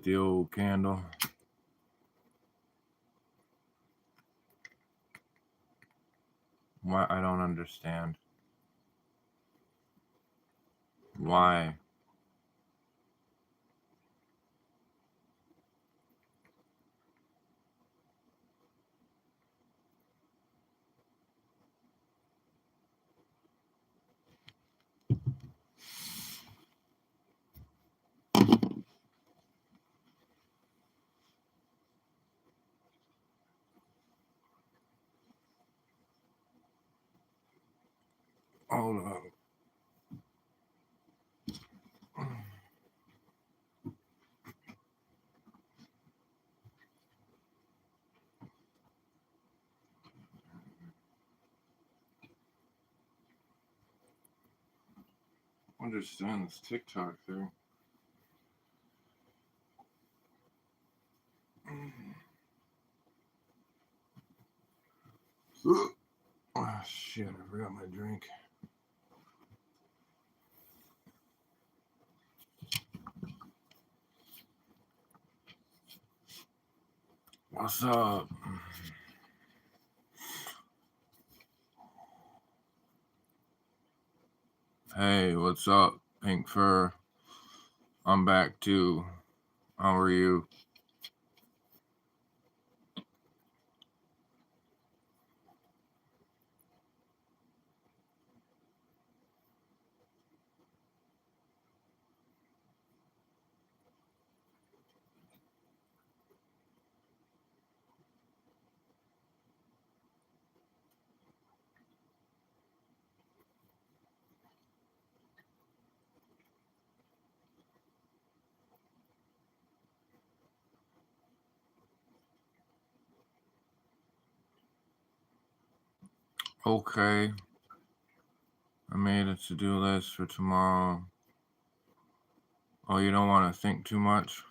lit the old candle. Why? I don't understand. Why? Hold up. Understand this TikTok thing. Oh, shit, I forgot my drink. What's up? Hey, what's up, Pink Fur? I'm back too. How are you? Okay. I made a to-do list for tomorrow. Oh, you don't want to think too much?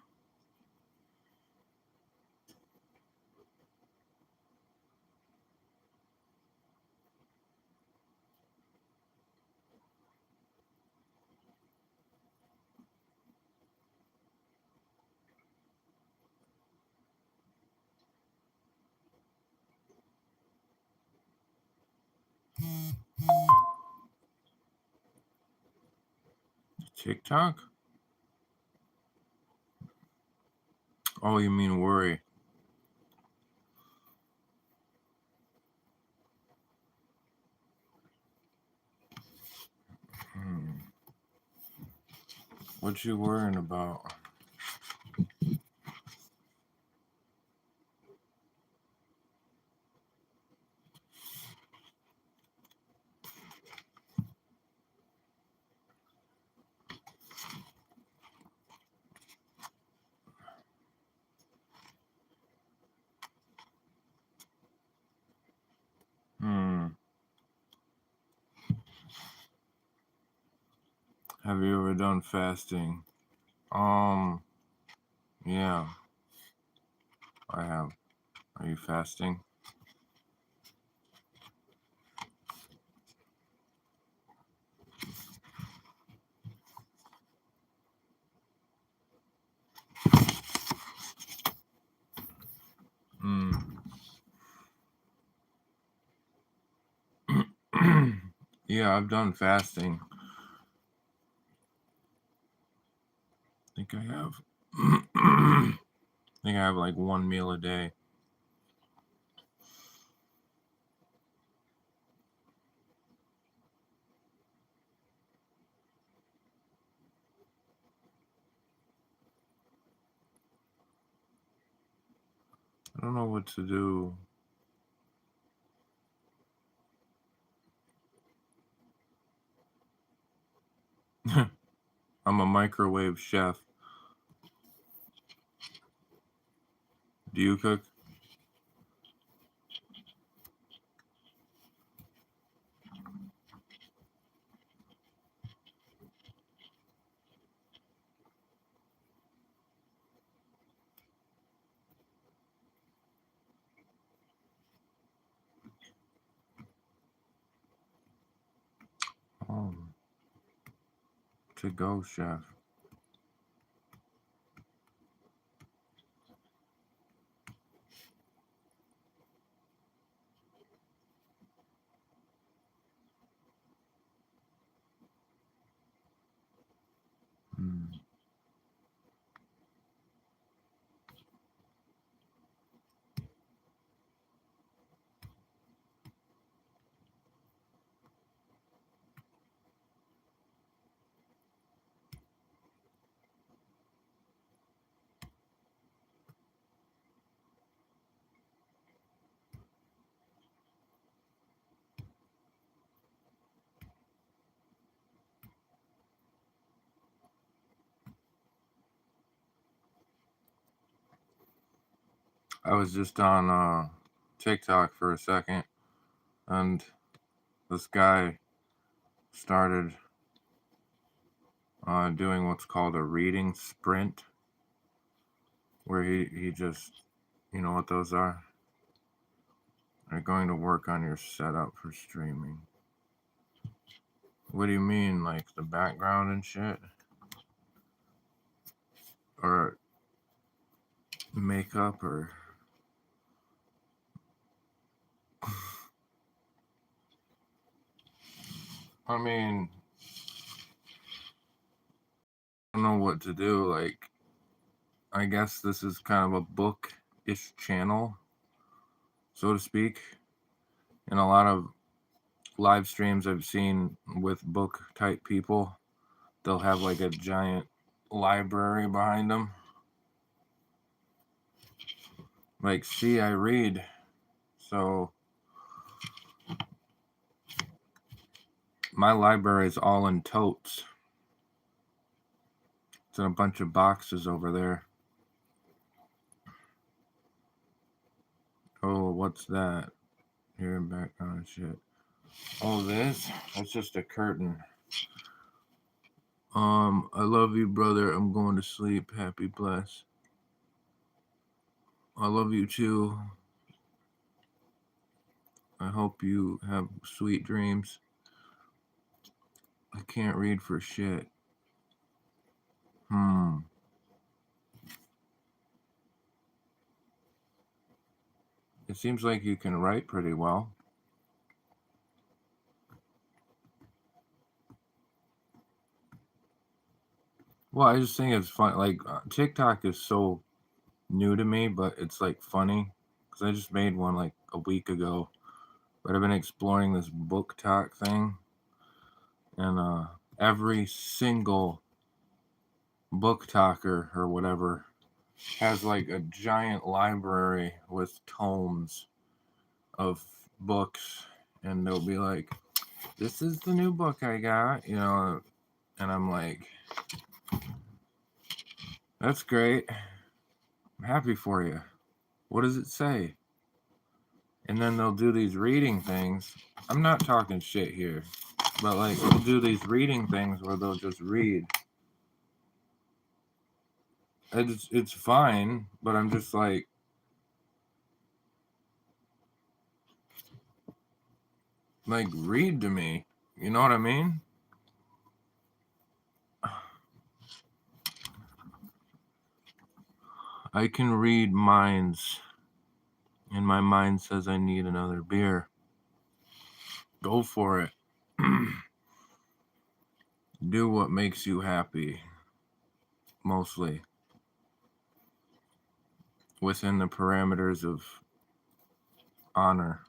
TikTok? Oh, you mean worry. What you worrying about? Have you ever done fasting? Yeah, I have. Are you fasting? Yeah, I've done fasting. I think I have. I think I have like one meal a day. I don't know what to do. I'm a microwave chef. Do you cook? To go chef. I was just on TikTok for a second, and this guy started doing what's called a reading sprint, where he just, you know what those are? They're going to work on your setup for streaming. What do you mean, like the background and shit? Or makeup, or... I mean, I don't know what to do. Like, I guess this is kind of a book-ish channel, so to speak. And a lot of live streams I've seen with book type people, they'll have like a giant library behind them. Like, see, I read. So my library is all in totes. It's in a bunch of boxes over there. Oh, what's that? Here, background shit. Oh, that's just a curtain. I love you, brother. I'm going to sleep. Happy bless. I love you too. I hope you have sweet dreams. I can't read for shit. It seems like you can write pretty well. Well, I just think it's fun. Like, TikTok is so new to me, but it's like funny because I just made one like a week ago. But I've been exploring this book talk thing, and every single book talker or whatever has like a giant library with tomes of books, and they'll be like, this is the new book I got, you know, and I'm like, that's great. I'm happy for you. What does it say? And then they'll do these reading things. I'm not talking shit here, but like, they'll do these reading things where they'll just read. It's fine, but I'm just like, read to me. You know what I mean? I can read minds, and my mind says I need another beer. Go for it. Do what makes you happy, mostly, within the parameters of honor.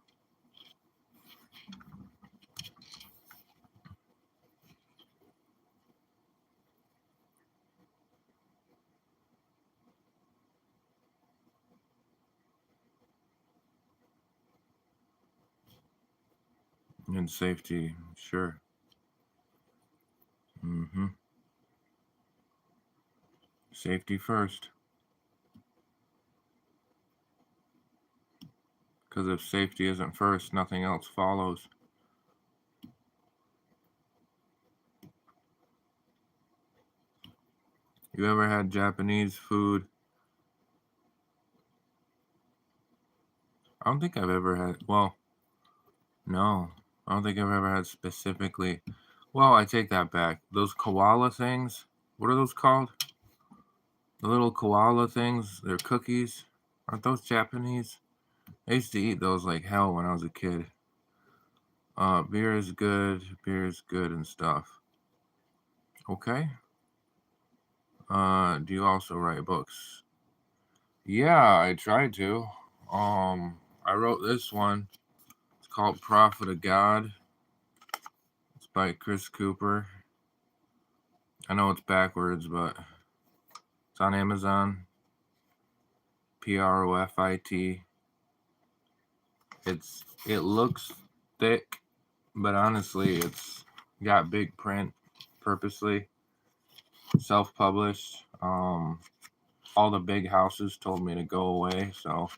And safety, sure. Safety first. Because if safety isn't first, nothing else follows. You ever had Japanese food? I don't think I've ever had, well, no. I don't think I've ever had specifically. Well, I take that back. Those koala things, what are those called? The little koala things, they're cookies. Aren't those Japanese? I used to eat those like hell when I was a kid. Beer is good and stuff. Okay. Do you also write books? Yeah, I tried to. I wrote this one. It's called Prophet of God. It's by Chris Cooper. I know it's backwards, but it's on Amazon. Profit. It looks thick, but honestly, it's got big print purposely. Self-published. All the big houses told me to go away, so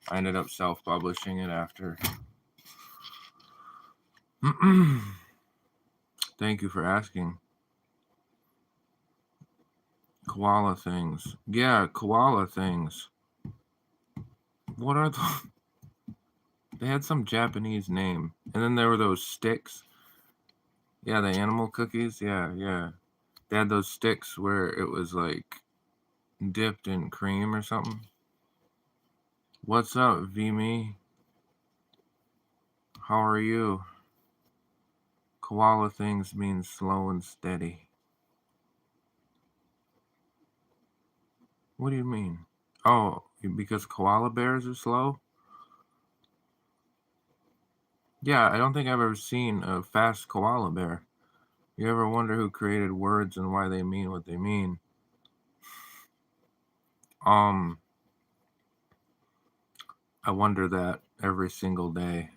I ended up self-publishing it after. Thank you for asking. Koala things. Yeah, koala things. What are those? They had some Japanese name. And then there were those sticks. Yeah, the animal cookies. Yeah, yeah. They had those sticks where it was like dipped in cream or something. What's up, Vimy? How are you? Koala things means slow and steady. What do you mean? Oh, because koala bears are slow? Yeah, I don't think I've ever seen a fast koala bear. You ever wonder who created words and why they mean what they mean? I wonder that every single day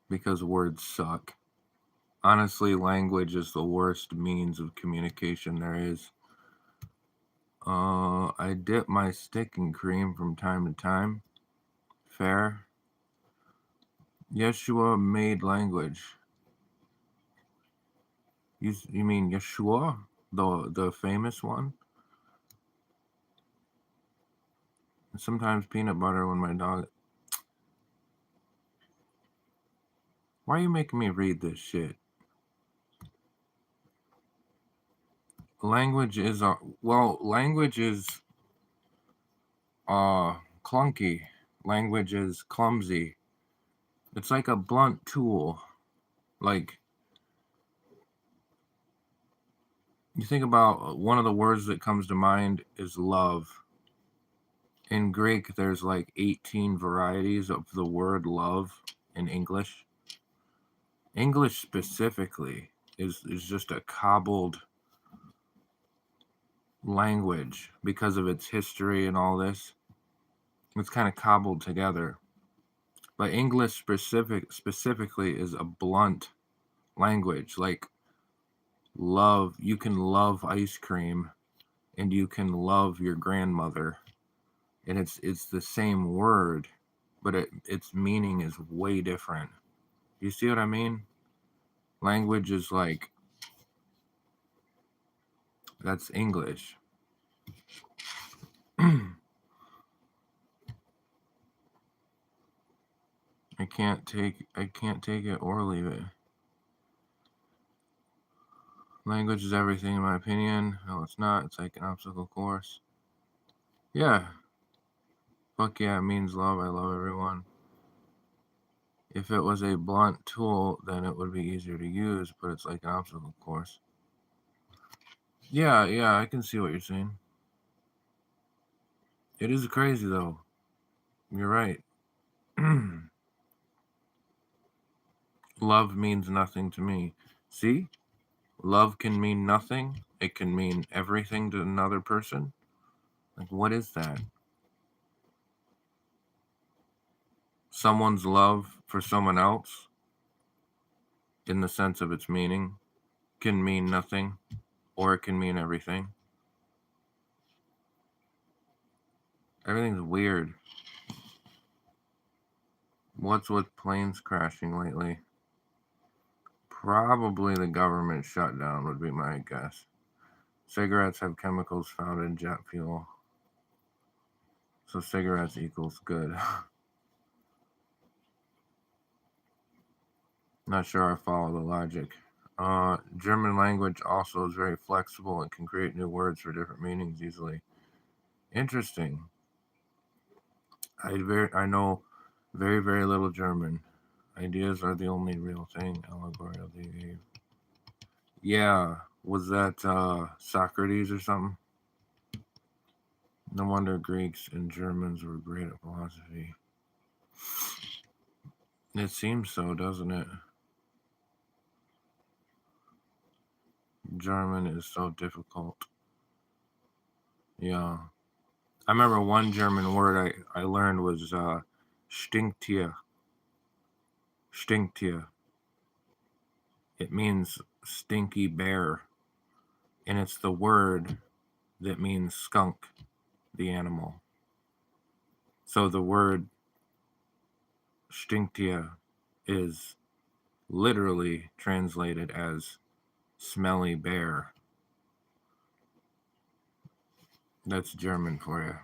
because words suck. Honestly, language is the worst means of communication there is. I dip my stick in cream from time to time. Fair. Yeshua made language. You mean Yeshua, the famous one? Sometimes peanut butter when my dog. Why are you making me read this shit? Language is language is clunky. Language is clumsy. It's like a blunt tool. Like you think about one of the words that comes to mind is love. In Greek, there's like 18 varieties of the word love in English. English specifically is just a cobbled language because of its history and all this. It's kind of cobbled together. But English specifically is a blunt language. Like love, you can love ice cream and you can love your grandmother. And it's the same word, but its meaning is way different. You see what I mean? Language is like that's English. I can't take it or leave it. Language is everything in my opinion. No, it's not. It's like an obstacle course. Yeah. Fuck yeah, it means love. I love everyone. If it was a blunt tool, then it would be easier to use, but it's like an obstacle course. Yeah, yeah, I can see what you're saying. It is crazy though. You're right. Love means nothing to me. See? Love can mean nothing. It can mean everything to another person. Like, what is that? Someone's love for someone else, in the sense of its meaning, can mean nothing, or it can mean everything. Everything's weird. What's with planes crashing lately? Probably the government shutdown would be my guess. Cigarettes have chemicals found in jet fuel. So cigarettes equals good. Not sure I follow the logic. German language also is very flexible and can create new words for different meanings easily. Interesting. I know very, very little German. Ideas are the only real thing. Allegory of the Eve. Yeah, was that Socrates or something? No wonder Greeks and Germans were great at philosophy. It seems so, doesn't it? German is so difficult. Yeah. I remember one German word I learned was Stinktier. Stinktier. It means stinky bear. And it's the word that means skunk. the animal. So the word Stinktier is literally translated as smelly bear. That's German for you.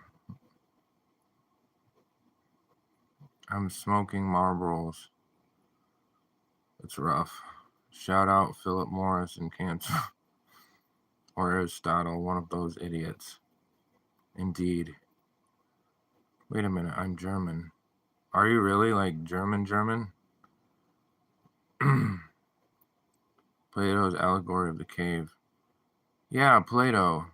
I'm smoking Marlboros. It's rough. Shout out Philip Morris and cancer. Or Aristotle, one of those idiots. Indeed. Wait a minute, I'm German. Are you really like German? Plato's allegory of the cave. Yeah, Plato.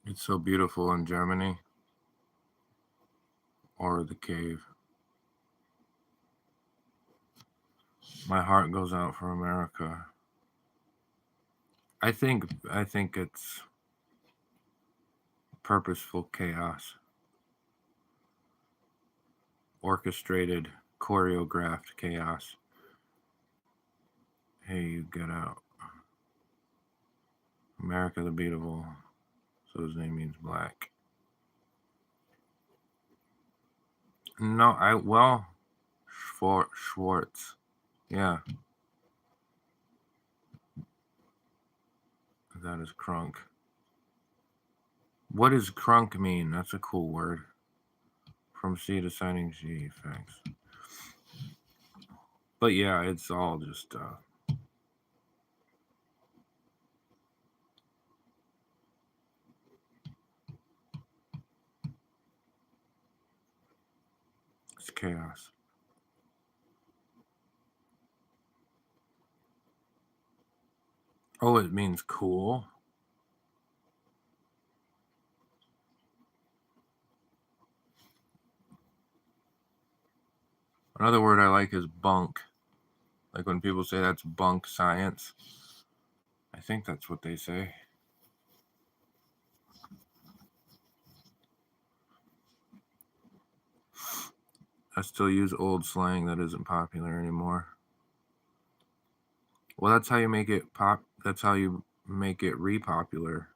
It's so beautiful in Germany. Or the cave. My heart goes out for America. I think it's purposeful chaos. Orchestrated, choreographed chaos. Hey, you get out. America the Beautiful. So his name means black. No, Schwartz. Yeah. That is crunk. What does crunk mean? That's a cool word. From C to signing G effects. But yeah, it's all just it's chaos. Oh, it means cool. Another word I like is bunk. Like when people say that's bunk science. I think that's what they say. I still use old slang that isn't popular anymore. Well, that's how you make it pop. That's how you make it repopular.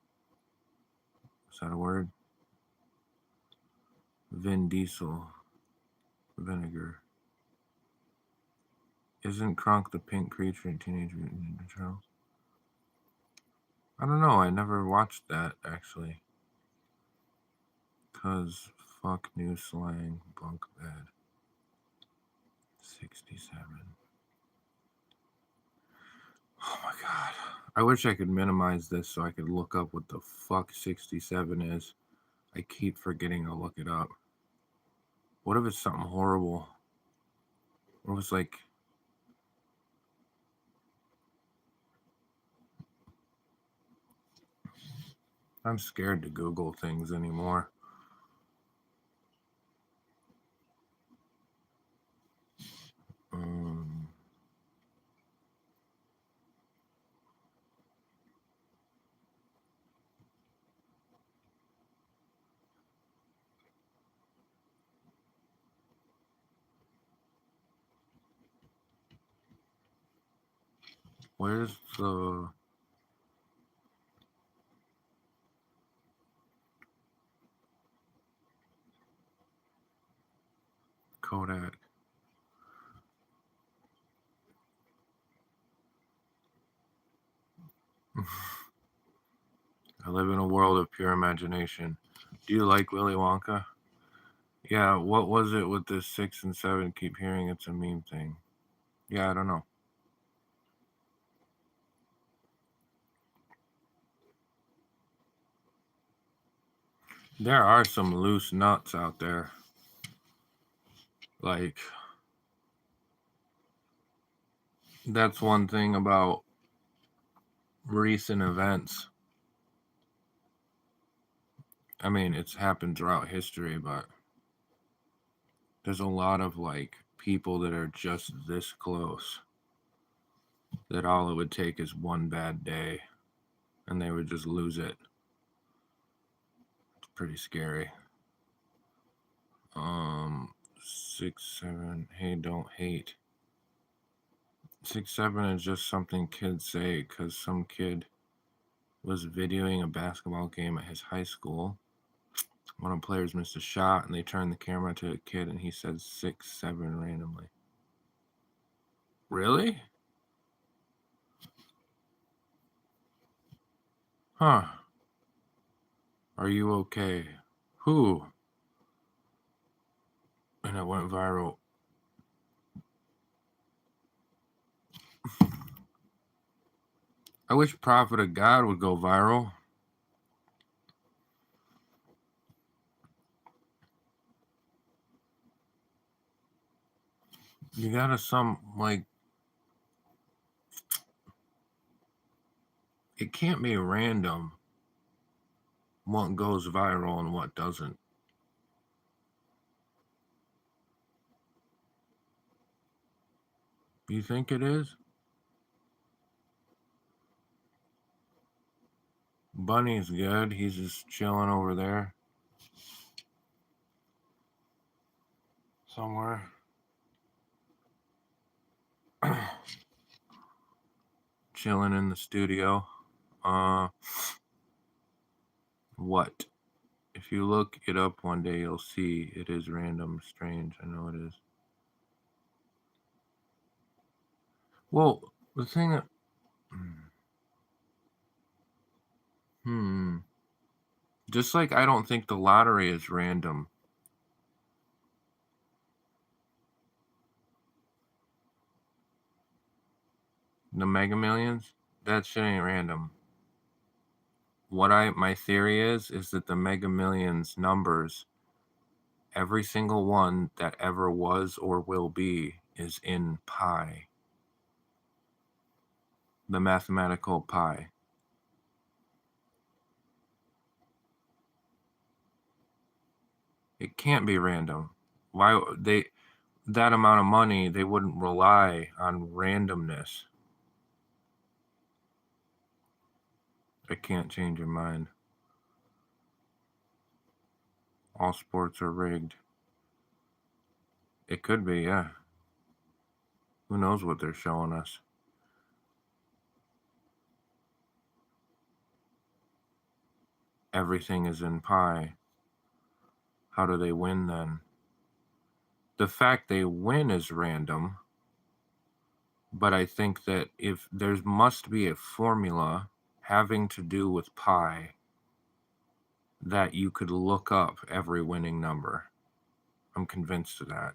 Is that a word? Vin Diesel. Vinegar. Isn't Kronk the pink creature in Teenage Mutant Ninja Turtles? I don't know. I never watched that actually. Cause fuck new slang. Bunk bed. 67. Oh my god. I wish I could minimize this so I could look up what the fuck 67 is. I keep forgetting to look it up. What if it's something horrible? What if it's like I'm scared to Google things anymore. Where's the Kodak? I live in a world of pure imagination. Do you like Willy Wonka? Yeah, what was it with the 6 and 7? Keep hearing it's a meme thing. Yeah, I don't know. There are some loose nuts out there. Like, that's one thing about recent events. I mean, it's happened throughout history, but there's a lot of like people that are just this close that all it would take is one bad day and they would just lose it. It's pretty scary. 6, 7. Hey, don't hate. 6'7" is just something kids say because some kid was videoing a basketball game at his high school. One of the players missed a shot, and they turned the camera to a kid, and he said 6'7" randomly. Really? Huh. Are you okay? Who? And it went viral. I wish Prophet of God would go viral. You gotta it can't be random what goes viral and what doesn't. You think it is? Bunny's good. He's just chilling over there somewhere. Chilling in the studio. What? If you look it up one day, you'll see it is random, strange. I know it is. Well, the thing that. Just like I don't think the lottery is random. The Mega Millions, that shit ain't random. My theory is that the Mega Millions numbers, every single one that ever was or will be, is in pi. The mathematical pi. It can't be random. Why that amount of money, they wouldn't rely on randomness. I can't change your mind. All sports are rigged. It could be, yeah. Who knows what they're showing us? Everything is in pi. How do they win then? The fact they win is random, but I think that if there must be a formula having to do with pi that you could look up every winning number. I'm convinced of that.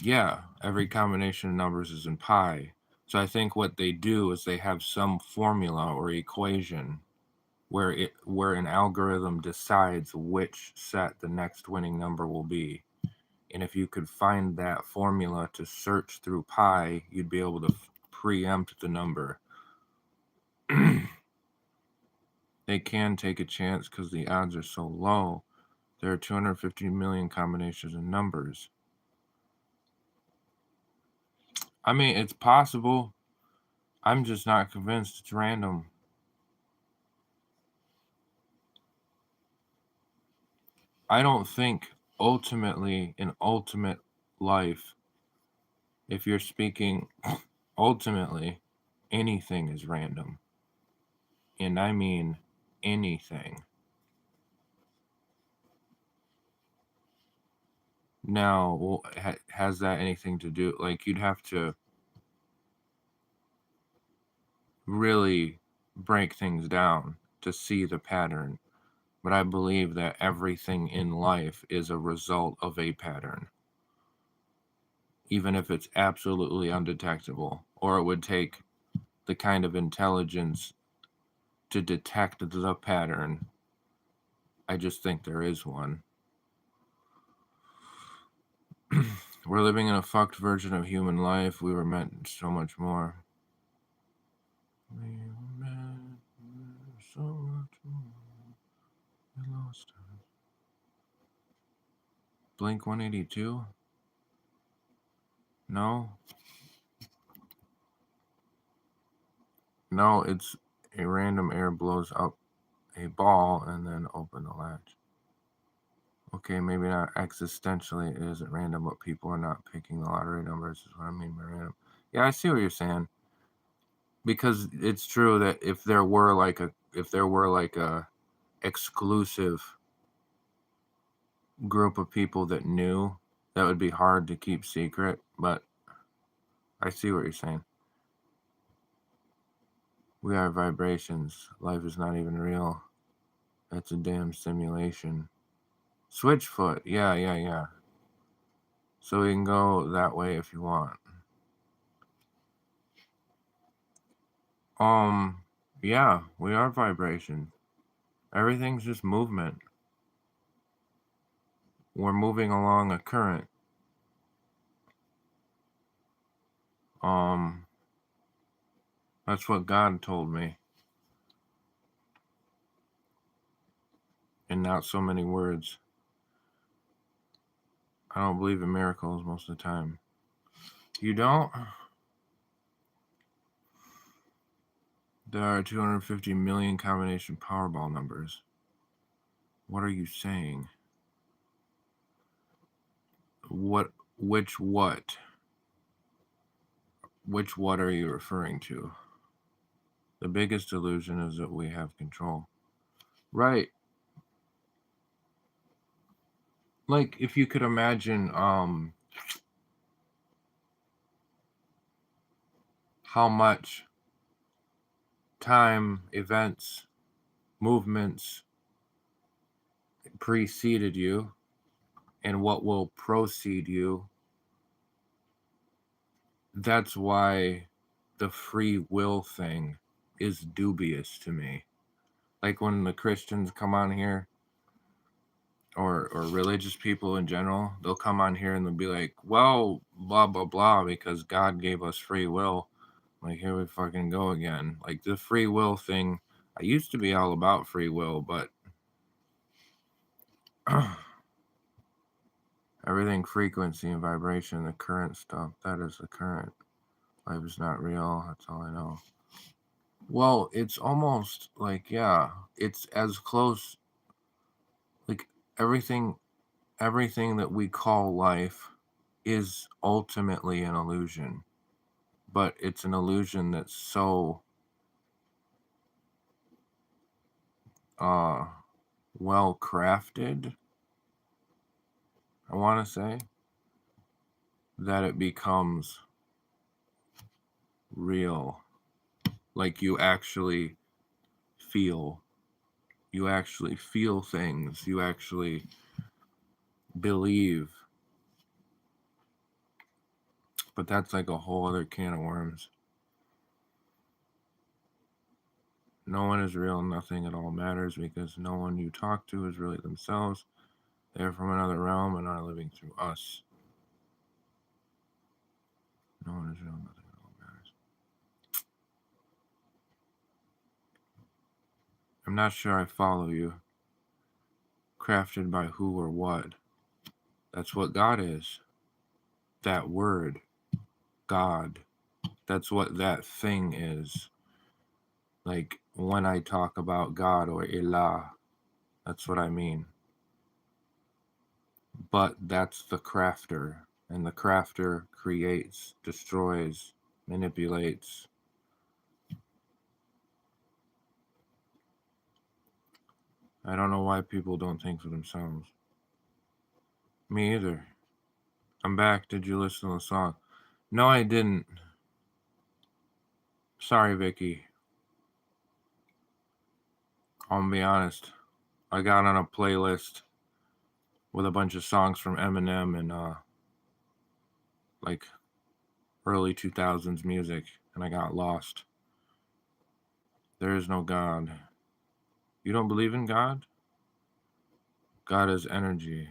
Yeah, every combination of numbers is in pi. So I think what they do is they have some formula or equation where an algorithm decides which set the next winning number will be. And if you could find that formula to search through pi, you'd be able to preempt the number. They can take a chance because the odds are so low. There are 250 million combinations of numbers. I mean, it's possible. I'm just not convinced it's random. I don't think ultimately in ultimate life, if you're speaking ultimately, anything is random. And I mean anything. Now, has that anything to do? Like, you'd have to really break things down to see the pattern. But I believe that everything in life is a result of a pattern, even if it's absolutely undetectable, or it would take the kind of intelligence to detect the pattern. I just think there is one. We're living in a fucked version of human life. We were meant so much more. We were meant so much more. We lost us. Blink 182? No. No, it's a random air blows up a ball and then open the latch. Okay, maybe not existentially, it isn't random, but people are not picking the lottery numbers, is what I mean by random. Yeah, I see what you're saying. Because it's true that if there were like a exclusive group of people that knew, that would be hard to keep secret, but I see what you're saying. We are vibrations. Life is not even real. That's a damn simulation. Switchfoot. Yeah. So we can go that way if you want. Yeah, we are vibration. Everything's just movement. We're moving along a current. That's what God told me. In not so many words. I don't believe in miracles most of the time. You don't? There are 250 million combination Powerball numbers. What are you saying? What? Which what? Which what are you referring to? The biggest illusion is that we have control. Right. Like if you could imagine how much time, events, movements preceded you and what will proceed you. That's why the free will thing is dubious to me. Like when the Christians come on here, or religious people in general, they'll come on here and they'll be like, well, blah blah blah, because God gave us free will. Like, here we fucking go again. Like the free will thing, I used to be all about free will, but everything frequency and vibration, the current stuff, that is the current. Life is not real, that's all I know. Well, it's almost like, yeah, it's as close, like everything that we call life is ultimately an illusion, but it's an illusion that's so well crafted, I want to say, that it becomes real. Like you actually feel things, you actually believe. But that's like a whole other can of worms. No one is real, nothing at all matters, because no one you talk to is really themselves. They're from another realm and are living through us. No one is real, nothing at all matters. I'm not sure I follow you. Crafted by who or what? That's what God is. That word, God. That's what that thing is. Like when I talk about God or Ilah, that's what I mean. But that's the crafter, and the crafter creates, destroys, manipulates. I don't know why people don't think for themselves. Me either. I'm back. Did you listen to the song? No, I didn't. Sorry, Vicky. I'll be honest. I got on a playlist with a bunch of songs from Eminem and like early 2000s music, and I got lost. There is no God. You don't believe in God? God is energy.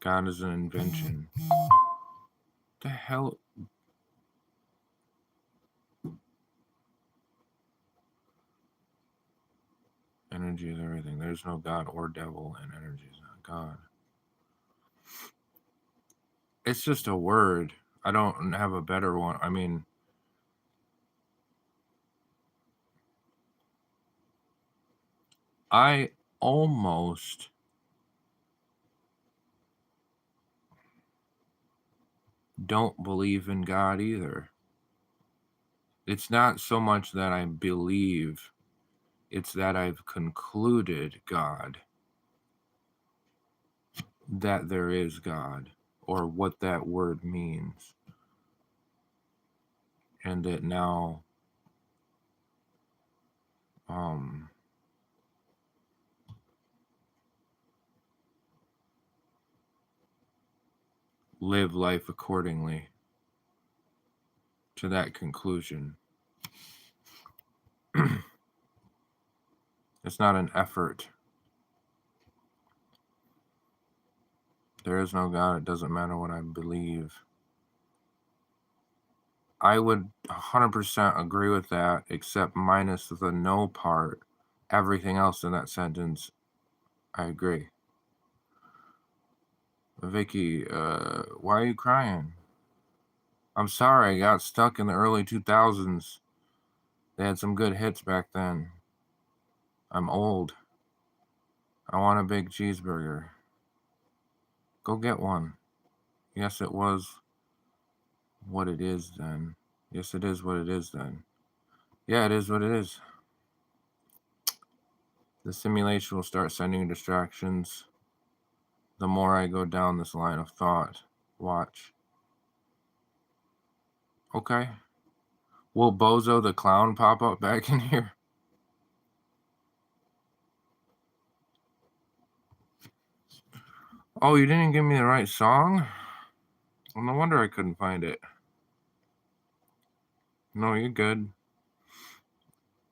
God is an invention. The hell? Energy is everything. There's no God or devil, and energy is not God. It's just a word. I don't have a better one. I mean, I almost don't believe in God either. It's not so much that I believe, it's that I've concluded God, that there is God, or what that word means. And that now live life accordingly to that conclusion. It's not an effort. There is no God. It doesn't matter what I believe. I would 100% agree with that, except minus the no part. Everything else in that sentence, I agree. Vicky, why are you crying? I'm sorry, I got stuck in the early 2000s. They had some good hits back then. I'm old. I want a big cheeseburger. Go get one. Yes, it was what it is then. Yes, it is what it is then. Yeah, it is what it is. The simulation will start sending distractions the more I go down this line of thought. Watch. Okay. Will Bozo the Clown pop up back in here? Oh, you didn't give me the right song? Well, no wonder I couldn't find it. No, you're good.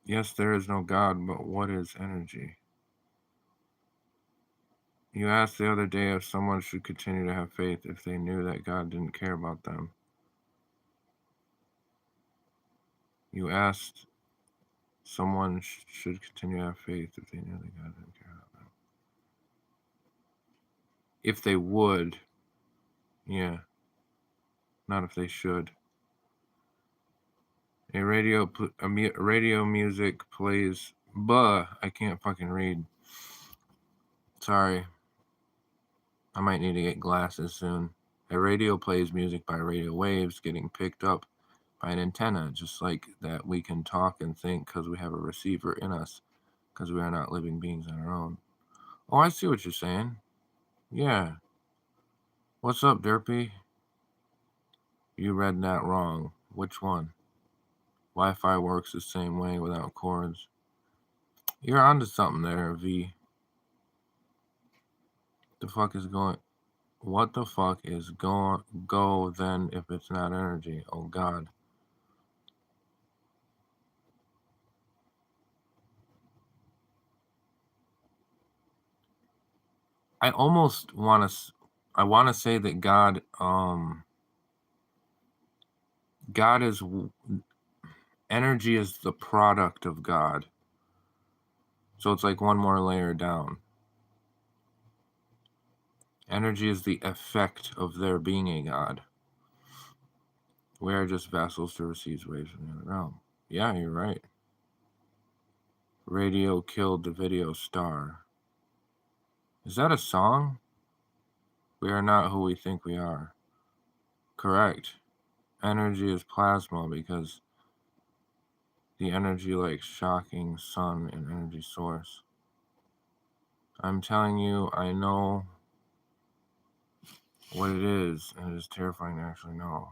Yes, there is no God, but what is energy? You asked the other day if someone should continue to have faith if they knew that God didn't care about them. You asked someone should continue to have faith if they knew that God didn't care about them. If they would, yeah. Not if they should. A radio music plays. I can't fucking read. Sorry. I might need to get glasses soon. A radio plays music by radio waves getting picked up by an antenna, just like that we can talk and think because we have a receiver in us, because we are not living beings on our own. Oh, I see what you're saying. Yeah. What's up, Derpy? You read that wrong. Which one? Wi-Fi works the same way without cords. You're onto something there, V. The fuck is going? What the fuck is go then if it's not energy? Oh God. I almost want to say that God is energy is the product of God. So it's like one more layer down. Energy is the effect of there being a God. We are just vessels to receive waves from the other realm. Yeah, you're right. Radio killed the video star. Is that a song? We are not who we think we are. Correct. Energy is plasma because the energy like shocking sun and energy source. I'm telling you, I know what it is, and it is terrifying to actually know.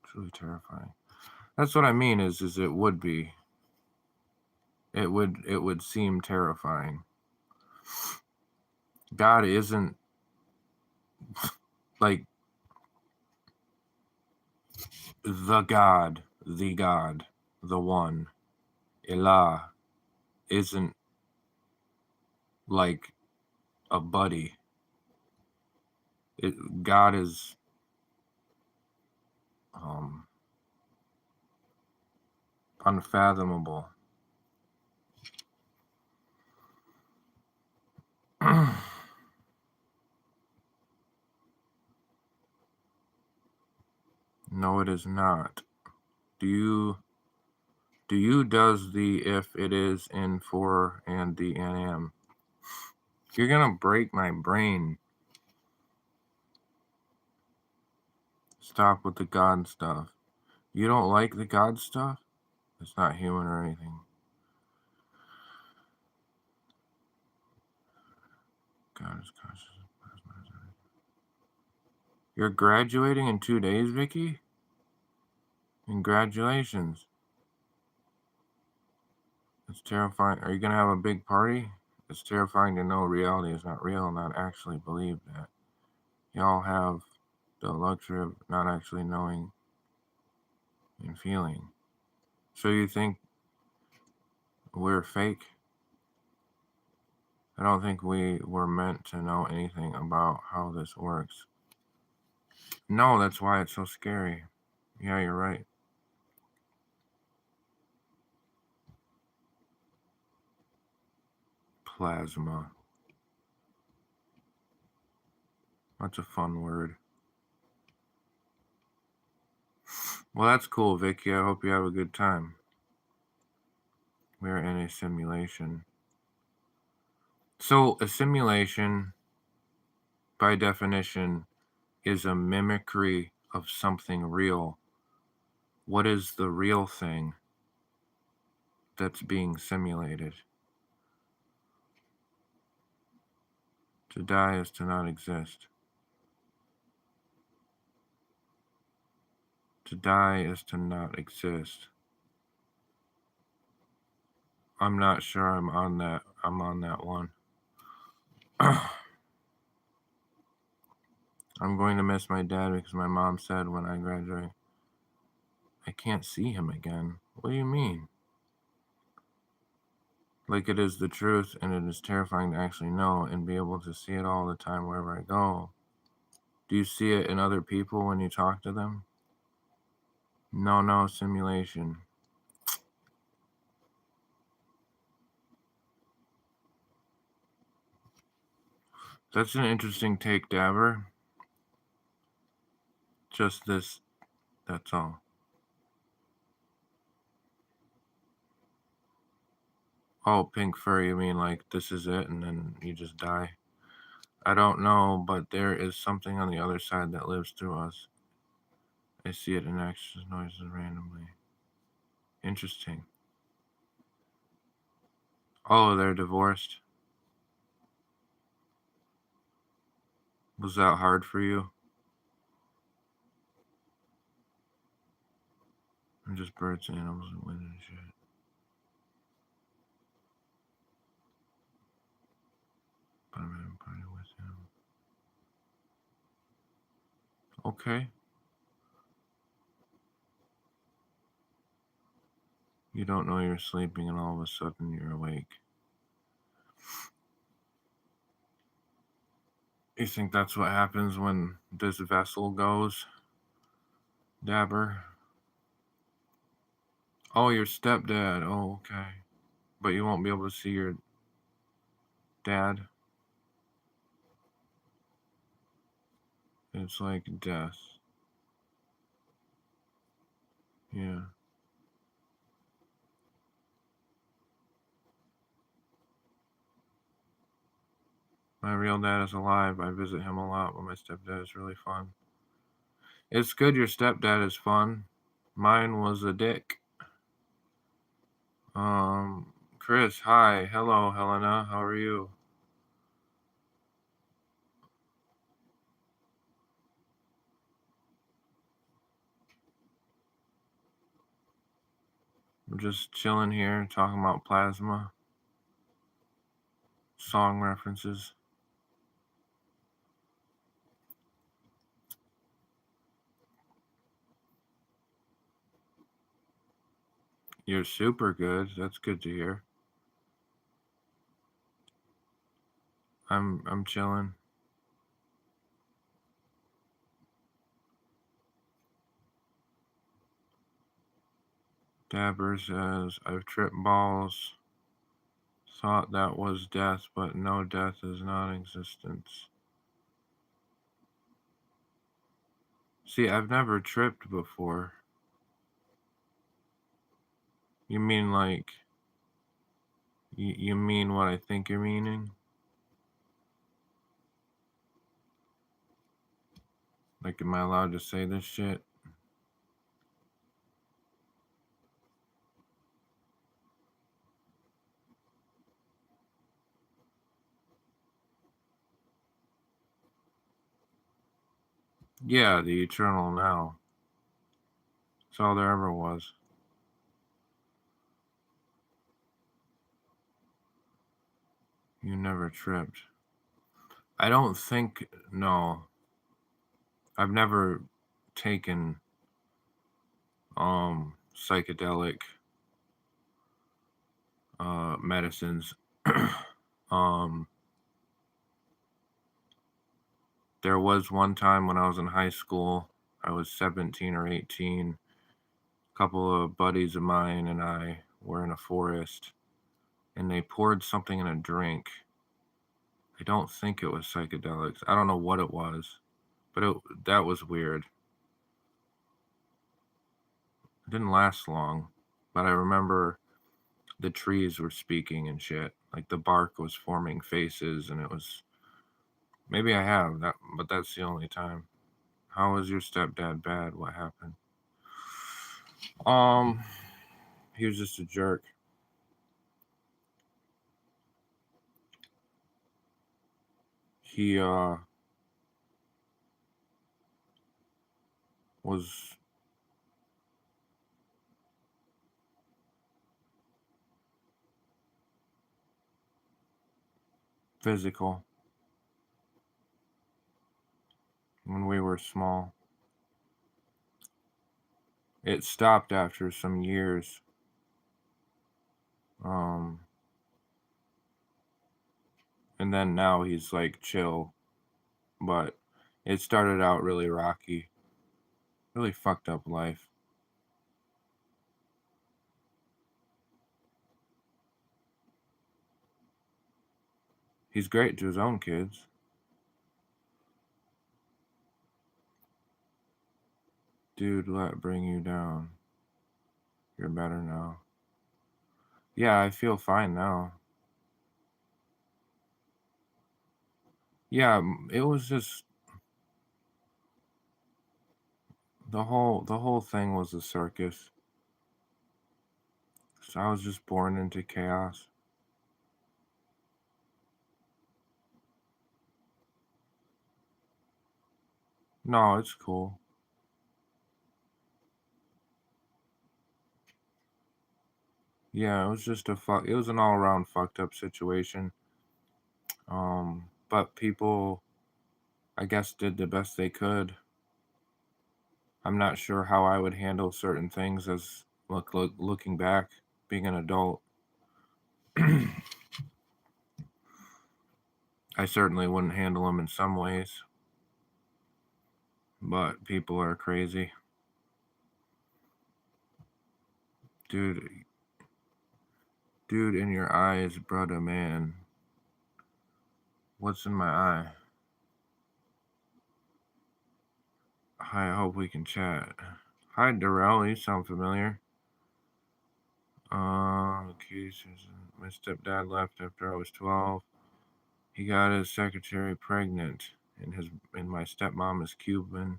Truly terrifying. That's what I mean is it would be. It would seem terrifying. God isn't like the God, the one. Elah isn't like a buddy. God is unfathomable. No, it is not. Does the if it is in for and the and am. You're gonna break my brain. Stop with the God stuff. You don't like the God stuff? It's not human or anything. God is conscious. You're graduating in 2 days, Vicky? Congratulations. It's terrifying. Are you going to have a big party? It's terrifying to know reality is not real and not actually believe that. Y'all have the luxury of not actually knowing and feeling. So you think we're fake? I don't think we were meant to know anything about how this works. No, that's why it's so scary. Yeah, you're right. Plasma. That's a fun word. Well, that's cool, Vicky. I hope you have a good time. We're in a simulation. So, a simulation, by definition, is a mimicry of something real. What is the real thing that's being simulated? To die is to not exist. To die is to not exist. I'm not sure I'm on that one. I'm going to miss my dad because my mom said when I graduate, I can't see him again. What do you mean? Like it is the truth and it is terrifying to actually know and be able to see it all the time wherever I go. Do you see it in other people when you talk to them? No, simulation. That's an interesting take, Dabber. Just this, that's all. Oh, pink fur, you mean like this is it and then you just die? I don't know, but there is something on the other side that lives through us. I see it in actions, noises randomly. Interesting. Oh, they're divorced. Was that hard for you? I'm just birds, animals, and wind and shit. But I'm having a party with him. Okay. You don't know you're sleeping and all of a sudden you're awake. You think that's what happens when this vessel goes, Dabber? Oh, your stepdad. Oh, okay. But you won't be able to see your dad. It's like death. Yeah. My real dad is alive. I visit him a lot, but my stepdad is really fun. It's good your stepdad is fun. Mine was a dick. Chris, hi. Hello, Helena. How are you? We're just chilling here, talking about plasma, song references. You're super good. That's good to hear. I'm chilling. Dabber says, I've tripped balls. Thought that was death, but no, death is non-existence. See, I've never tripped before. You mean like, you mean what I think you're meaning? Like, am I allowed to say this shit? Yeah, the eternal now. That's all there ever was. You never tripped. I don't think, no. I've never taken psychedelic medicines. um there was one time when I was in high school, I was 17 or 18. A couple of buddies of mine and I were in a forest and they poured something in a drink. I don't think it was psychedelics. I don't know what it was, but that was weird. It didn't last long, but I remember the trees were speaking and shit. Like the bark was forming faces, and it was, maybe I have that, but that's the only time. How was your stepdad bad? What happened? Um, he was just a jerk. He was physical when we were small. It stopped after some years. Um, and then now he's like chill, but it started out really rocky, really fucked up life. He's great to his own kids. Dude, let bring you down. You're better now. Yeah, I feel fine now. Yeah, it was just the whole thing was a circus. So I was just born into chaos. No, it's cool. Yeah, it was just it was an all around fucked up situation. But people, I guess, did the best they could. I'm not sure how I would handle certain things as looking back, being an adult. I certainly wouldn't handle them in some ways, but people are crazy. Dude, dude, in your eyes, brother man. What's in my eye? I hope we can chat. Hi, Darrell. You sound familiar. Okay, my stepdad left after I was 12. He got his secretary pregnant, and my stepmom is Cuban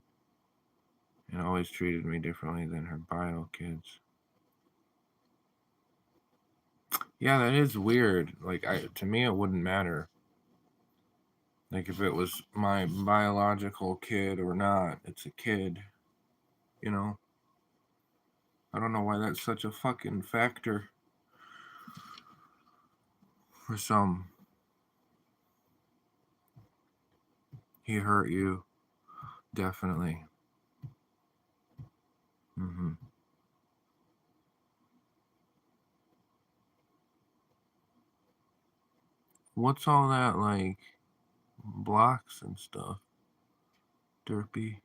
and always treated me differently than her bio kids. Yeah, that is weird. Like, to me, it wouldn't matter. Like, if it was my biological kid or not, it's a kid, you know? I don't know why that's such a fucking factor for some. He hurt you, definitely. hmm What's all that, like, blocks and stuff? Derpy.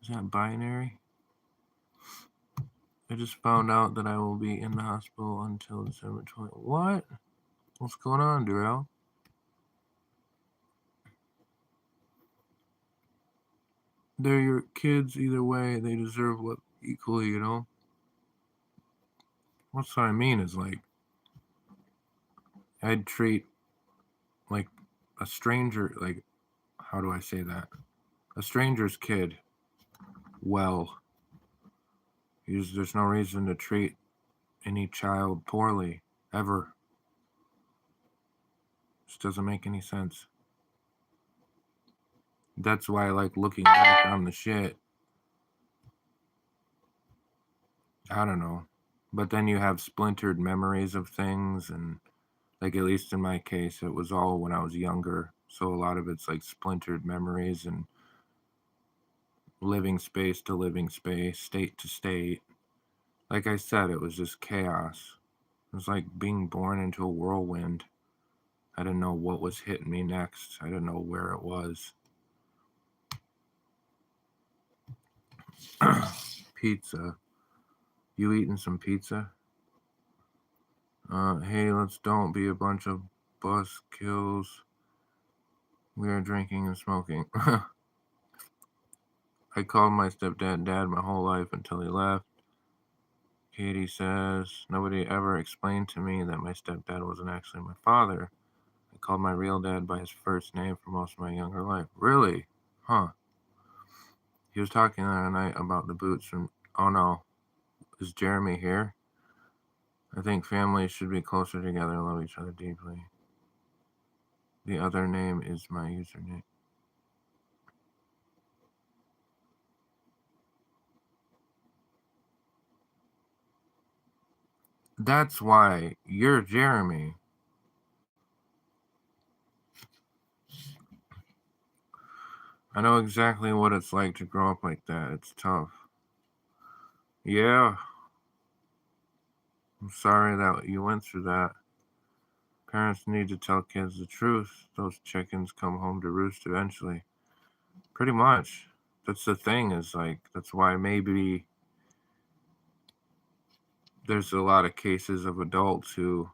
Is that binary? I just found out that I will be in the hospital until December 20th. What? What's going on, Darrell? They're your kids either way. They deserve what equally, you know? What's what I mean is, like, I'd treat, like, a stranger, like, how do I say that? a stranger's kid well. There's no reason to treat any child poorly, ever. Just doesn't make any sense. That's why I like looking back on the shit. I don't know. But then you have splintered memories of things, and like at least in my case, it was all when I was younger. So a lot of it's like splintered memories and living space to living space, state to state. Like I said, it was just chaos. It was like being born into a whirlwind. I didn't know what was hitting me next. I didn't know where it was. Pizza. You eating some pizza? Hey, let's don't be a bunch of bus kills. We are drinking and smoking. I called my stepdad dad my whole life until he left. Katie says, nobody ever explained to me that my stepdad wasn't actually my father. I called my real dad by his first name for most of my younger life. Really? Huh. He was talking the other night about the boots from... Oh no. Is Jeremy here? I think families should be closer together and love each other deeply. The other name is my username. That's why you're Jeremy. I know exactly what it's like to grow up like that. It's tough. Yeah. I'm sorry that you went through that. Parents need to tell kids the truth. Those chickens come home to roost eventually. Pretty much. That's the thing, is like, that's why maybe there's a lot of cases of adults who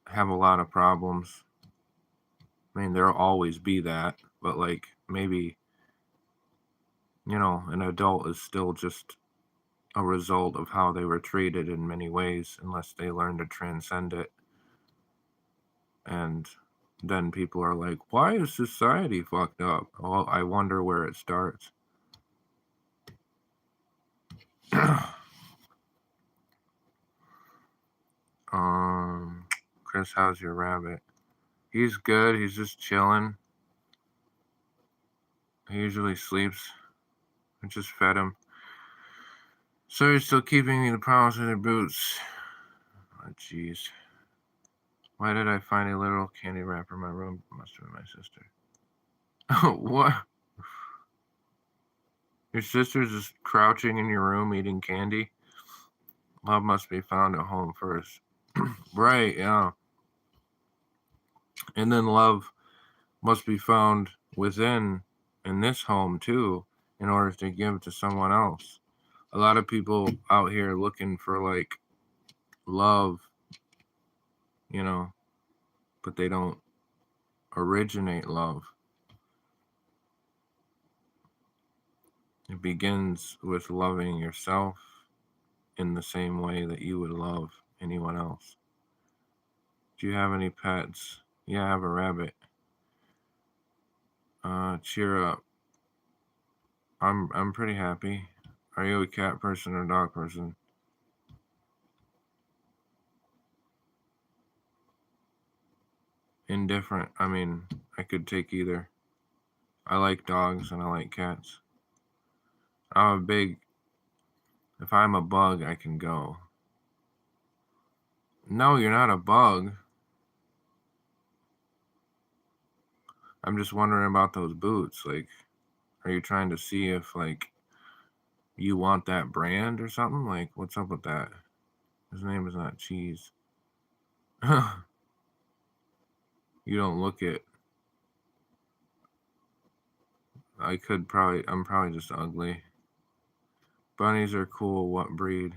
have a lot of problems. I mean, there'll always be that, but like maybe, an adult is still just a result of how they were treated in many ways, unless they learn to transcend it. And then people are like, why is society fucked up? Well, I wonder where it starts. Chris, how's your rabbit? He's good. He's just chilling. He usually sleeps. I just fed him. So he's still keeping me the promise of their boots. Oh, jeez. Why did I find a literal candy wrapper in my room? Must have been my sister. What? Your sister's just crouching in your room eating candy? Love must be found at home first. Right, yeah. And then love must be found within, in this home too, in order to give to someone else. A lot of people out here looking for like love, but they don't originate love. It begins with loving yourself in the same way that you would love anyone else. Do you have any pets? Yeah, I have a rabbit. Cheer up. I'm pretty happy. Are you a cat person or dog person? Indifferent. I mean, I could take either. I like dogs and I like cats. I'm a big... If I'm a bug, I can go. No, you're not a bug. I'm just wondering about those boots. Like, are you trying to see if, like, you want that brand or something? Like, what's up with that? His name is not Cheese. You don't look it. I'm probably just ugly. Bunnies are cool. What breed?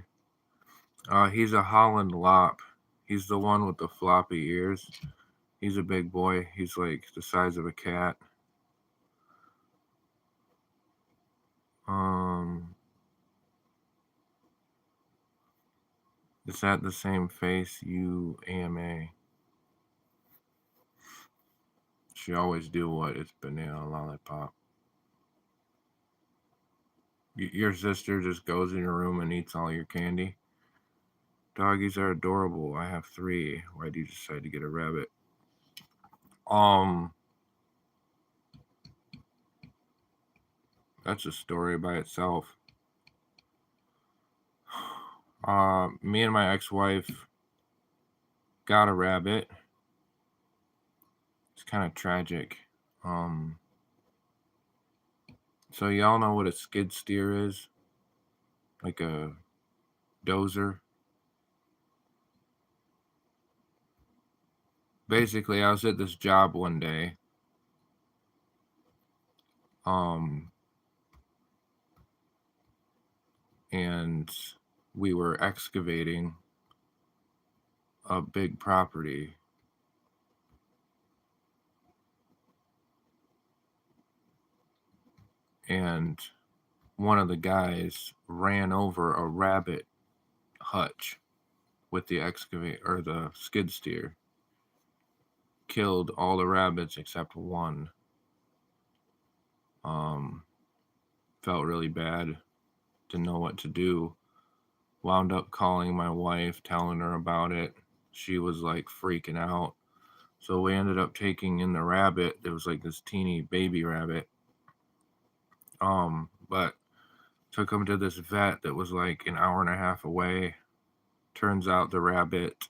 He's a Holland Lop. He's the one with the floppy ears. He's a big boy. He's like the size of a cat. Is that the same face? UAMA. She always do what? It's banana lollipop. Your sister just goes in your room and eats all your candy. Doggies are adorable. I have 3. Why do you decide to get a rabbit? That's a story by itself. Me and my ex-wife got a rabbit. It's kind of tragic. So y'all know what a skid steer is? Like a dozer. Basically, I was at this job one day. And we were excavating a big property. And one of the guys ran over a rabbit hutch with the excavate or the skid steer. Killed all the rabbits except one. Felt really bad. Didn't know what to do. Wound up calling my wife, telling her about it. She was like freaking out. So we ended up taking in the rabbit. It was like this teeny baby rabbit. But took him to this vet that was like an hour and a half away. Turns out the rabbit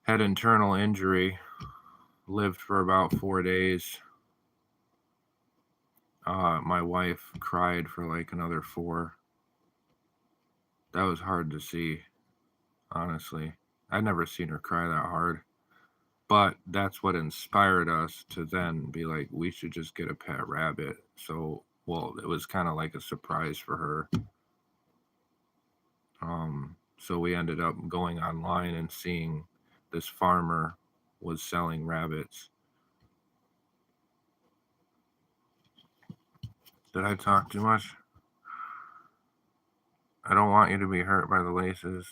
had internal injury, lived for about 4 days. My wife cried for like another 4. That was hard to see, honestly. I'd never seen her cry that hard. But that's what inspired us to then be like, we should just get a pet rabbit. So, well, it was kind of like a surprise for her. So we ended up going online and seeing this farmer was selling rabbits. Did I talk too much? I don't want you to be hurt by the laces.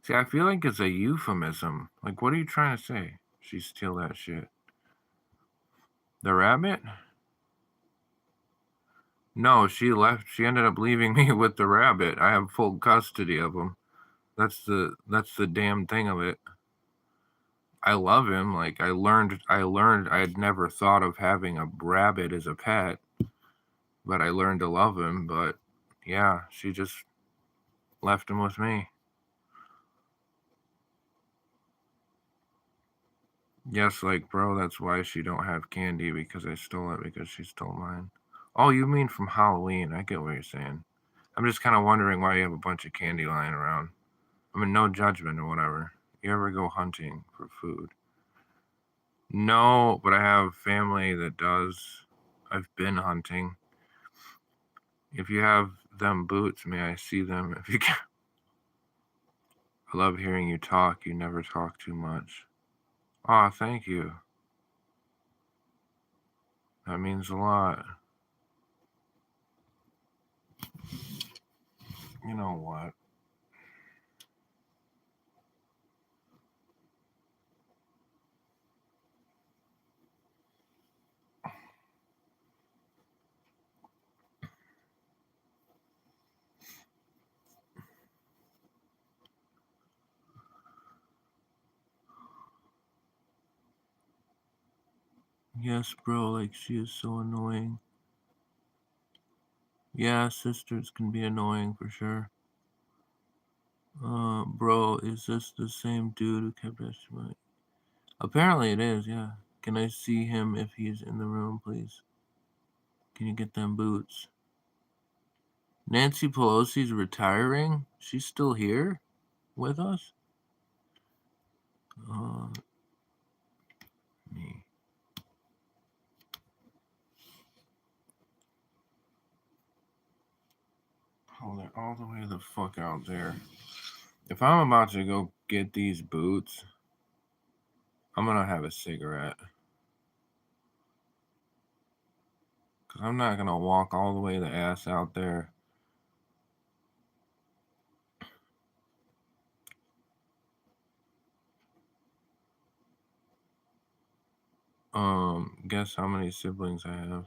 See, I feel like it's a euphemism. Like, what are you trying to say? She steal that shit. The rabbit? No, she left. She ended up leaving me with the rabbit. I have full custody of him. That's the damn thing of it. I love him. Like I learned I had never thought of having a rabbit as a pet, but I learned to love him. But yeah, she just left him with me. Yes, like bro, that's why she don't have candy because I stole it because she stole mine. Oh, you mean from Halloween? I get what you're saying. I'm just kind of wondering why you have a bunch of candy lying around. I mean, no judgment or whatever. You ever go hunting for food? No, but I have family that does. I've been hunting. If you have them boots, may I see them if you can? I love hearing you talk. You never talk too much. Aw, thank you. That means a lot. You know what? Yes, bro, like she is so annoying. Yeah, sisters can be annoying for sure. Bro, is this the same dude who kept asking my... Apparently it is, yeah. Can I see him if he's in the room, please? Can you get them boots? Nancy Pelosi's retiring? She's still here with us? Me. Oh, they're all the way the fuck out there. If I'm about to go get these boots, I'm gonna have a cigarette. Because I'm not gonna walk all the way the ass out there. Guess how many siblings I have?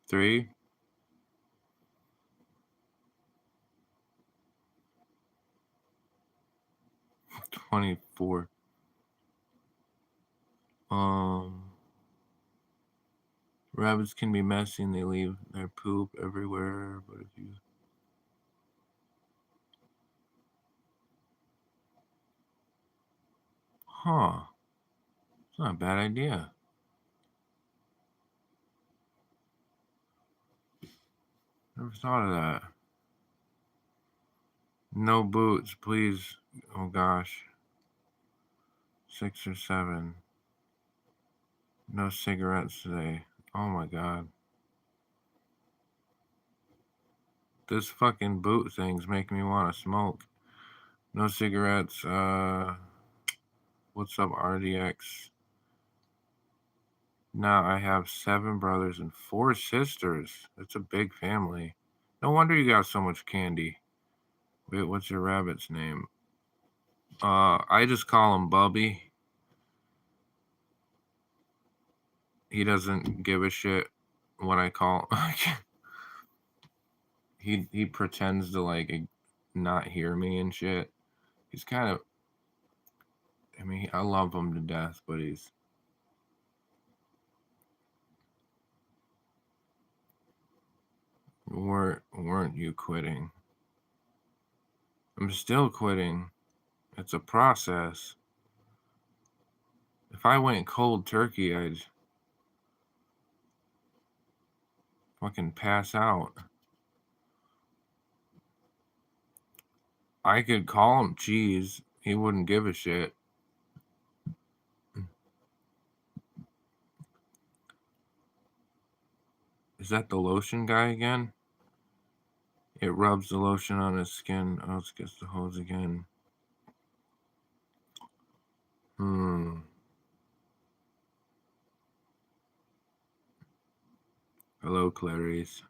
3? 24. Rabbits can be messy and they leave their poop everywhere, but if you... Huh. It's not a bad idea. Never thought of that. No boots, please. Oh gosh. 6 or 7. No cigarettes today. Oh my god. This fucking boot thing's making me want to smoke. No cigarettes. What's up, RDX? Now I have 7 brothers and 4 sisters. That's a big family. No wonder you got so much candy. Wait, what's your rabbit's name? I just call him Bubby. He doesn't give a shit what I call. he pretends to like not hear me and shit. He's kind of... I mean, I love him to death, but he's... Weren't you quitting? I'm still quitting. It's a process. If I went cold turkey, I'd fucking pass out. I could call him Cheese. He wouldn't give a shit. Is that the lotion guy again? It rubs the lotion on his skin. Oh, it gets the hose again. Hello, Clarice.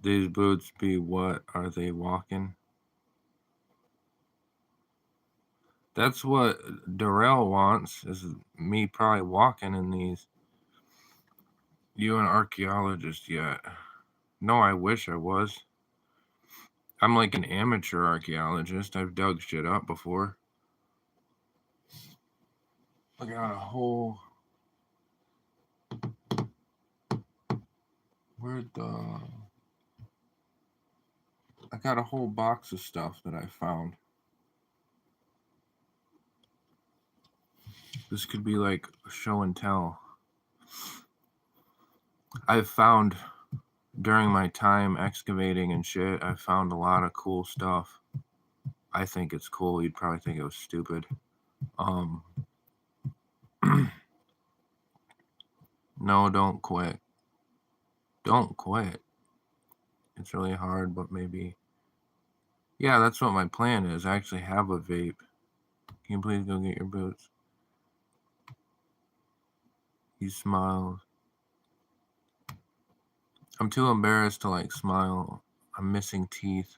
These boots be what? Are they walking? That's what Darrell wants, is me probably walking in these. You an archaeologist yet? No, I wish I was. I'm like an amateur archaeologist. I've dug shit up before. I got a whole... I got a whole box of stuff that I found. This could be like show and tell. I've found, during my time excavating and shit, I found a lot of cool stuff. I think it's cool. You'd probably think it was stupid. No, don't quit. Don't quit. It's really hard, but maybe... Yeah, that's what my plan is. I actually have a vape. Can you please go get your boots? He smiles. I'm too embarrassed to like smile. I'm missing teeth.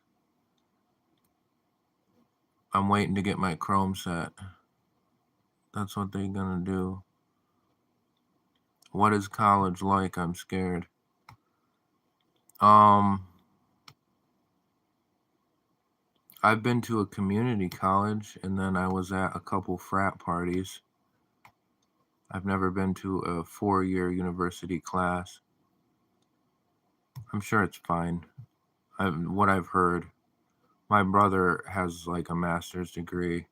I'm waiting to get my chrome set. That's what they're gonna do. What is college like? I'm scared. I've been to a community college, and then I was at a couple frat parties. I've never been to a 4-year university class. I'm sure it's fine. What I've heard. My brother has like a master's degree.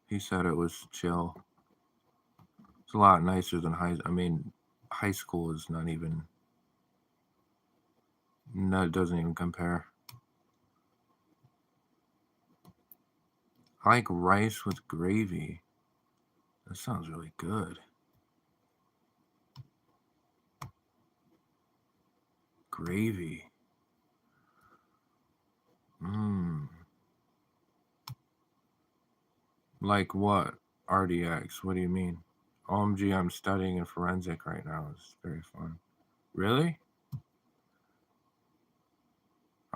He said it was chill. It's a lot nicer than high school is not even... No, it doesn't even compare. I like rice with gravy. That sounds really good. Gravy. Like what? RDX, what do you mean? OMG, I'm studying in forensic right now. It's very fun. Really?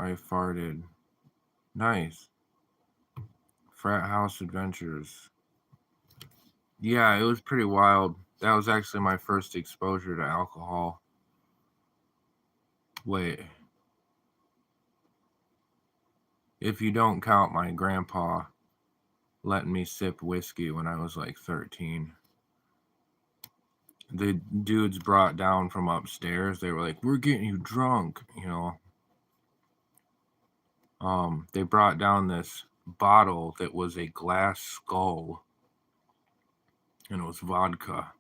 I farted. Nice. Frat House Adventures. Yeah, it was pretty wild. That was actually my first exposure to alcohol. Wait. If you don't count my grandpa letting me sip whiskey when I was like 13. The dudes brought down from upstairs. They were like, "We're getting you drunk," you know. They brought down this bottle that was a glass skull, and it was vodka.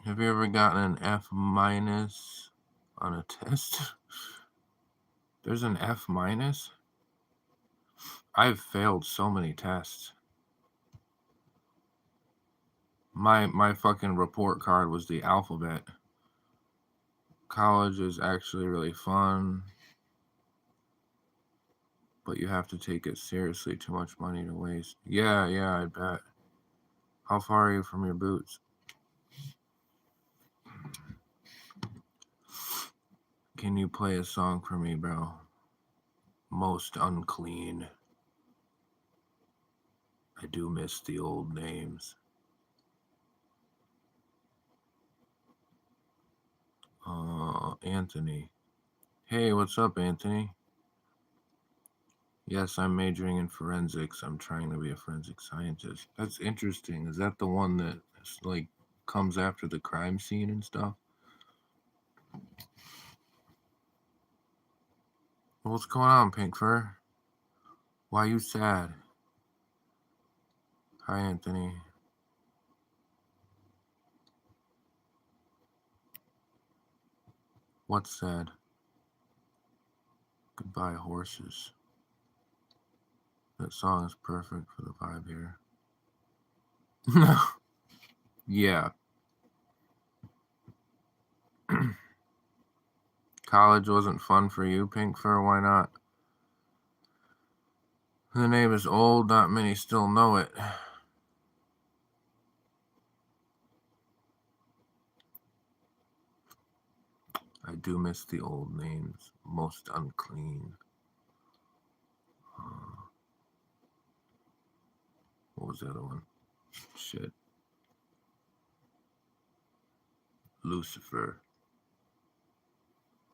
Have you ever gotten an F- on a test? There's an F-. I've failed so many tests. My fucking report card was the alphabet. College is actually really fun, but you have to take it seriously. Too much money to waste. Yeah, I bet. How far are you from your boots? Can you play a song for me, bro? Most unclean. I do miss the old names. Anthony. Hey, what's up, Anthony? Yes, I'm majoring in forensics. I'm trying to be a forensic scientist. That's interesting. Is that the one that like comes after the crime scene and stuff? What's going on, Pink Fur? Why you sad? Hi, Anthony. What's sad? Goodbye, horses. That song is perfect for the vibe here. Yeah. College wasn't fun for you, Pink Fur. Why not? The name is old. Not many still know it. I do miss the old names. Most unclean. What was the other one? Shit. Lucifer.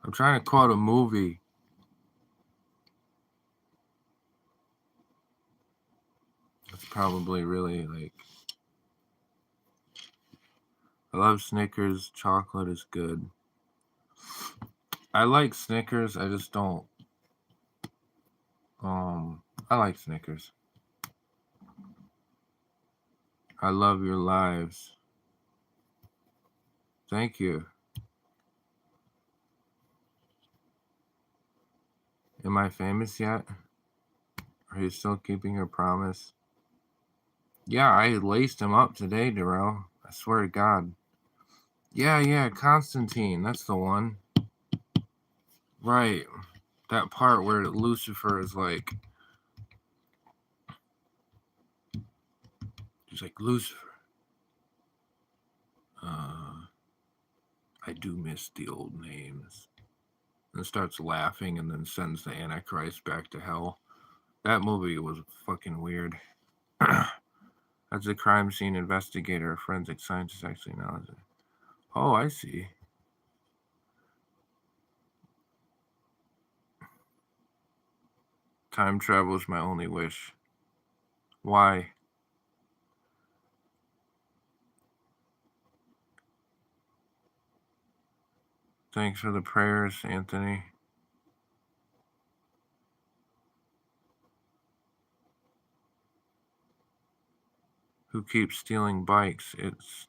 I'm trying to quote a movie. It's probably really like. I love Snickers. Chocolate is good. I like Snickers. I just don't. I like Snickers. I love your lives. Thank you. Am I famous yet? Are you still keeping your promise? Yeah, I laced him up today, Darrell. I swear to God. Yeah, Constantine. That's the one. Right. That part where Lucifer is like. He's like, Lucifer. I do miss the old names. And starts laughing and then sends the Antichrist back to hell. That movie was fucking weird. As a crime scene investigator, a forensic scientist actually knows it. Oh, I see. Time travel is my only wish. Why? Thanks for the prayers, Anthony. Who keeps stealing bikes? It's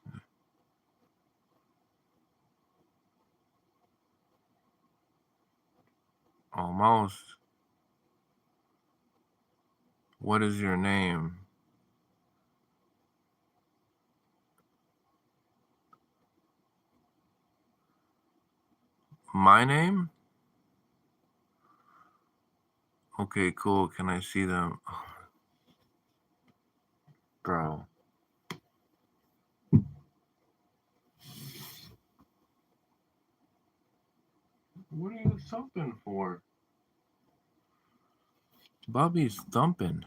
almost. What is your name? My name? Okay, cool. Can I see them? Bro. thumping for? Bubby's thumping.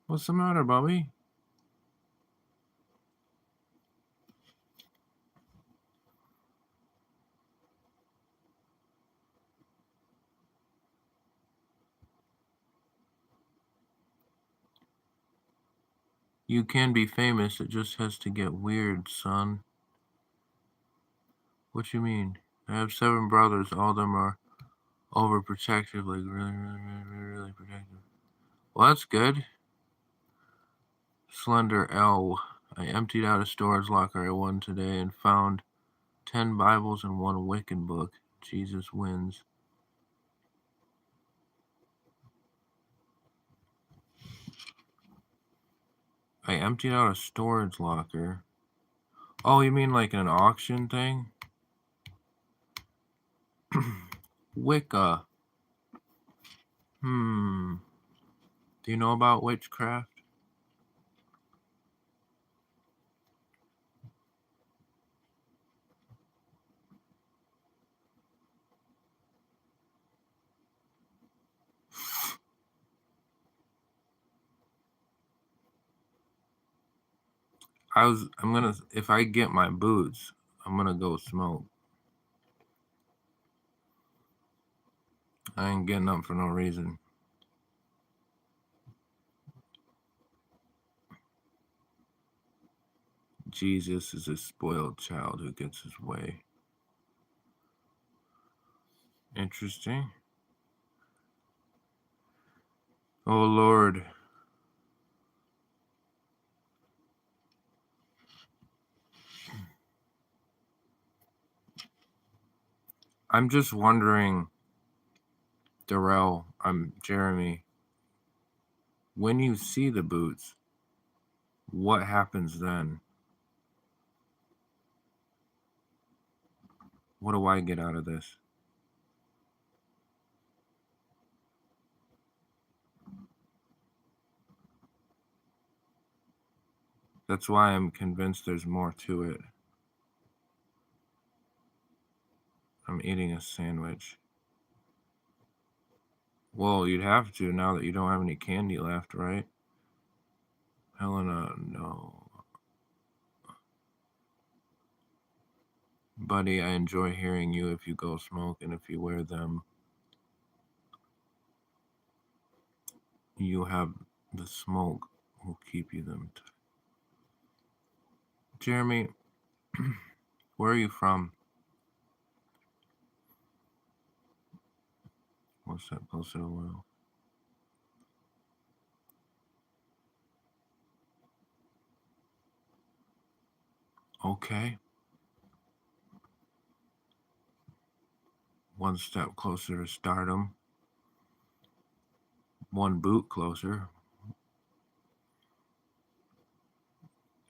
What's the matter, Bubby? You can be famous, it just has to get weird, son. What you mean? I have 7 brothers, all of them are overprotective, like really protective. Well, that's good. Slender L. I emptied out a storage locker I won today and found 10 Bibles and 1 Wiccan book. Jesus wins. I emptied out a storage locker. Oh, you mean like an auction thing? Wicca. Do you know about witchcraft? If I get my boots, I'm gonna go smoke. I ain't getting up for no reason. Jesus is a spoiled child who gets his way. Interesting. Oh, Lord. I'm just wondering, Darrell, I'm Jeremy. When you see the boots, what happens then? What do I get out of this? That's why I'm convinced there's more to it. I'm eating a sandwich. Well, you'd have to now that you don't have any candy left, right? Helena, no. Buddy, I enjoy hearing you if you go smoke and if you wear them. You have the smoke will keep you them. Jeremy, where are you from? What's that closer to Will? Okay. One step closer to stardom. One boot closer.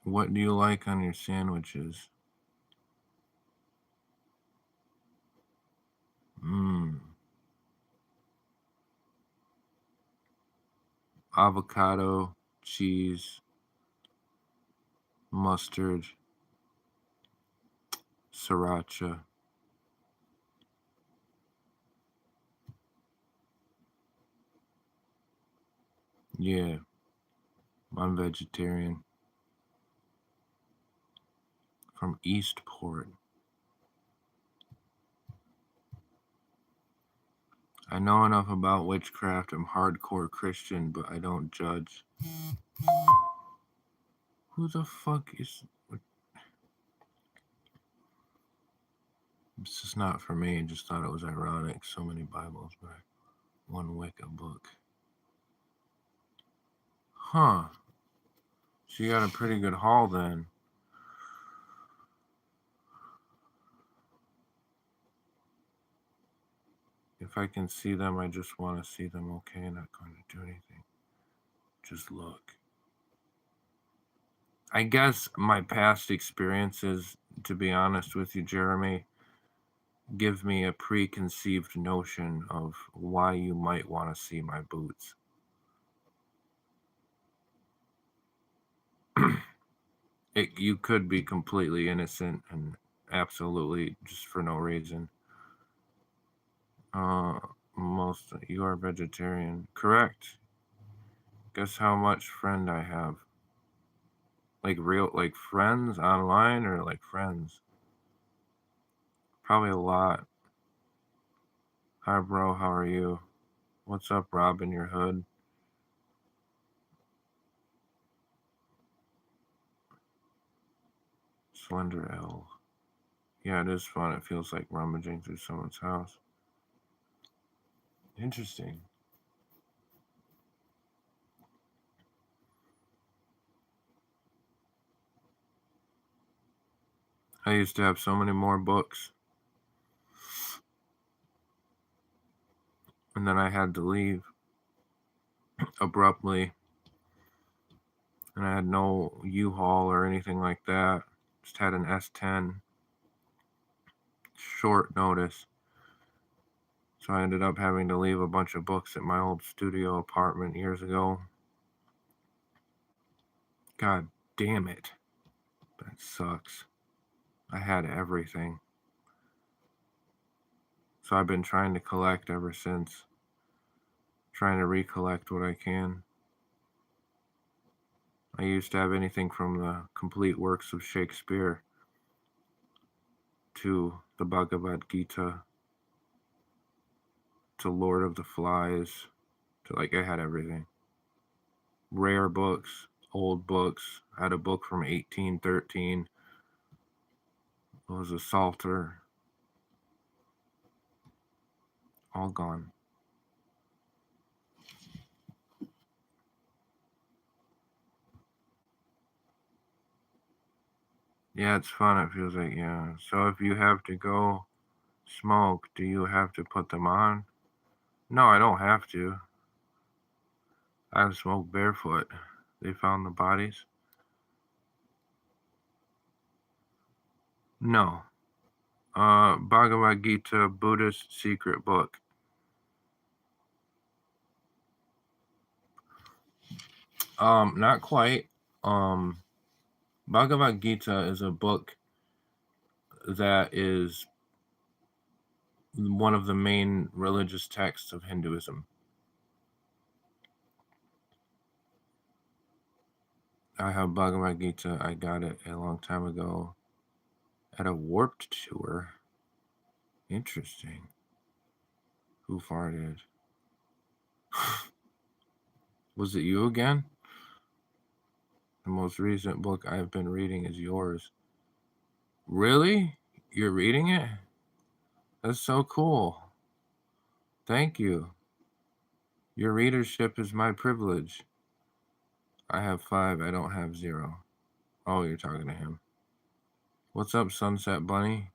What do you like on your sandwiches? Avocado, cheese, mustard, sriracha. Yeah, I'm vegetarian. From Eastport. I know enough about witchcraft. I'm hardcore Christian, but I don't judge. Who the fuck is... This is not for me. I just thought it was ironic. So many Bibles, but 1 Wicca book. Huh. So you got a pretty good haul then. If I can see them, I just want to see them. Okay, not going to do anything. Just look. I guess my past experiences, to be honest with you, Jeremy, give me a preconceived notion of why you might want to see my boots. You could be completely innocent and absolutely just for no reason. Most you are vegetarian. Correct. Guess how much friend I have? Like real like friends online or like friends? Probably a lot. Hi bro, how are you? What's up, Rob in your hood? Slender L. Yeah, it is fun. It feels like rummaging through someone's house. Interesting. I used to have so many more books. And then I had to leave abruptly. And I had no U-Haul or anything like that. Just had an S10. Short notice. So I ended up having to leave a bunch of books at my old studio apartment years ago. God damn it. That sucks. I had everything. So I've been trying to collect ever since. Trying to recollect what I can. I used to have anything from the complete works of Shakespeare to the Bhagavad Gita to Lord of the Flies to like I had everything. Rare books, old books. I had a book from 1813. It was a Psalter. All gone. Yeah, it's fun. It feels like, yeah. So if you have to go smoke, do you have to put them on? No, I don't have to. I smoke barefoot. They found the bodies? No. Bhagavad Gita, Buddhist secret book. Not quite. Um, Bhagavad Gita is a book that is one of the main religious texts of Hinduism. I have Bhagavad Gita. I got it a long time ago at a Warped tour. Interesting. Who farted? Was it you again? The most recent book I've been reading is yours. Really? You're reading it? That's so cool. Thank you. Your readership is my privilege. I have 5. I don't have 0. Oh, you're talking to him. What's up, Sunset Bunny?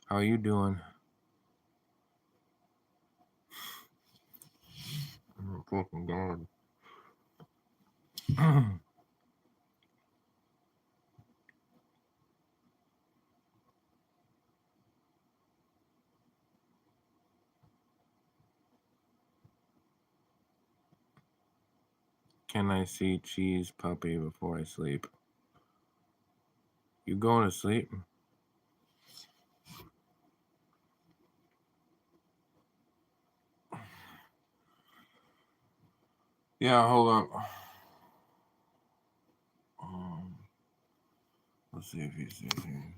How you doing? Oh, fucking God. Can I see Cheese Puppy before I sleep? You going to sleep? Yeah, hold up. Let's see if he's in here.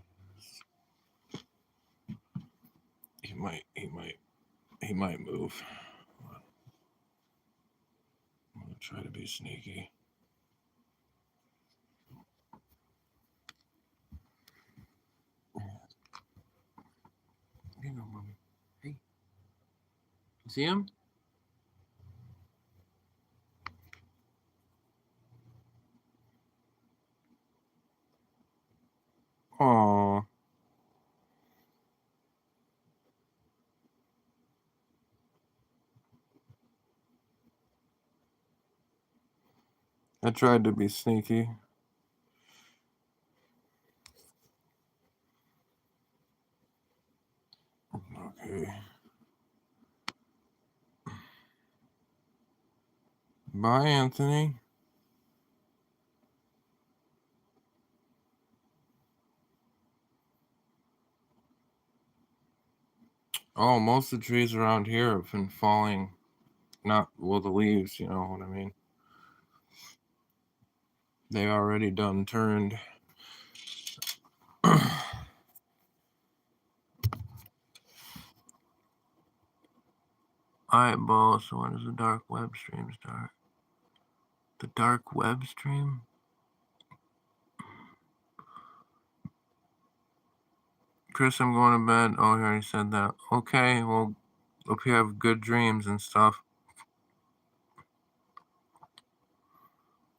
He might move. I'm gonna try to be sneaky. Hang on, mommy. Hey, see him? Aw. I tried to be sneaky. Okay. Bye, Anthony. Oh, most of the trees around here have been falling. Not, well, the leaves, you know what I mean? They already done turned. Alright, Bo, so when does the dark web stream start? The dark web stream? Chris, I'm going to bed. Oh, he already said that. Okay, well, hope you have good dreams and stuff.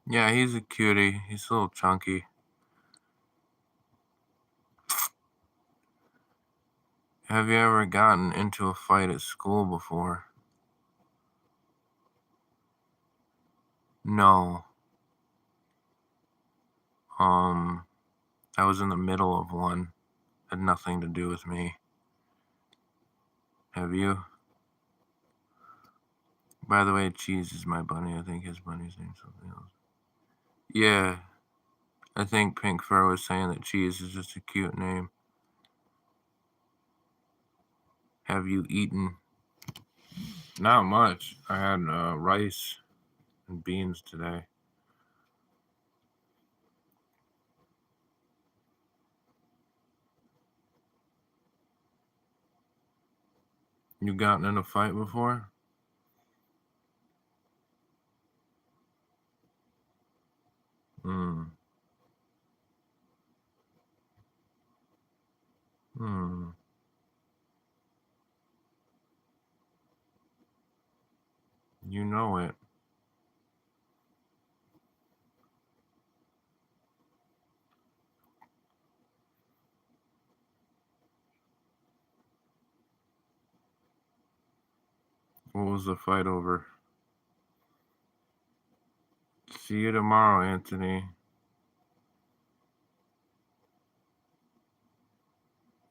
Yeah, he's a cutie. He's a little chunky. Have you ever gotten into a fight at school before? No. I was in the middle of one. Had nothing to do with me. Have you? By the way, Cheese is my bunny. I think his bunny's name's something else. Yeah. I think Pink Fur was saying that Cheese is just a cute name. Have you eaten? Not much. I had rice and beans today. You gotten in a fight before? Hmm. Hmm. You know it. What was the fight over? See you tomorrow, Anthony.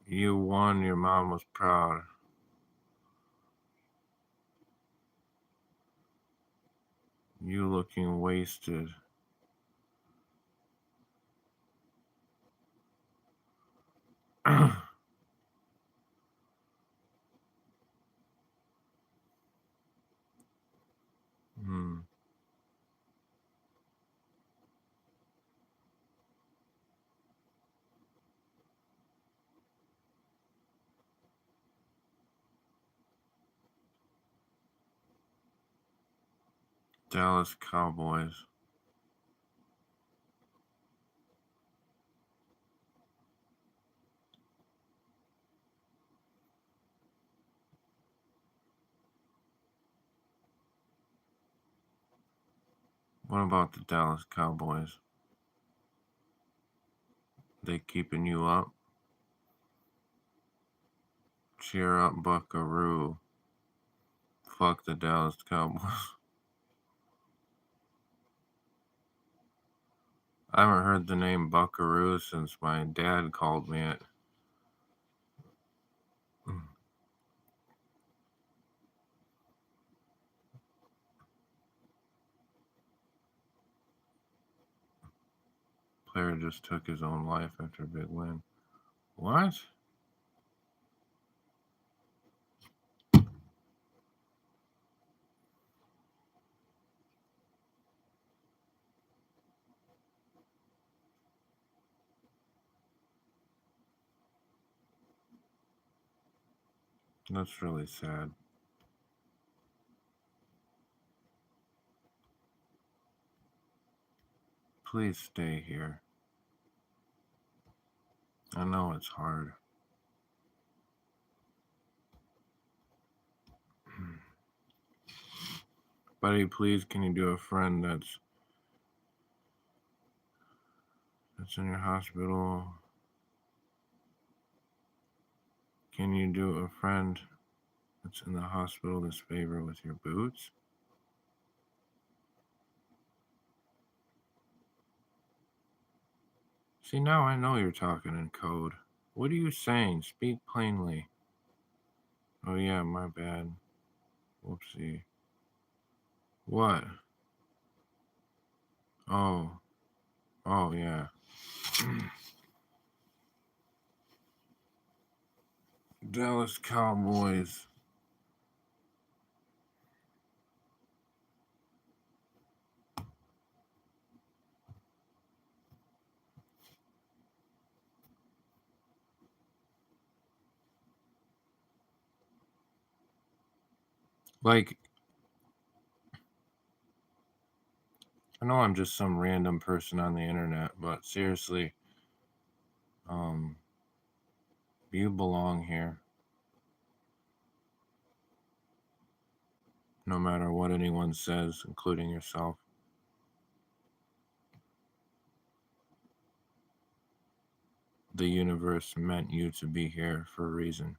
You won. Your mom was proud. You looking wasted. Hmm. Dallas Cowboys. What about the Dallas Cowboys? They keeping you up? Cheer up, Buckaroo. Fuck the Dallas Cowboys. I haven't heard the name Buckaroo since my dad called me it. Player just took his own life after a big win. What? That's really sad. Please stay here. I know it's hard. Buddy, please can you do a friend that's in your hospital? Can you do a friend that's in the hospital this favor with your boots? See, now I know you're talking in code. What are you saying? Speak plainly. Oh, yeah, my bad. Whoopsie. What? Oh. Oh, yeah. Dallas Cowboys. Like, I know I'm just some random person on the internet, but seriously, you belong here. No matter what anyone says, including yourself. The universe meant you to be here for a reason.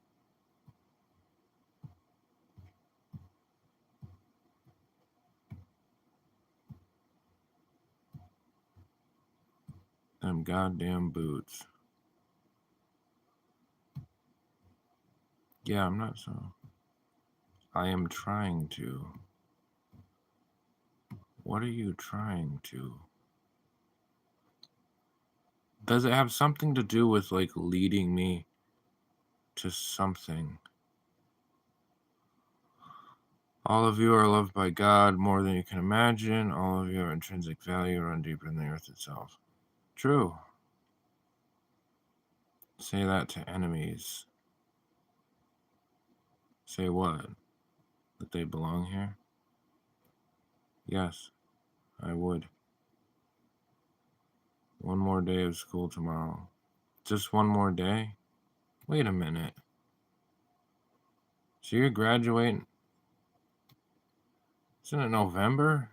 Them goddamn boots. Yeah, I'm not so. I am trying to. What are you trying to? Does it have something to do with like leading me to something? All of you are loved by God more than you can imagine. All of you have intrinsic value, run deeper than the earth itself. True. Say that to enemies. Say what? That they belong here? Yes, I would. One more day of school tomorrow. Just one more day? Wait a minute. So you're graduating? Isn't it November?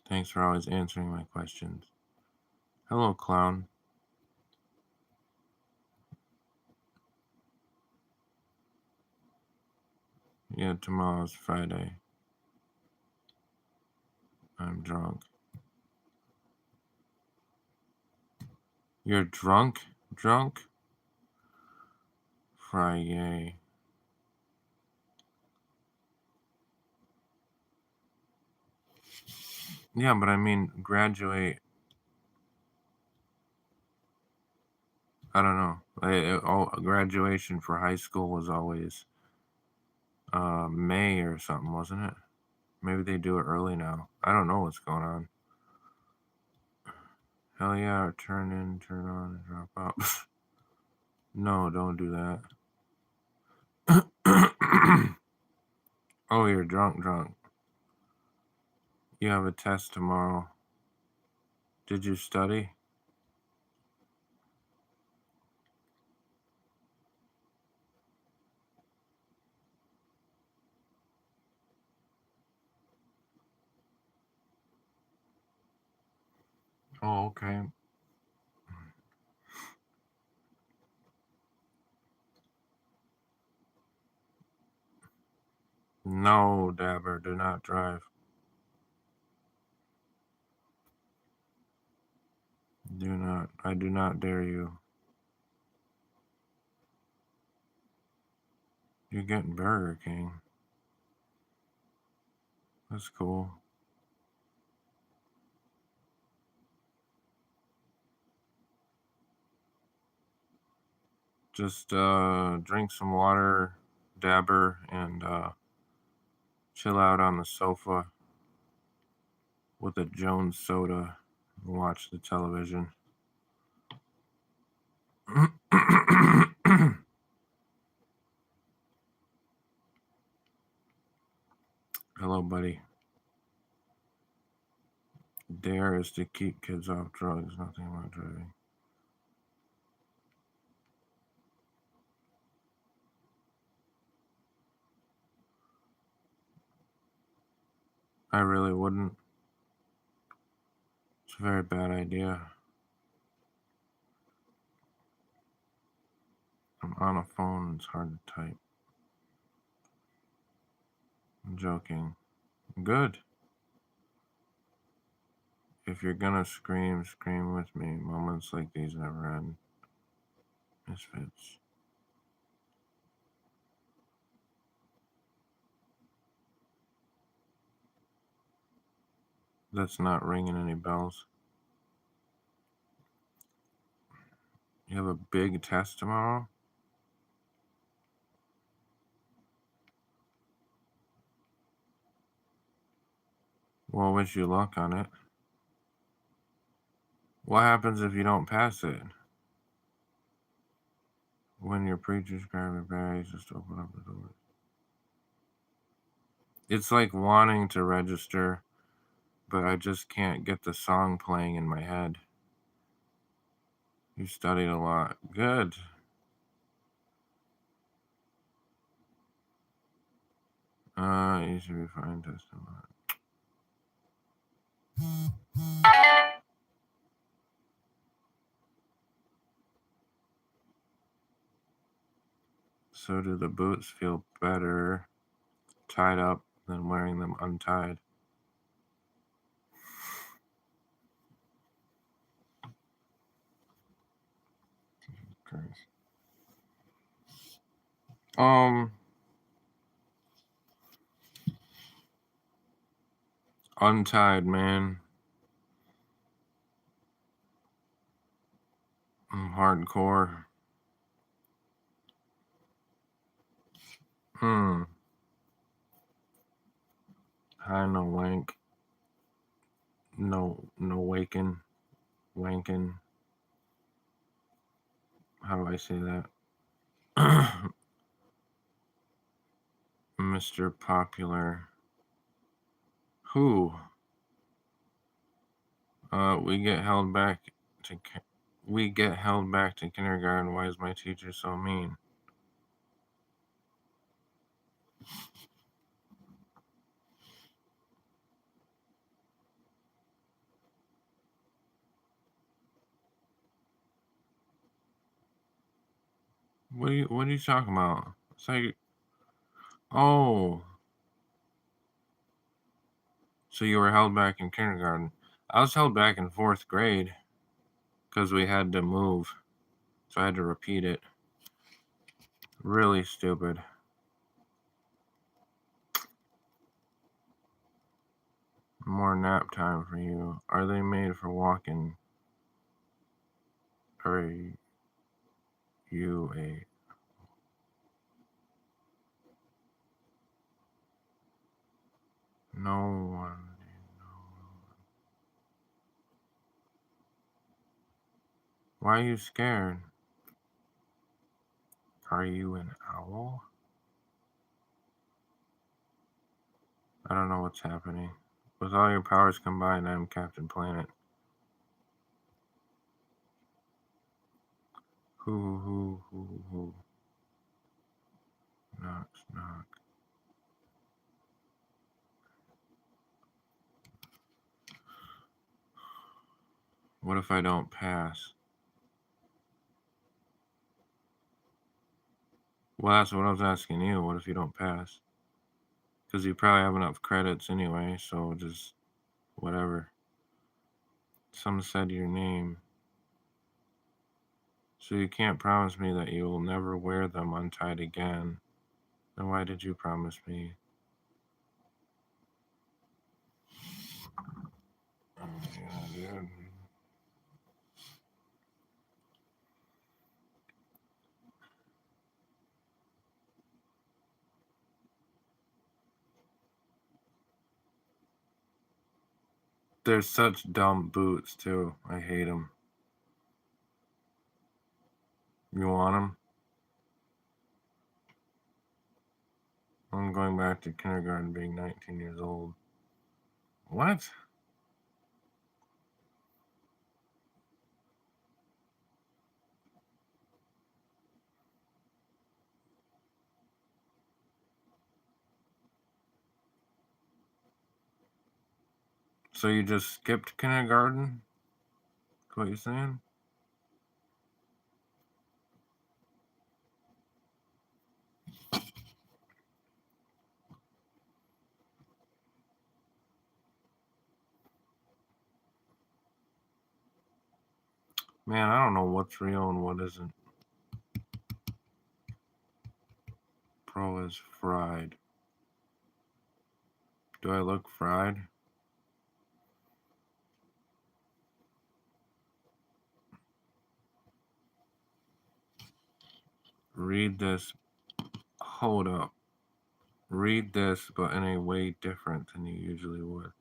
Thanks for always answering my questions. Hello, clown. Yeah, tomorrow's Friday. I'm drunk. You're drunk? Drunk? Friday. Yeah, but I mean, graduate. I don't know. Graduation for high school was always May or something, wasn't it? Maybe they do it early now. I don't know what's going on. Hell yeah, turn in, turn on, and drop out. No, don't do that. Oh, you're drunk. You have a test tomorrow. Did you study? Oh, okay. No, Dabber, do not drive. Do not. I do not dare you. You're getting Burger King. That's cool. Just drink some water, Dabber, and chill out on the sofa with a Jones soda and watch the television. Hello, buddy. Dare is to keep kids off drugs, nothing about driving. I really wouldn't. It's a very bad idea. I'm on a phone, it's hard to type. I'm joking. Good. If you're gonna scream, scream with me. Moments like these never end. Misfits. That's not ringing any bells. You have a big test tomorrow? Well, wish you luck on it. What happens if you don't pass it? When your preachers grab your bags, just open up the door. It's like wanting to register, but I just can't get the song playing in my head. You studied a lot. Good. You should be fine testing that. So do the boots feel better tied up than wearing them untied? Christ. Untied, man. I'm hardcore. Hi, no wank. No waking. Wanking. How do I say that? Mr. Popular. Who? We get held back to kindergarten. Why is my teacher so mean? What are you talking about? It's like, oh, so you were held back in kindergarten. I was held back in 4th grade because we had to move, so I had to repeat it. Really stupid. More nap time for you. Are they made for walking? Are you a... No one. Why are you scared? Are you an owl? I don't know what's happening. With all your powers combined, I'm Captain Planet. Who. Knock, knock. What if I don't pass? Well, that's what I was asking you. What if you don't pass? Because you probably have enough credits anyway, so just whatever. Some said your name. So you can't promise me that you will never wear them untied again. Then why did you promise me? Oh, yeah, dude. They're such dumb boots, too. I hate them. You want them? I'm going back to kindergarten being 19 years old. What? So you just skipped kindergarten? What you saying? Man, I don't know what's real and what isn't. Pro is fried. Do I look fried? read this. Hold up. Read this, but in a way different than you usually would.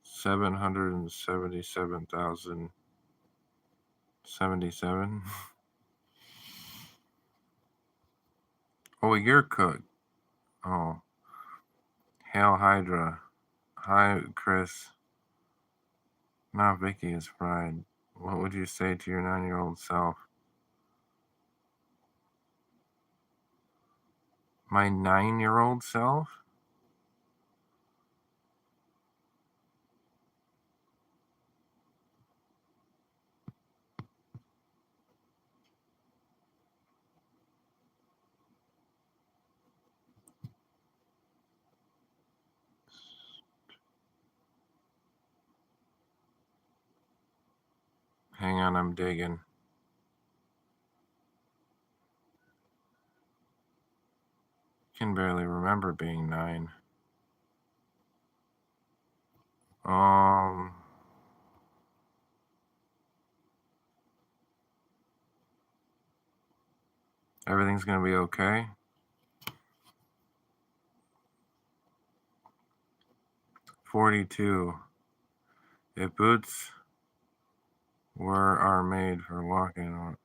$777,077. Oh, you're cooked. Oh. Hail Hydra. Hi, Chris. Now Vicky is fried. What would you say to your 9-year-old self? My 9-year-old self? Hang on, I'm digging. Can barely remember being 9. Everything's gonna be okay. 42. If boots are made for walking on.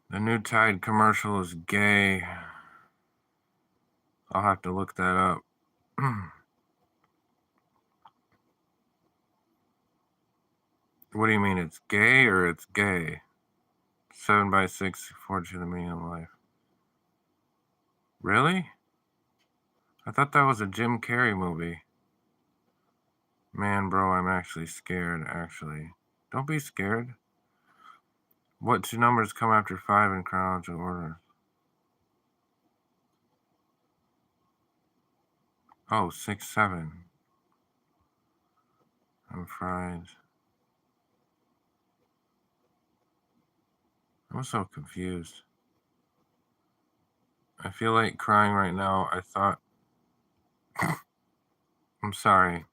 The new Tide commercial is gay. I'll have to look that up. What do you mean? It's gay or it's gay? 7x6 forged to the meaning of life. Really? I thought that was a Jim Carrey movie. Man, bro, I'm actually scared, actually. Don't be scared. What 2 numbers come after 5 in chronological order? Oh, 6, 7. I'm fried. I'm so confused. I feel like crying right now. I'm sorry.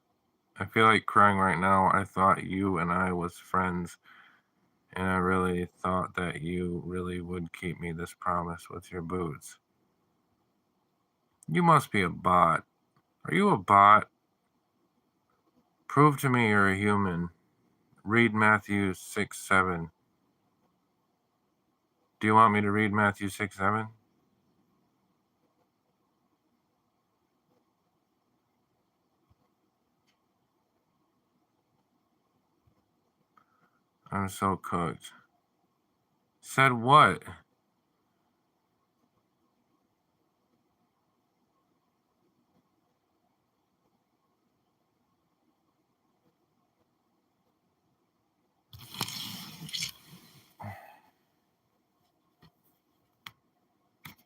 I feel like crying right now. I thought you and I was friends, and I really thought that you really would keep me this promise with your boots. You must be a bot. Are you a bot? Prove to me you're a human. Read Matthew 6, 7. Do you want me to read Matthew 6, 7? I'm so cooked. Said what?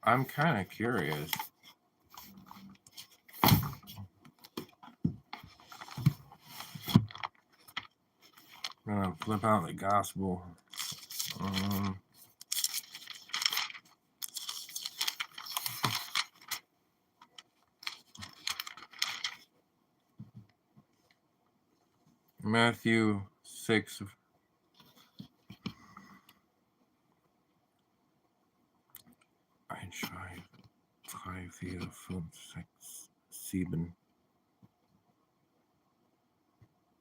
I'm kind of curious. I'm gonna flip out the gospel. Matthew 6. Ein Schweif, 3, 4, 5, 6, 7.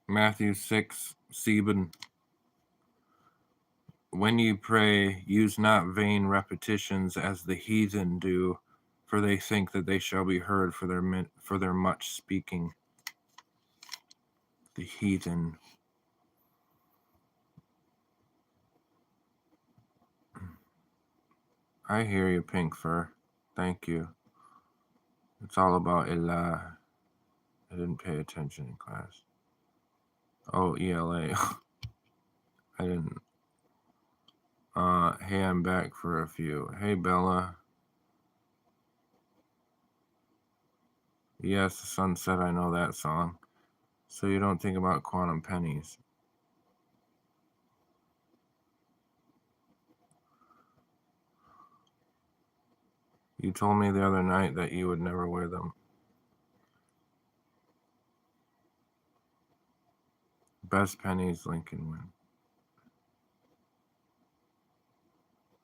Matthew 6, 7. When you pray, use not vain repetitions as the heathen do, for they think that they shall be heard for their much speaking. The heathen. I hear you, Pink Fur. Thank you. It's all about Elah. I didn't pay attention in class. Oh, ELA. I didn't. Hey, I'm back for a few. Hey, Bella. Yes, the sun set. I know that song. So you don't think about quantum pennies. You told me the other night that you would never wear them. Best pennies, Lincoln win.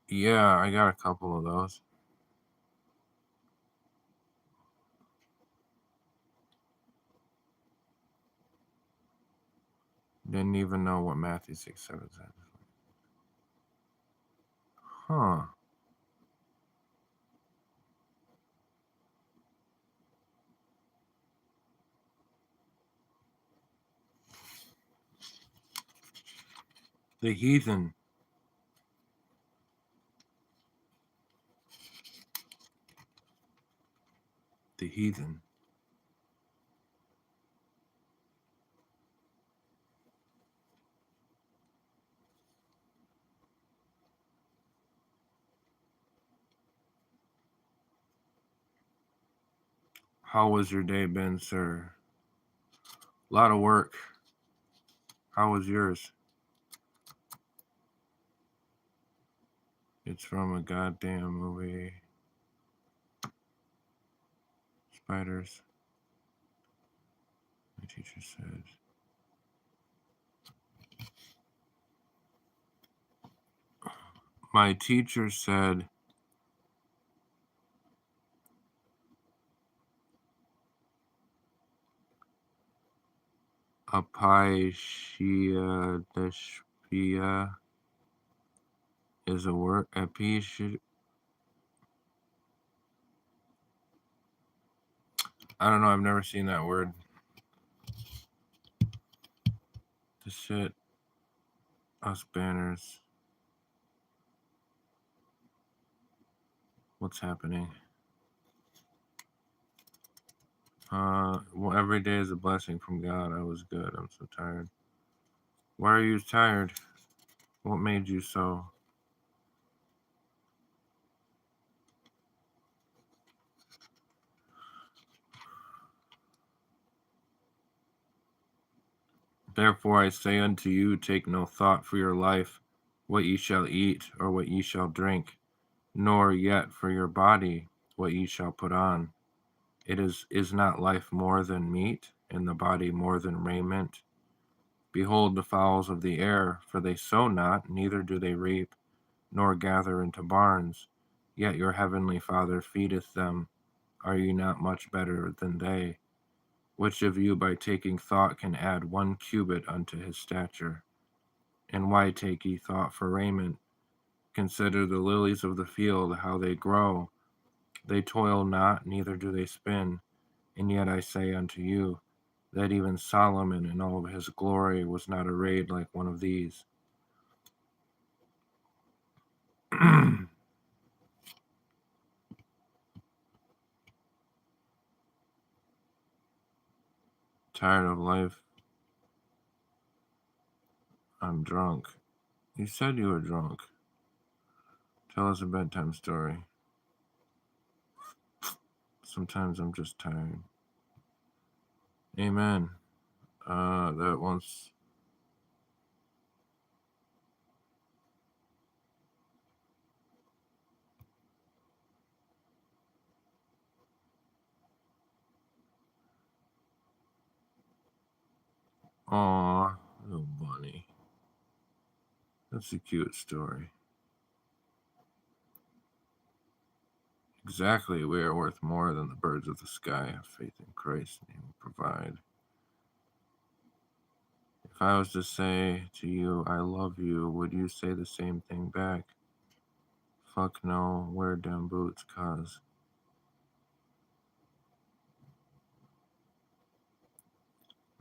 Yeah, I got a couple of those. Didn't even know what Matthew 6:7 said. Huh. The heathen. The heathen. How was your day been, sir? A lot of work. How was yours? It's from a goddamn movie. Spiders. My teacher said. My teacher said Apishia is a word. Apishia. I don't know. I've never seen that word. The shit. Us banners. What's happening? Well, every day is a blessing from God. I was good. I'm so tired. Why are you tired? What made you so? Therefore I say unto you, take no thought for your life, what ye shall eat, or what ye shall drink, nor yet for your body, what ye shall put on. Is not life more than meat, and the body more than raiment? Behold the fowls of the air, for they sow not, neither do they reap, nor gather into barns, yet your heavenly Father feedeth them. Are ye not much better than they? Which of you by taking thought can add 1 cubit unto his stature? And why take ye thought for raiment? Consider the lilies of the field, how they grow. They toil not, neither do they spin. And yet I say unto you, that even Solomon in all of his glory was not arrayed like one of these. Tired of life. I'm drunk. You said you were drunk. Tell us a bedtime story. Sometimes I'm just tired. Amen. That once. Aw, little bunny. That's a cute story. Exactly, we are worth more than the birds of the sky. Have faith in Christ, and He will provide. If I was to say to you, I love you, would you say the same thing back? Fuck no, wear them boots, cuz.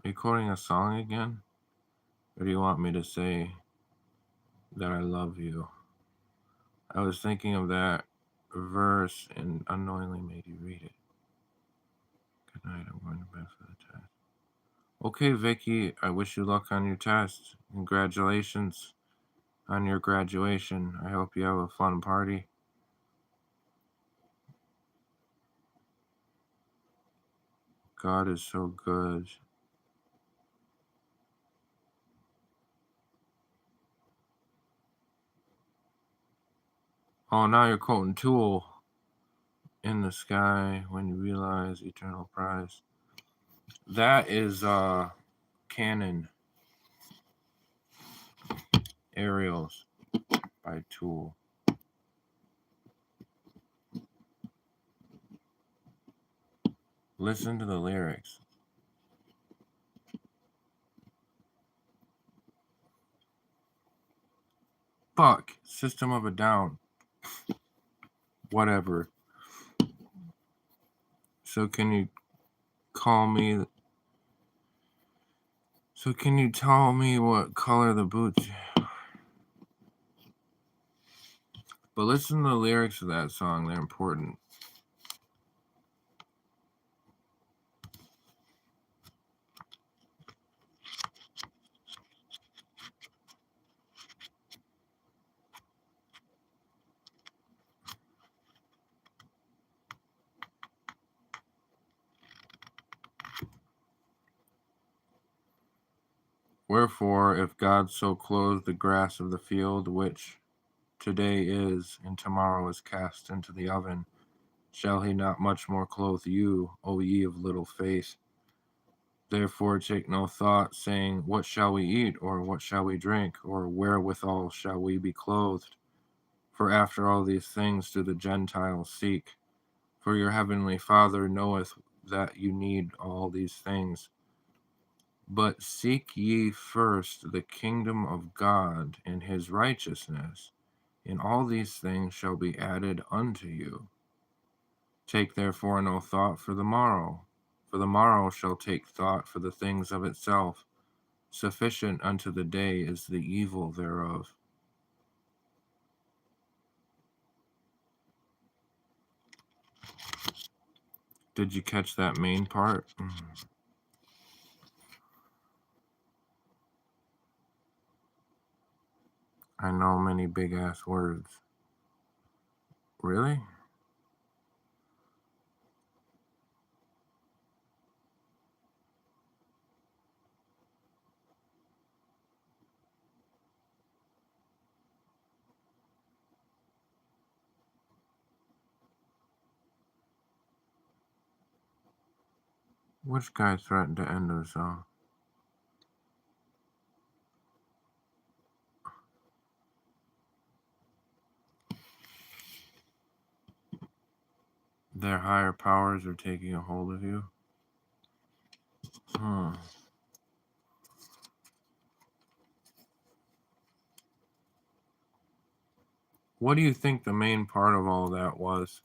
Are you quoting a song again? Or do you want me to say that I love you? I was thinking of that verse and unknowingly made you read it. Good night, I'm going to bed for the test. Okay, Vicky, I wish you luck on your test. Congratulations on your graduation. I hope you have a fun party. God is so good. Oh, now you're quoting Tool. in the sky when you realize eternal prize. That is Canon Aerials by Tool. Listen to the lyrics. Fuck, System of a Down. Whatever. So can you call me? So can you tell me what color the boots? But listen to the lyrics of that song. They're important. Wherefore, if God so clothe the grass of the field, which today is, and tomorrow is cast into the oven, shall he not much more clothe you, O ye of little faith? Therefore take no thought, saying, what shall we eat, or what shall we drink, or wherewithal shall we be clothed? For after all these things do the Gentiles seek. For your heavenly Father knoweth that you need all these things. But seek ye first the kingdom of God and his righteousness, and all these things shall be added unto you. Take therefore no thought for the morrow shall take thought for the things of itself. Sufficient unto the day is the evil thereof. Did you catch that main part? I know many big ass words. Really? Which guy threatened to end himself? Their higher powers are taking a hold of you? What do you think the main part of all that was?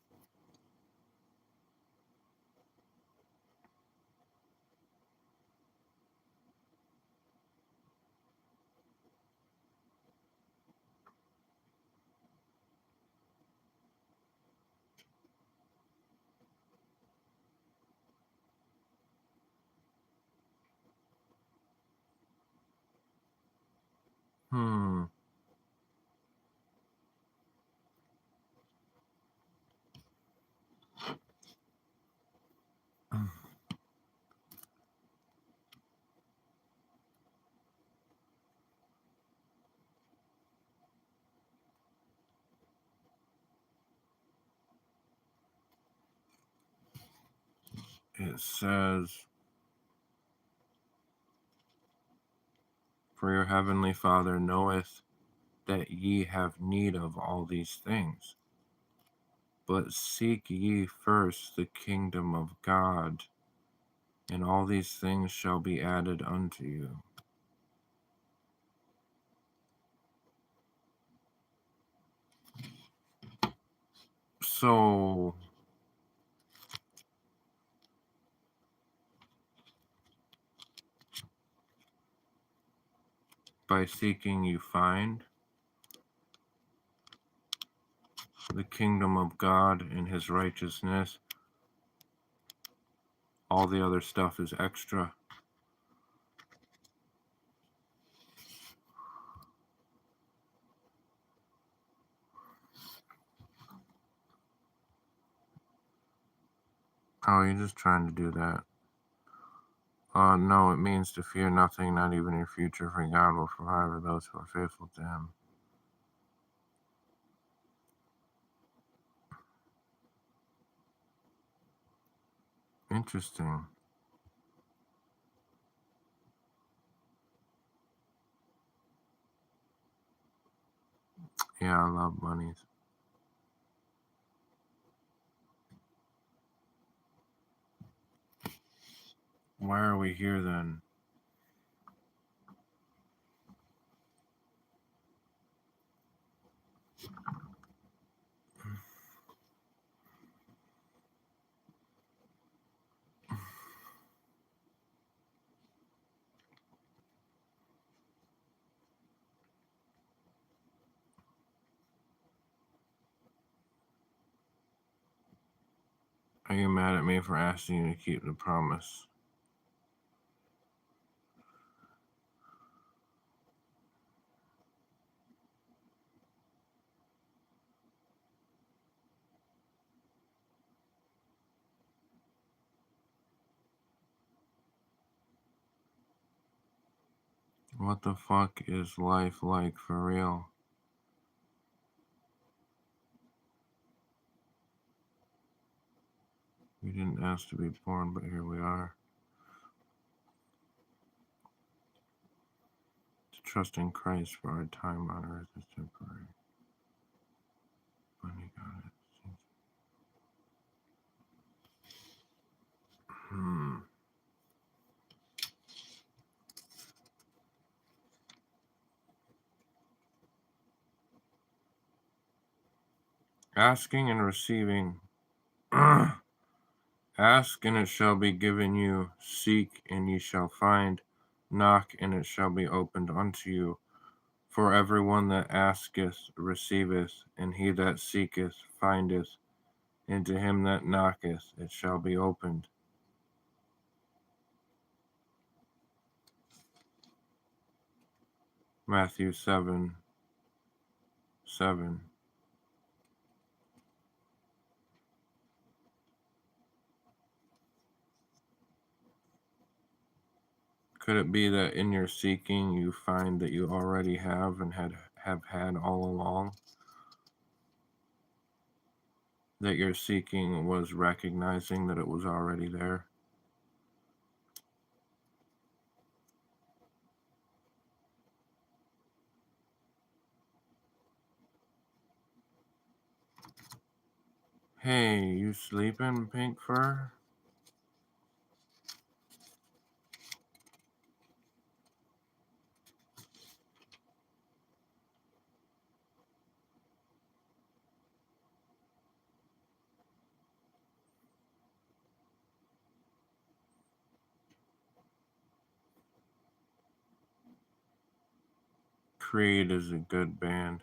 It says, for your heavenly Father knoweth that ye have need of all these things. But seek ye first the kingdom of God, and all these things shall be added unto you. So, by seeking you find the kingdom of God and his righteousness. All the other stuff is extra. Oh, you're just trying to do that. No, it means to fear nothing, not even your future, for God will provide for those who are faithful to him. Interesting. Yeah, I love bunnies. Why are we here then? Are you mad at me for asking you to keep the promise? What the fuck is life like for real? We didn't ask to be born, but here we are. To trust in Christ for our time on earth is temporary. Funny got it. Asking and receiving. Ask and it shall be given you. Seek and ye shall find. Knock and it shall be opened unto you. For everyone that asketh receiveth, and he that seeketh findeth, and to him that knocketh it shall be opened. Matthew 7:7. Could it be that in your seeking you find that you already have and have had all along? That your seeking was recognizing that it was already there? Hey, you sleeping, Pink Fur? Creed is a good band.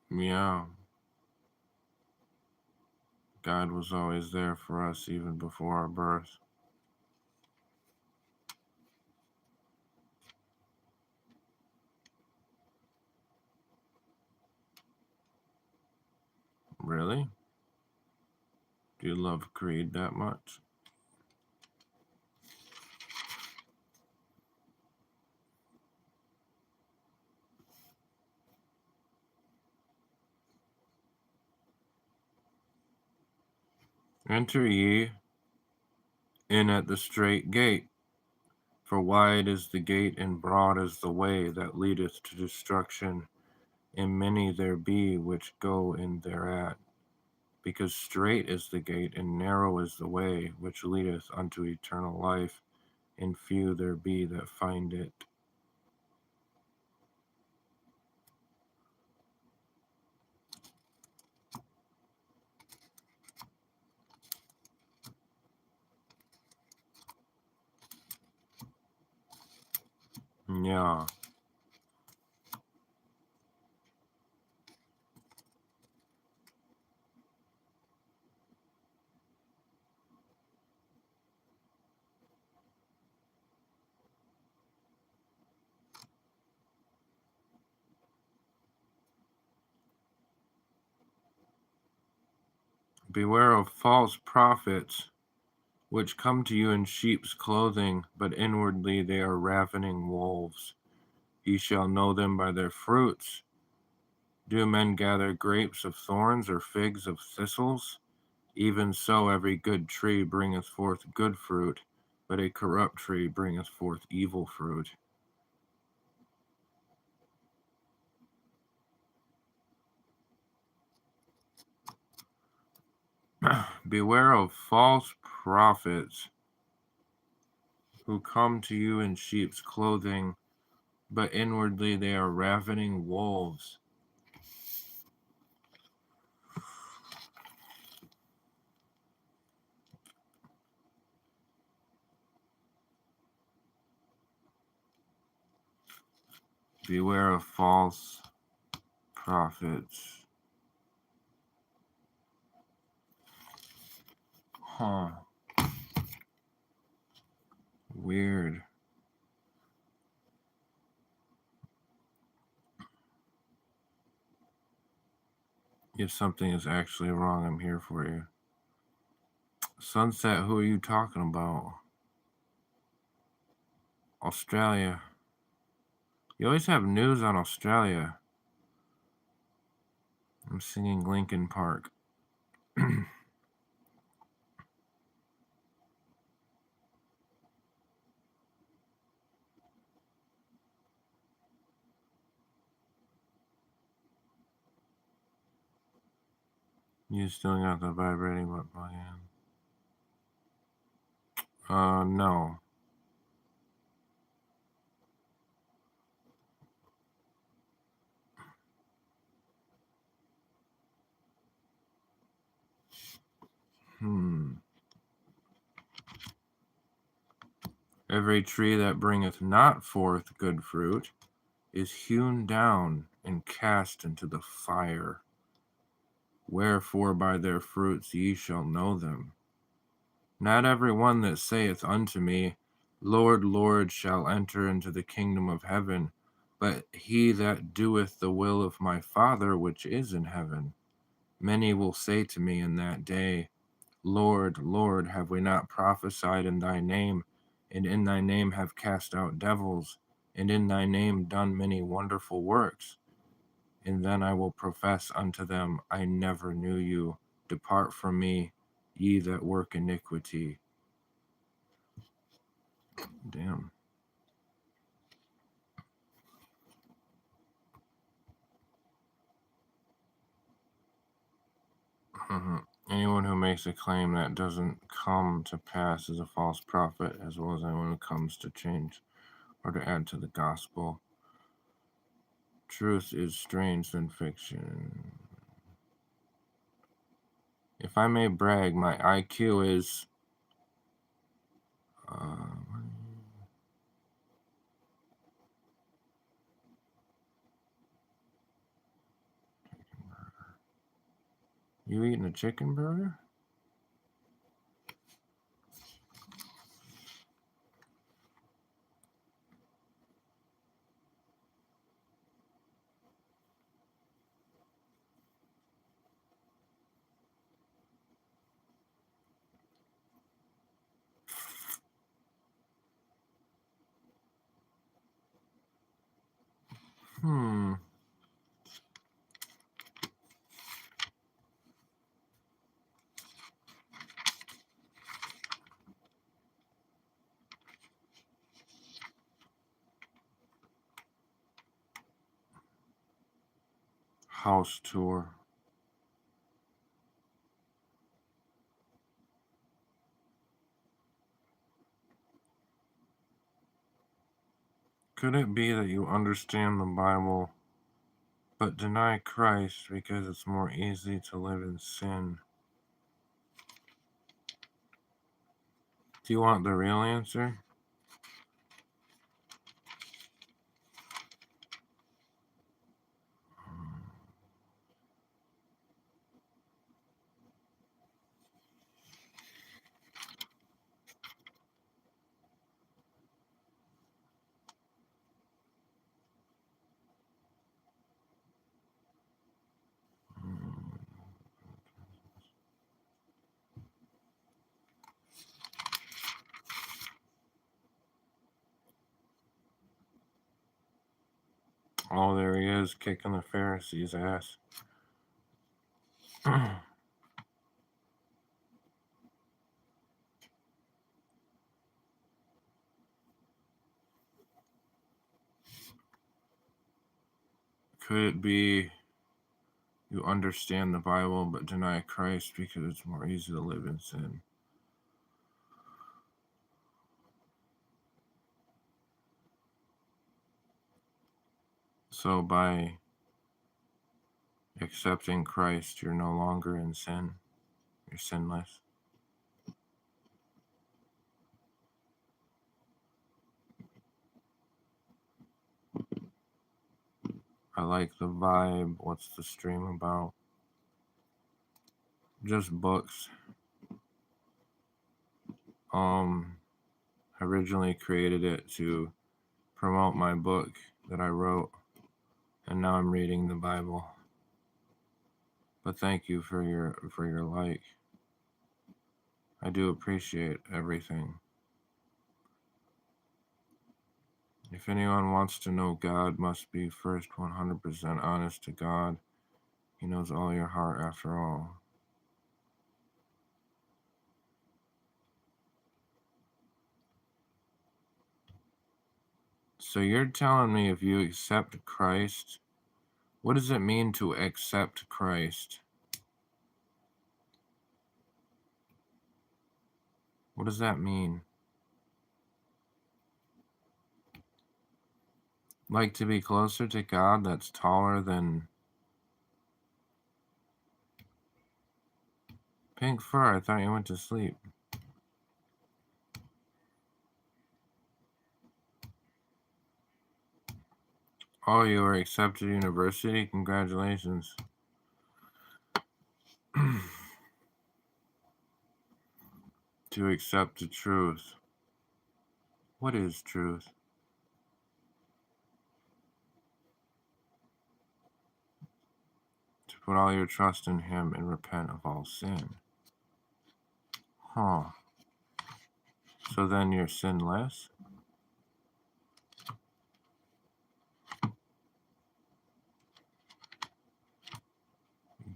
Yeah. God was always there for us even before our birth. Really? Do you love Creed that much? Enter ye in at the strait gate, for wide is the gate and broad is the way that leadeth to destruction, and many there be which go in thereat. Because strait is the gate and narrow is the way which leadeth unto eternal life, and few there be that find it. Yeah. Beware of false prophets, which come to you in sheep's clothing, but inwardly they are ravening wolves. Ye shall know them by their fruits. Do men gather grapes of thorns or figs of thistles? Even so, every good tree bringeth forth good fruit, but a corrupt tree bringeth forth evil fruit. Beware of false prophets who come to you in sheep's clothing, but inwardly they are ravening wolves. Beware of false prophets. Huh. Weird. If something is actually wrong, I'm here for you. Sunset, who are you talking about? Australia. You always have news on Australia. I'm singing Linkin Park. You still got the vibrating butt plug in? No. Every tree that bringeth not forth good fruit is hewn down and cast into the fire. Wherefore by their fruits ye shall know them. Not every one that saith unto me, Lord, Lord, shall enter into the kingdom of heaven, but he that doeth the will of my Father which is in heaven. Many will say to me in that day, Lord, Lord, have we not prophesied in thy name, and in thy name have cast out devils, and in thy name done many wonderful works? And then I will profess unto them, I never knew you. Depart from me, ye that work iniquity. Damn. Anyone who makes a claim that doesn't come to pass is a false prophet, as well as anyone who comes to change or to add to the gospel. Truth is strange than fiction. If I may brag, my IQ is you eating a chicken burger? House tour. Could it be that you understand the Bible but deny Christ because it's more easy to live in sin? Do you want the real answer? Oh, there he is, kicking the Pharisees' ass. Could it be you understand the Bible but deny Christ because it's more easy to live in sin? So by accepting Christ, you're no longer in sin. You're sinless. I like the vibe. What's the stream about? Just books. Originally created it to promote my book that I wrote, and now I'm reading the Bible. But thank you for your like. I do appreciate everything. If anyone wants to know God, must be first 100% honest to God. He knows all your heart after all. So you're telling me if you accept Christ, what does it mean to accept Christ? What does that mean? Like to be closer to God that's taller than Pink Fur? I thought you went to sleep. Oh, you were accepted to university? Congratulations. To accept the truth. What is truth? To put all your trust in Him and repent of all sin. Huh. So then you're sinless?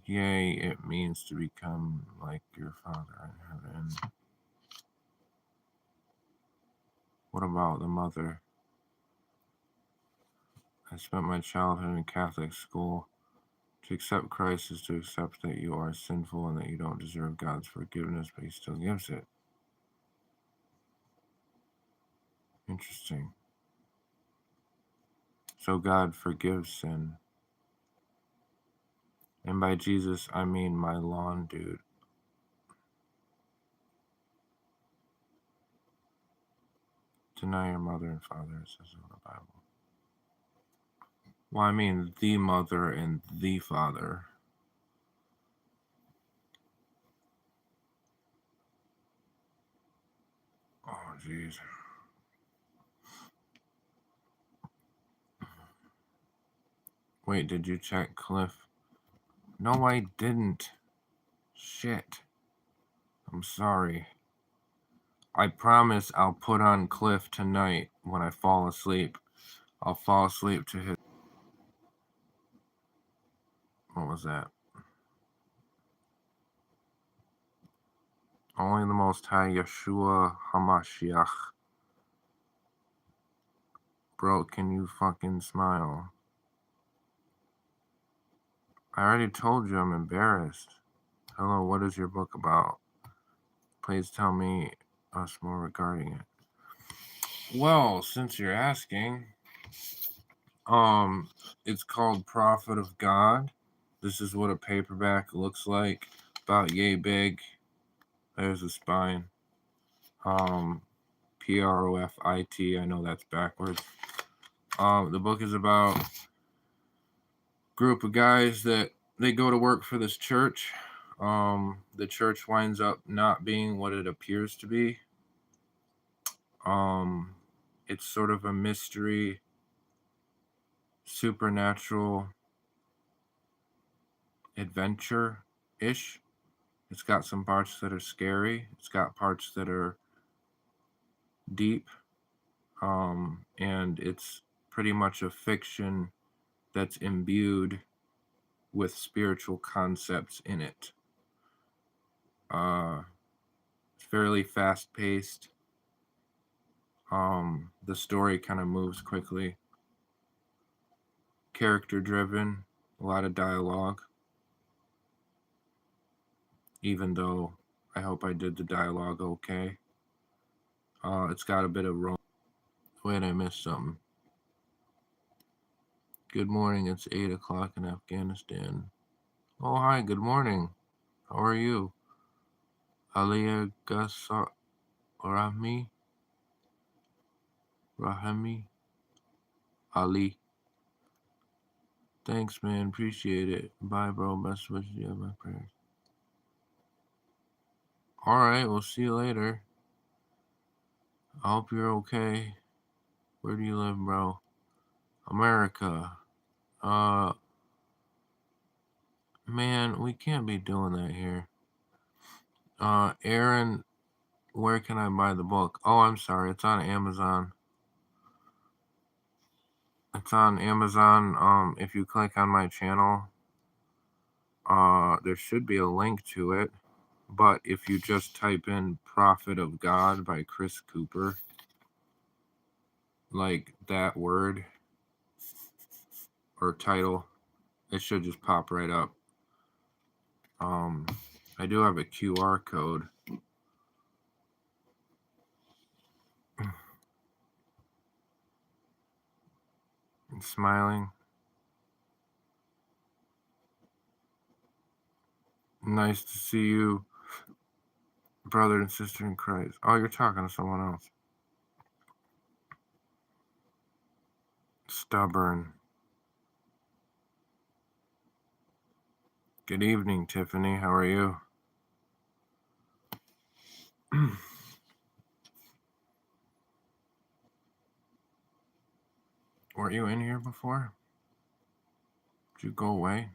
Yea, it means to become like your Father in heaven. What about the mother? I spent my childhood in Catholic school. To accept Christ is to accept that you are sinful and that you don't deserve God's forgiveness, but He still gives it. Interesting. So God forgives sin. And by Jesus, I mean my lawn dude. Deny your mother and father, it says in the Bible. Well, I mean the mother and the father. Oh, jeez. Wait, did you check Cliff? No, I didn't. Shit. I'm sorry. I promise I'll put on Cliff tonight when I fall asleep. I'll fall asleep to his... What was that? Only the Most High Yeshua HaMashiach. Bro, can you fucking smile? I already told you I'm embarrassed. Hello, what is your book about? Please tell me us more regarding it. Well, since you're asking, it's called Prophet of God. This is what a paperback looks like. About yay big. There's a spine. Profit. I know that's backwards. The book is about a group of guys that they go to work for this church. The church winds up not being what it appears to be. It's sort of a mystery, supernatural adventure-ish. It's got some parts that are scary. It's got parts that are deep. And it's pretty much a fiction that's imbued with spiritual concepts in it. It's fairly fast-paced. The story kind of moves quickly. Character-driven, a lot of dialogue. Even though I hope I did the dialogue okay. It's got a bit of Wait, I missed something. Good morning. It's 8 o'clock in Afghanistan. Oh, hi. Good morning. How are you? Aliyah Gasa Rahmi? Rahmi? Ali. Thanks, man. Appreciate it. Bye, bro. Best wishes. You have my prayers. All right. We'll see you later. I hope you're okay. Where do you live, bro? America. Man, we can't be doing that here. Aaron, where can I buy the book? Oh, I'm sorry. It's on Amazon. It's on Amazon. If you click on my channel, there should be a link to it. But if you just type in Prophet of God by Chris Cooper, like that word or title, it should just pop right up. I do have a QR code. And smiling. Nice to see you, brother and sister in Christ. Oh, you're talking to someone else. Stubborn. Good evening, Tiffany. How are you? Weren't you in here before? Did you go away?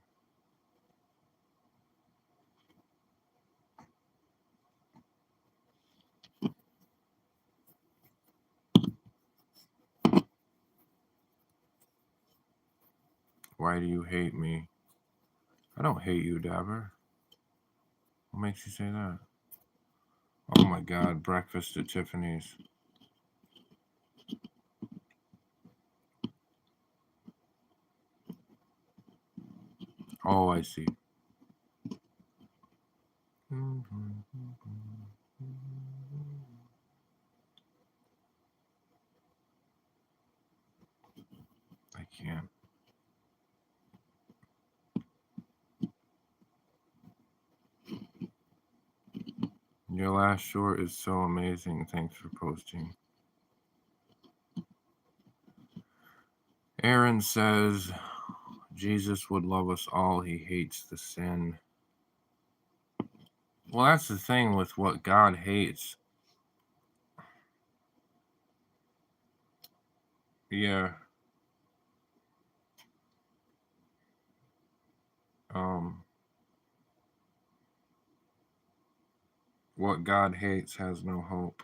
Why do you hate me? I don't hate you, Dabber. What makes you say that? Oh my God, breakfast at Tiffany's. Oh, I see. I can't. Your last short is so amazing. Thanks for posting. Aaron says, Jesus would love us all. He hates the sin. Well, that's the thing with what God hates. Yeah. What God hates has no hope.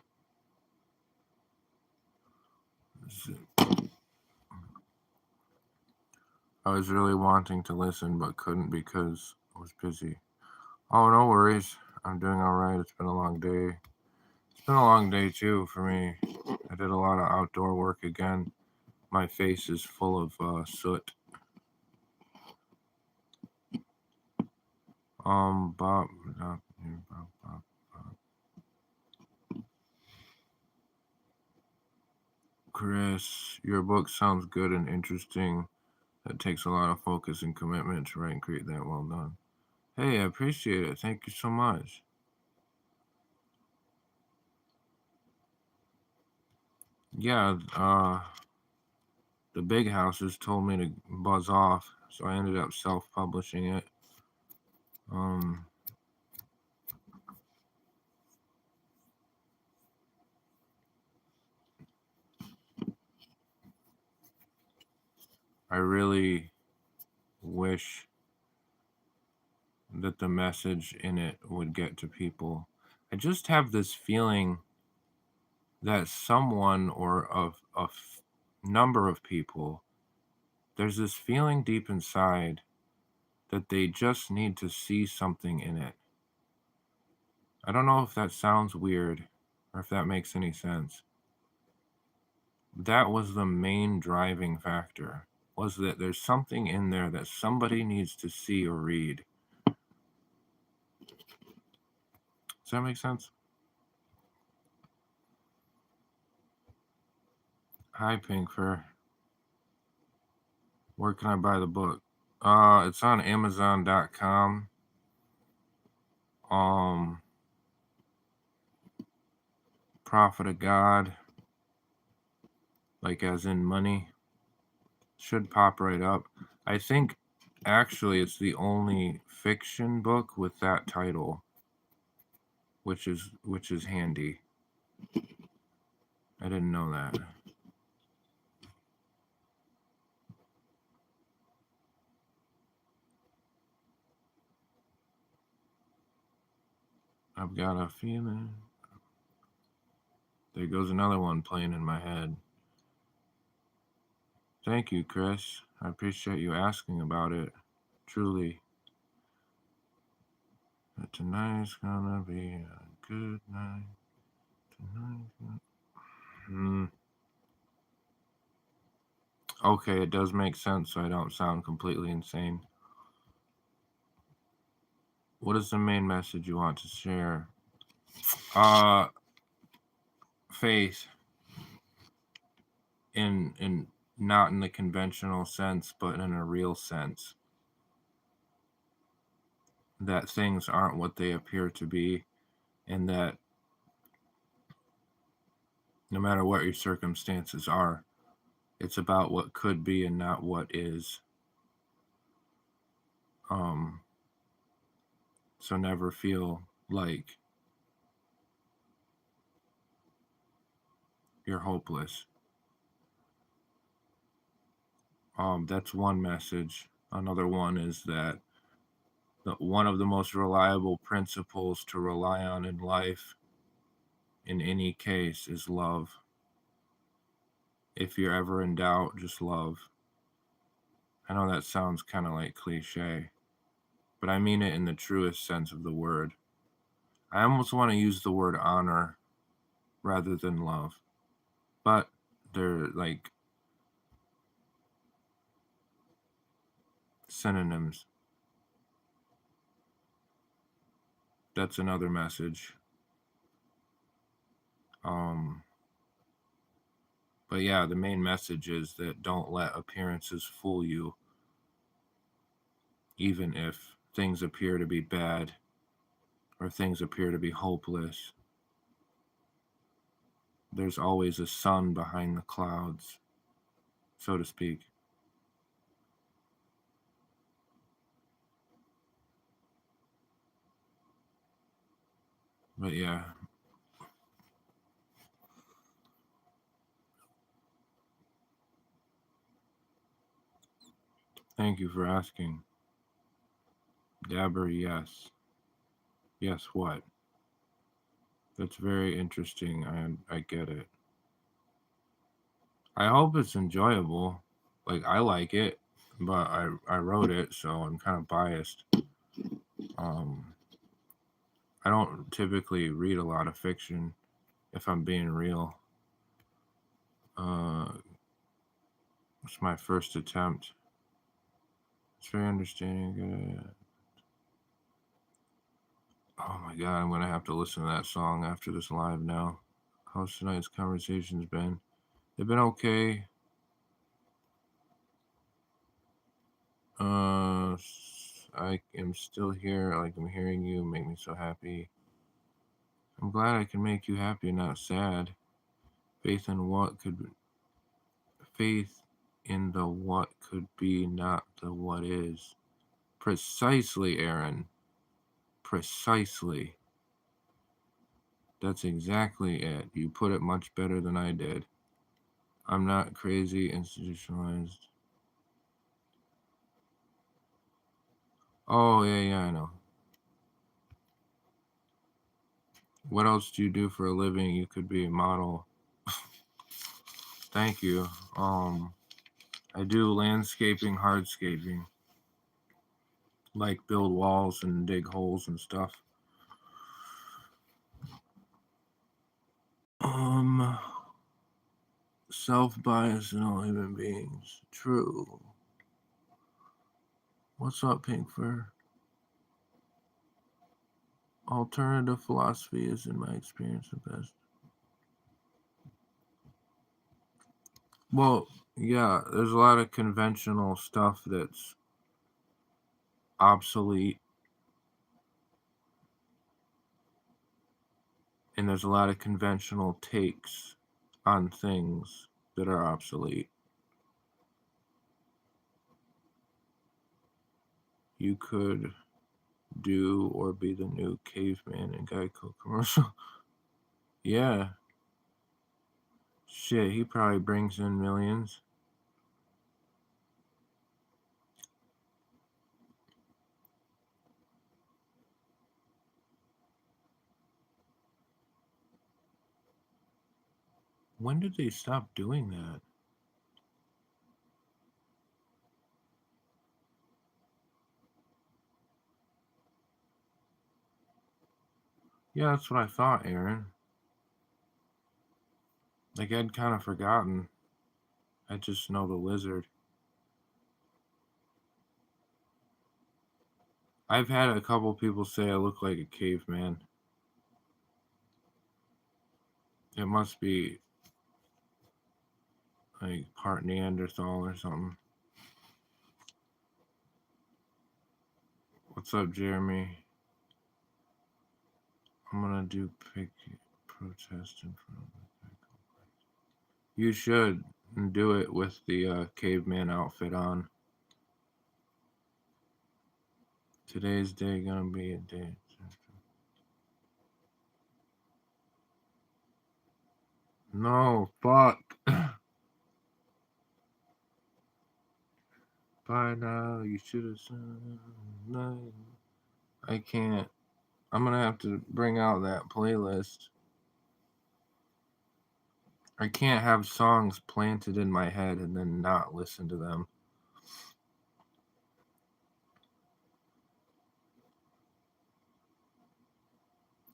I was really wanting to listen, but couldn't because I was busy. Oh, no worries. I'm doing all right. It's been a long day. It's been a long day, too, for me. I did a lot of outdoor work again. My face is full of soot. Bob. Chris, your book sounds good and interesting. That takes a lot of focus and commitment to write and create that. Well done. Hey, I appreciate it. Thank you so much. Yeah, the big houses told me to buzz off, so I ended up self-publishing it. I really wish that the message in it would get to people. I just have this feeling that someone or a number of people there's this feeling deep inside that they just need to see something in it. I don't know if that sounds weird or if that makes any sense. That was the main driving factor, was that there's something in there that somebody needs to see or read. Does that make sense? Hi, Pink Fur. Where can I buy the book? It's on Amazon.com. Prophet of God, like as in money, should pop right up. I think actually it's the only fiction book with that title, which is handy. I didn't know that. I've got a feeling. There goes another one playing in my head. Thank you, Chris. I appreciate you asking about it. Truly. Tonight's gonna be a good night. Okay, it does make sense, so I don't sound completely insane. What is the main message you want to share? Faith. In not in the conventional sense, but in a real sense. That things aren't what they appear to be, and that no matter what your circumstances are, it's about what could be and not what is. So never feel like you're hopeless. That's one message. Another one is that one of the most reliable principles to rely on in life, in any case, is love. If you're ever in doubt, just love. I know that sounds kind of like cliche, but I mean it in the truest sense of the word. I almost want to use the word honor rather than love, but they're like synonyms. That's another message. But yeah, the main message is that don't let appearances fool you, even if things appear to be bad or things appear to be hopeless. There's always a sun behind the clouds, so to speak. But yeah. Thank you for asking. Dabber, yes. Yes, what? That's very interesting. I get it. I hope it's enjoyable. Like, I like it, but I wrote it, so I'm kind of biased. I don't typically read a lot of fiction, if I'm being real. It's my first attempt. It's very understanding. Oh my god, I'm gonna have to listen to that song after this live now. How's tonight's conversations been? They've been okay. I am still here. Like, I'm hearing you make me so happy. I'm glad I can make you happy, not sad. Faith in what could be, faith in the what could be, not the what is. Precisely, Aaron. Precisely. That's exactly it. You put it much better than I did. I'm not crazy, institutionalized. Oh, yeah, I know. What else do you do for a living? You could be a model. Thank you. I do landscaping, hardscaping, like build walls and dig holes and stuff. Self-bias in all human beings. True. What's up, Pink Fur? Alternative philosophy is, in my experience, the best. Well, yeah, there's a lot of conventional stuff that's obsolete, and there's a lot of conventional takes on things that are obsolete. You could do or be the new caveman in Geico commercial. Yeah. Shit, he probably brings in millions. When did they stop doing that? Yeah, that's what I thought, Aaron. Like, I'd kind of forgotten. I just know the lizard. I've had a couple people say I look like a caveman. It must be like part Neanderthal or something. What's up, Jeremy? I'm gonna do picket protest in front of the Geico. You should do it with the caveman outfit on. Today's day gonna be a day. No, fuck. By now, you should have said no. I can't. I'm gonna have to bring out that playlist. I can't have songs planted in my head and then not listen to them.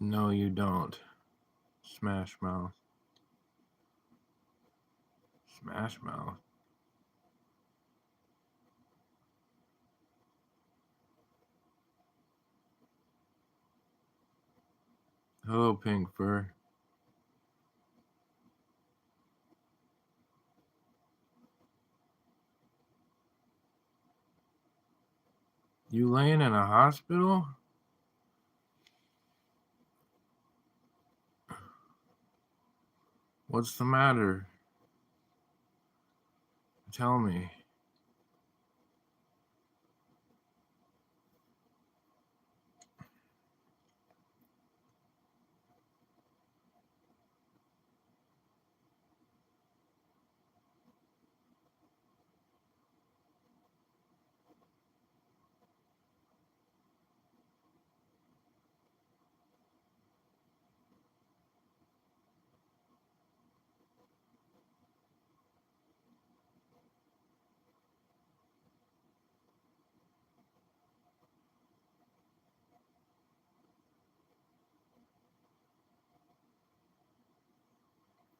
No, you don't. Smash Mouth. Smash Mouth. Hello, Pink Fur. You laying in a hospital? What's the matter? Tell me.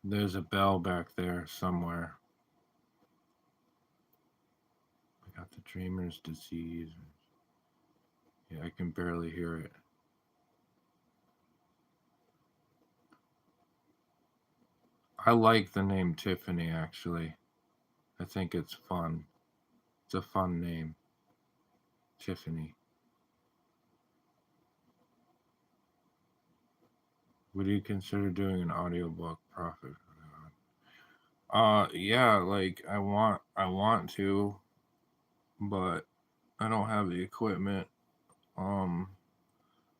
There's a bell back there somewhere. I got the dreamer's disease. Yeah, I can barely hear it. I like the name Tiffany, actually. I think it's fun. It's a fun name. Tiffany. Would you consider doing an audiobook profit? Yeah, like I want to, but I don't have the equipment. On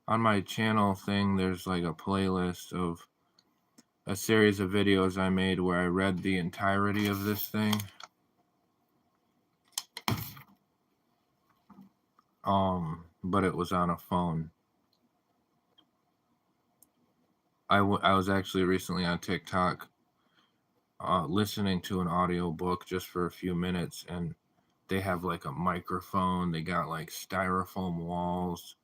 my channel thing, there's like a playlist of a series of videos I made where I read the entirety of this thing. But it was on a phone. I was actually recently on TikTok listening to an audiobook just for a few minutes, and they have like a microphone, they got like styrofoam walls,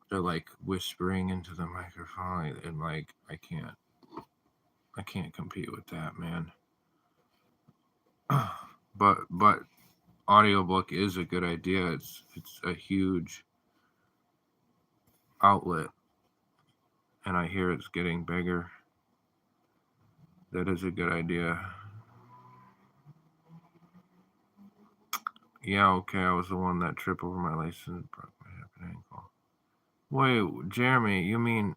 they're like whispering into the microphone, and like I can't compete with that, man. but audiobook is a good idea. It's a huge outlet, and I hear it's getting bigger. That is a good idea. Yeah, okay, I was the one that tripped over my license and broke my hip and ankle. Wait, Jeremy, you mean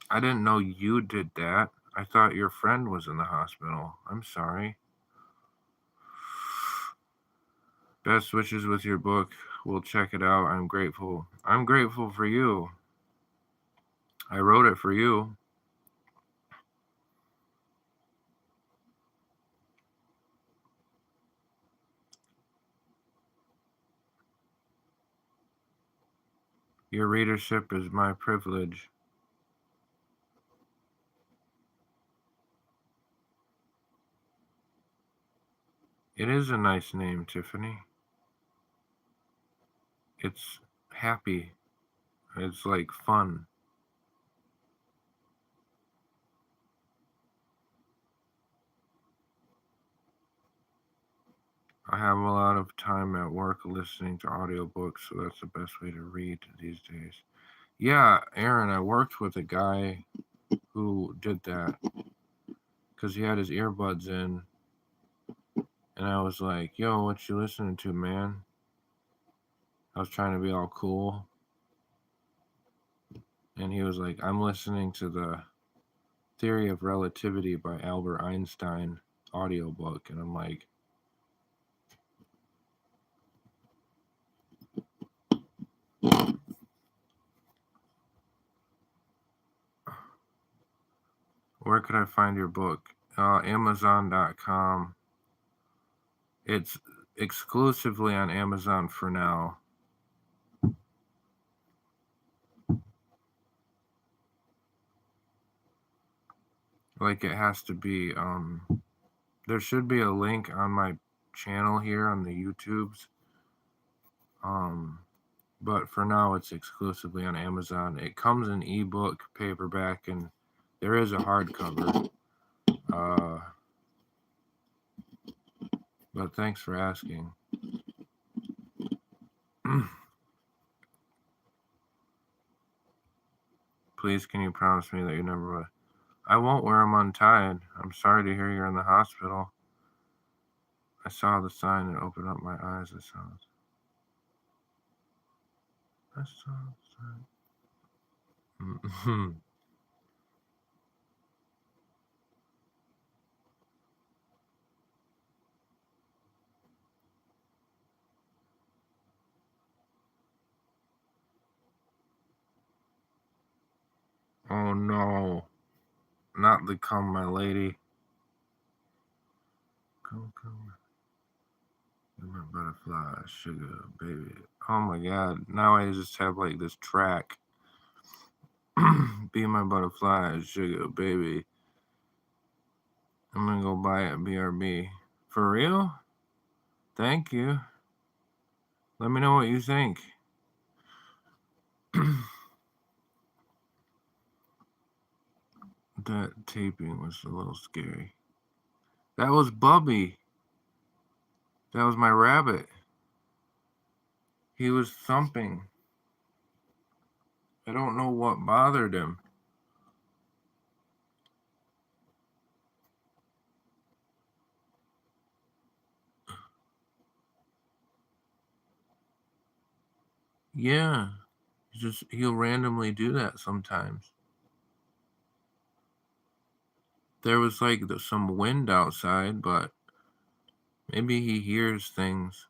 I didn't know you did that? I thought your friend was in the hospital. I'm sorry. Best wishes with your book. We'll check it out. I'm grateful. I'm grateful for you. I wrote it for you. Your readership is my privilege. It is a nice name, Tiffany. It's happy. It's like fun. I have a lot of time at work listening to audiobooks, so that's the best way to read these days. Yeah, Aaron, I worked with a guy who did that because he had his earbuds in, and I was like, yo, what you listening to, man? I was trying to be all cool. And he was like, I'm listening to the Theory of Relativity by Albert Einstein audiobook. And I'm like, where could I find your book? Amazon.com. It's exclusively on Amazon for now. Like it has to be, there should be a link on my channel here on the YouTubes. But for now it's exclusively on Amazon. It comes in ebook, paperback, and there is a hardcover. But thanks for asking. Please, can you promise me that you never will? I won't wear them untied. I'm sorry to hear you're in the hospital. I saw the sign and opened up my eyes. I saw the sign. Oh no. Not the come, my lady. Come. You're my butterfly, sugar, baby. Oh my god. Now I just have like this track. Be my butterfly, sugar, baby. I'm gonna go buy it at BRB. For real? Thank you. Let me know what you think. That taping was a little scary. That was Bubby. That was my rabbit. He was thumping. I don't know what bothered him. Yeah. He'll randomly do that sometimes. There was like some wind outside, but maybe he hears things.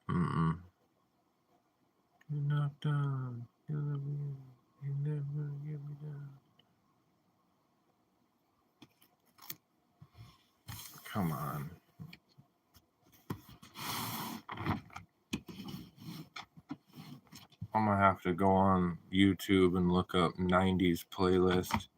Mm-mm. You're not done. You never get me down. Come on. I'm gonna have have to go on YouTube and look up 90s playlist.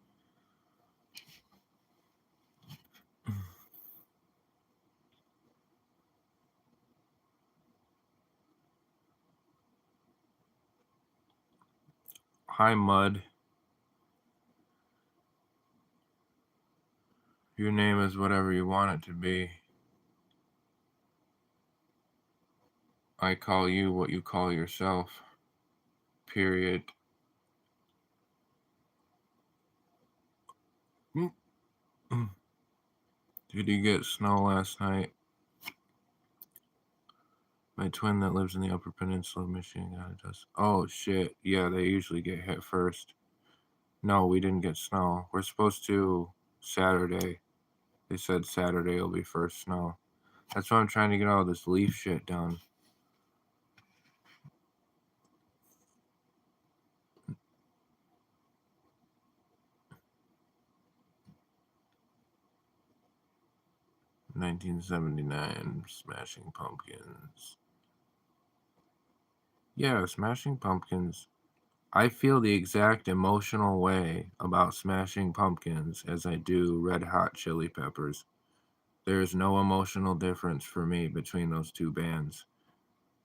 Hi, Mud. Your name is whatever you want it to be. I call you what you call yourself. Period. Did you get snow last night? My twin that lives in the Upper Peninsula of Michigan got it. Does. Oh shit! Yeah, they usually get hit first. No, we didn't get snow. We're supposed to Saturday. They said Saturday will be first snow. That's why I'm trying to get all this leaf shit done. $19.79 Smashing Pumpkins. Yeah, Smashing Pumpkins. I feel the exact emotional way about Smashing Pumpkins as I do Red Hot Chili Peppers. There is no emotional difference for me between those two bands.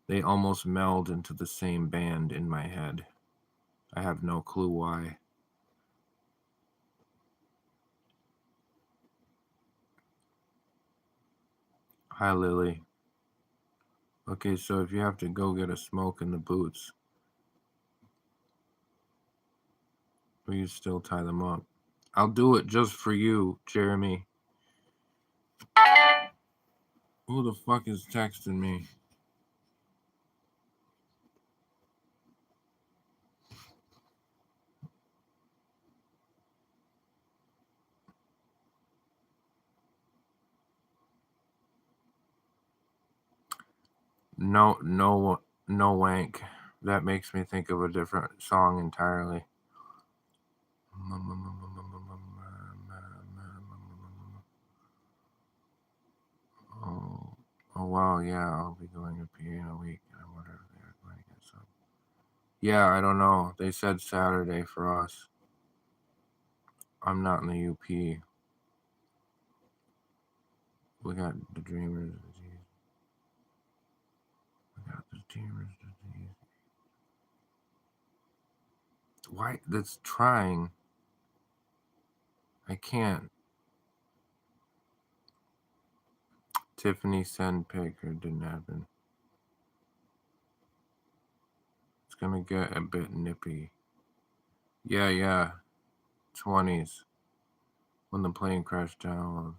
They almost meld into the same band in my head. I have no clue why. Hi, Lily. Okay, so if you have to go get a smoke in the boots, will you still tie them up? I'll do it just for you, Jeremy. Who the fuck is texting me? No wank. That makes me think of a different song entirely. Oh wow, yeah, I'll be going to PA in a week. I wonder if they're going to get some. Yeah, I don't know. They said Saturday for us. I'm not in the UP. We got the Dreamers disease. We got the Dreamers disease. Why? That's trying. I can't. Tiffany send pic or didn't happen. It's gonna get a bit nippy. Yeah. 20s. When the plane crashed down.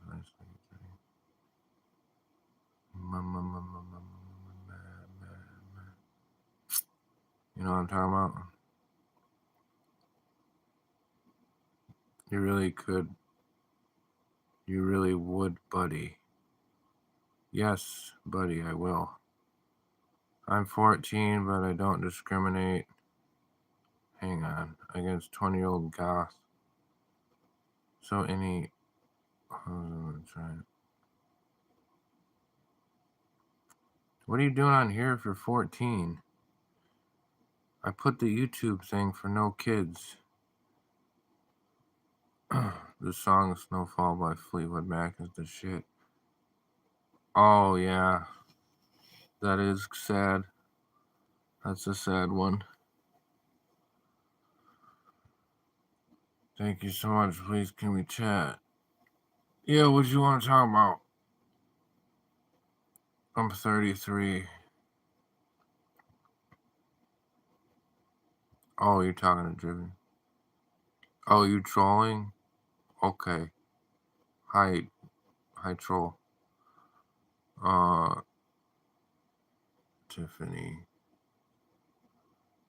You know what I'm talking about? You really could. You really would, buddy. Yes, buddy, I will. I'm 14, but I don't discriminate. Hang on. Against 20-year-old goth. So any. What are you doing on here if you're 14? I put the YouTube thing for no kids. The song Snowfall by Fleetwood Mac is the shit. Oh, yeah. That is sad. That's a sad one. Thank you so much. Please, can we chat? Yeah, what do you want to talk about? I'm 33. Oh, you're talking to Driven. Oh, you trolling? Okay. Hi, troll. Tiffany.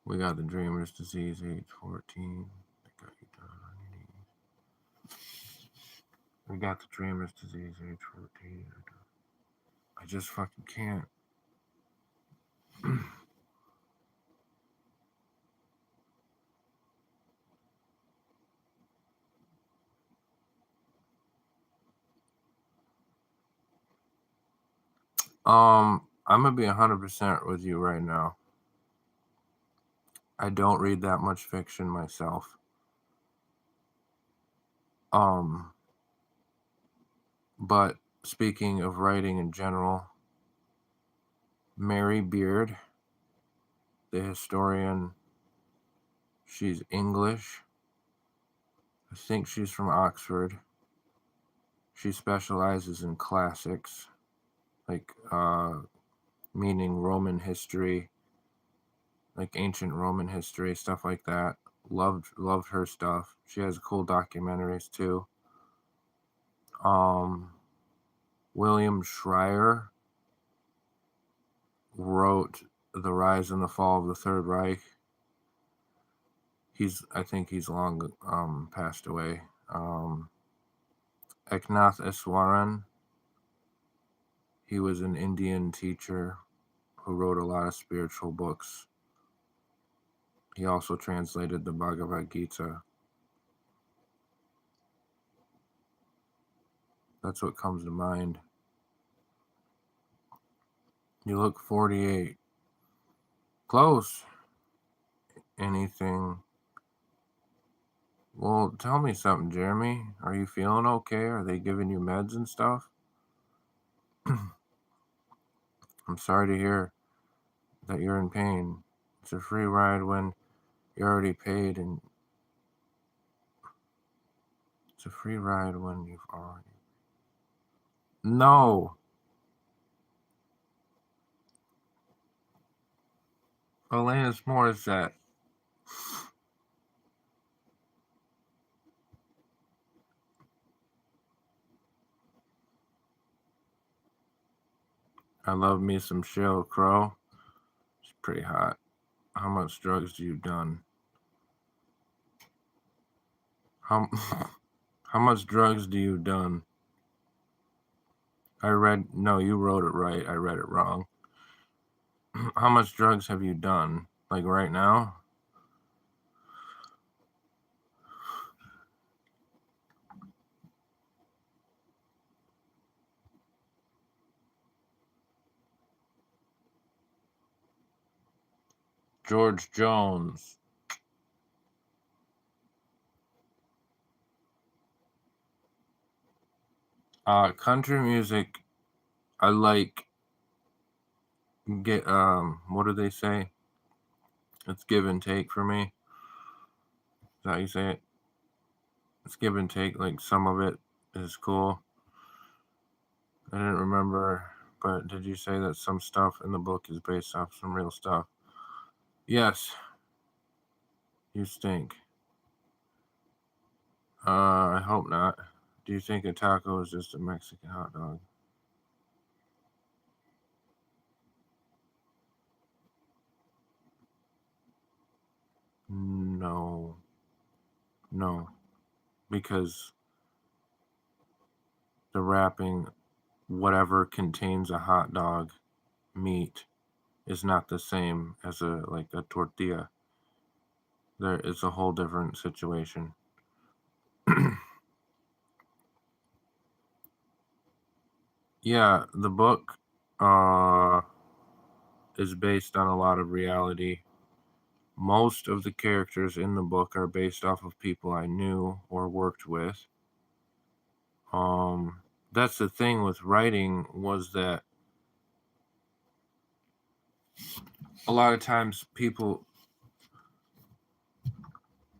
We got the Dreamer's disease, age 14. They got you down on your knees. We got the Dreamer's disease, age 14. I just fucking can't. I'm gonna be 100% with you right now. I don't read that much fiction myself. But speaking of writing in general, Mary Beard, the historian, she's English. I think she's from Oxford. She specializes in classics, like meaning Roman history, like ancient Roman history, stuff like that. Loved her stuff. She has cool documentaries too. William Schreier wrote The Rise and the Fall of the Third Reich. I think he's long passed away. Eknath Easwaran, he was an Indian teacher who wrote a lot of spiritual books. He also translated the Bhagavad Gita. That's what comes to mind. You look 48. Close. Anything? Well, tell me something, Jeremy. Are you feeling okay? Are they giving you meds and stuff? I'm sorry to hear that you're in pain. It's a free ride when you're already paid, and it's a free ride when you've already. No! Alanis Morissette. I love me some Sheryl Crow. It's pretty hot. How much drugs do you done? How how much drugs do you done? No, you wrote it right. I read it wrong. How much drugs have you done? Like right now? George Jones. Country music, I like what do they say? It's give and take for me. Is that how you say it? It's give and take, like some of it is cool. I didn't remember, but did you say that some stuff in the book is based off some real stuff? Yes. You stink. I hope not. Do you think a taco is just a Mexican hot dog? No. No. Because the wrapping, whatever contains a hot dog meat, is not the same as a tortilla. There is a whole different situation. Yeah, the book is based on a lot of reality. Most of the characters in the book are based off of people I knew or worked with. That's the thing with writing, was that a lot of times people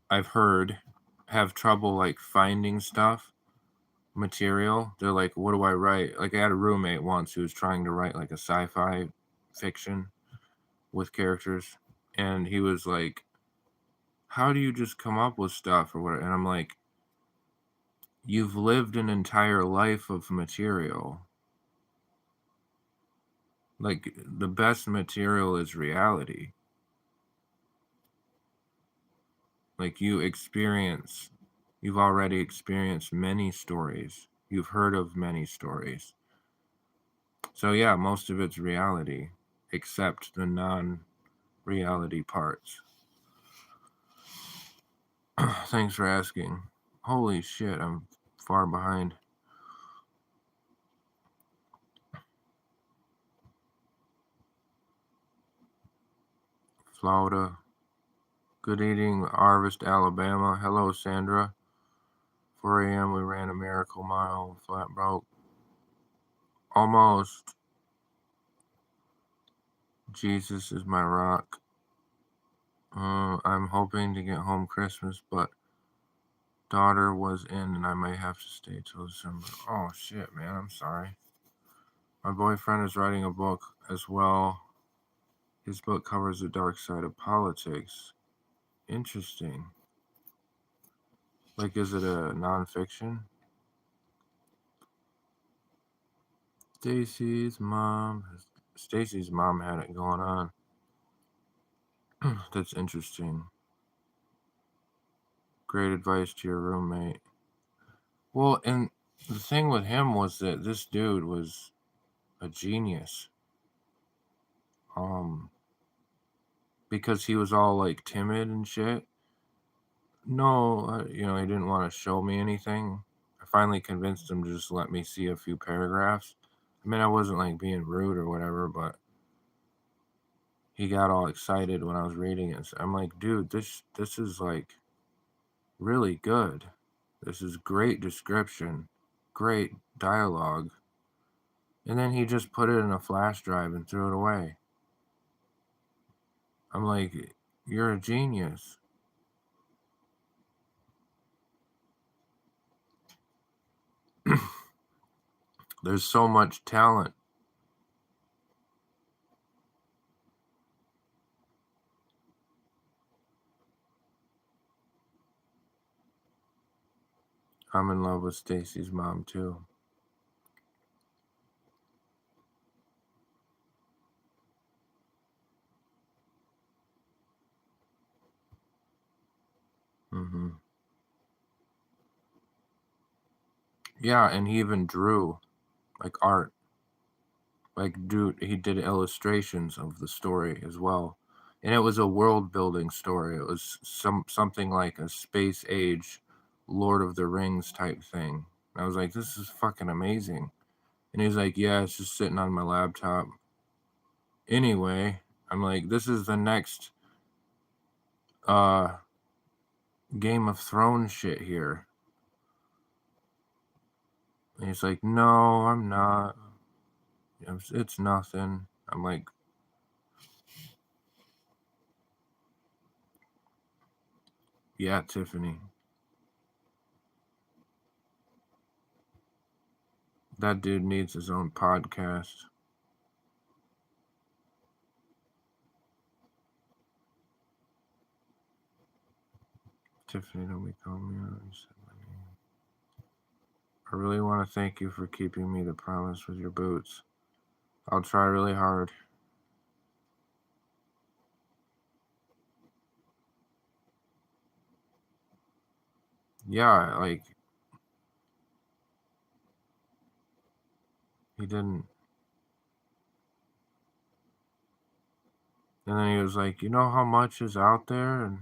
I've heard have trouble like finding material. They're like, what do I write? Like I had a roommate once who was trying to write like a sci-fi fiction with characters, and he was like, how do you just come up with stuff or what? And I'm like, you've lived an entire life of material. Like the best material is reality. Like you've already experienced many stories. You've heard of many stories. So yeah, most of it's reality, except the non-reality parts. Thanks for asking. Holy shit, I'm far behind. Florida. Good evening, Harvest, Alabama. Hello, Sandra. 4 a.m. we ran a miracle mile, flat broke. Almost. Jesus is my rock. I'm hoping to get home Christmas, but daughter was in and I may have to stay till December. Oh shit, man, I'm sorry. My boyfriend is writing a book as well. His book covers the dark side of politics. Interesting. Like, is it a nonfiction? Stacy's mom had it going on. That's interesting. Great advice to your roommate. Well, and the thing with him was that this dude was a genius. Because he was all like timid and shit. No, he didn't want to show me anything. I finally convinced him to just let me see a few paragraphs. I mean, I wasn't like being rude or whatever, but he got all excited when I was reading it. So I'm like, dude, this is like really good. This is great description, great dialogue. And then he just put it in a flash drive and threw it away. I'm like, you're a genius. There's so much talent. I'm in love with Stacy's mom too. Mm-hmm. Yeah, and he even drew like art. Like, dude, he did illustrations of the story as well. And it was a world building story. It was something like a space age Lord of the Rings type thing. And I was like, this is fucking amazing. And he's like, yeah, it's just sitting on my laptop. Anyway, I'm like, this is the next uh Game of Thrones shit here. And he's like, no, I'm not. It's nothing. I'm like, yeah, Tiffany. That dude needs his own podcast. Tiffany, don't be calling me out. You said my name. I really want to thank you for keeping me the promise with your boots. I'll try really hard. Yeah, like, he didn't. And then he was like, you know how much is out there? And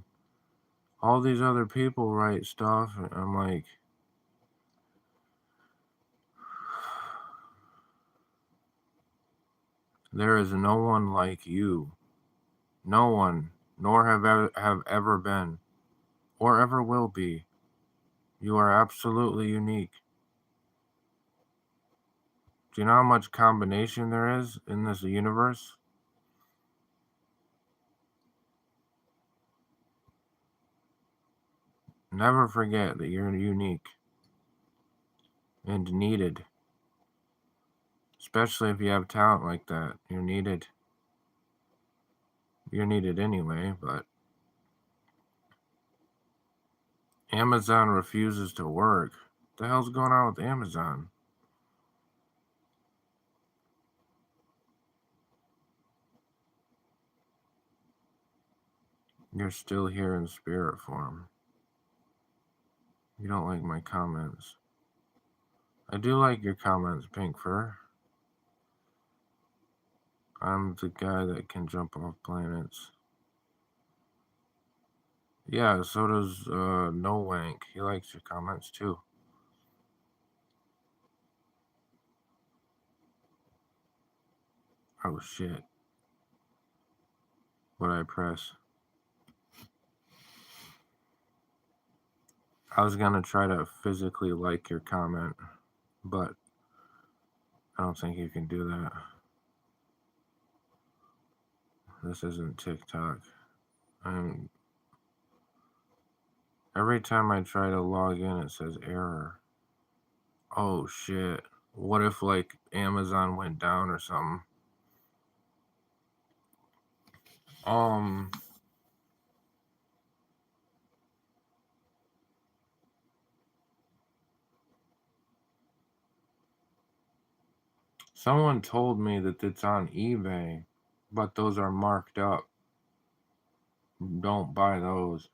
all these other people write stuff. And I'm like, there is no one like you. No one, nor have ever been, or ever will be. You are absolutely unique. Do you know how much combination there is in this universe? Never forget that you're unique and needed. Especially if you have talent like that. You're needed. You're needed anyway, but Amazon refuses to work. What the hell's going on with Amazon? You're still here in spirit form. You don't like my comments. I do like your comments, Pink Fur. I'm the guy that can jump off planets. Yeah, so does No Wank. He likes your comments too. Oh shit. What I press? I was gonna try to physically like your comment, but I don't think you can do that. This isn't TikTok. Every time I try to log in, it says error. Oh shit. What if like Amazon went down or something? Someone told me that it's on eBay, but those are marked up. Don't buy those.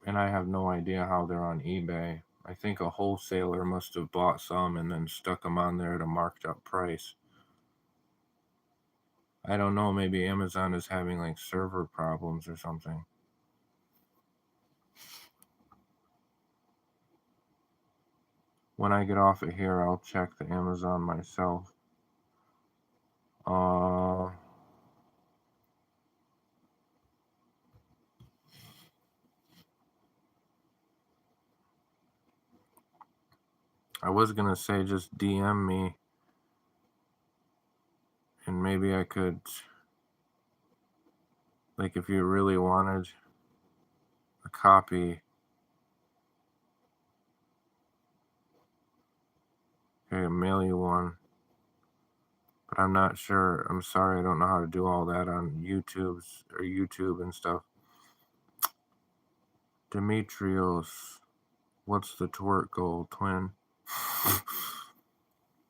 And I have no idea how they're on eBay. I think a wholesaler must have bought some and then stuck them on there at a marked up price. I don't know, maybe Amazon is having like server problems or something. When I get off of here, I'll check the Amazon myself. I was gonna say just DM me and maybe I could, like, if you really wanted a copy, okay, mail you one. But I'm not sure. I'm sorry, I don't know how to do all that on YouTube and stuff. Demetrios, what's the twerk goal, twin?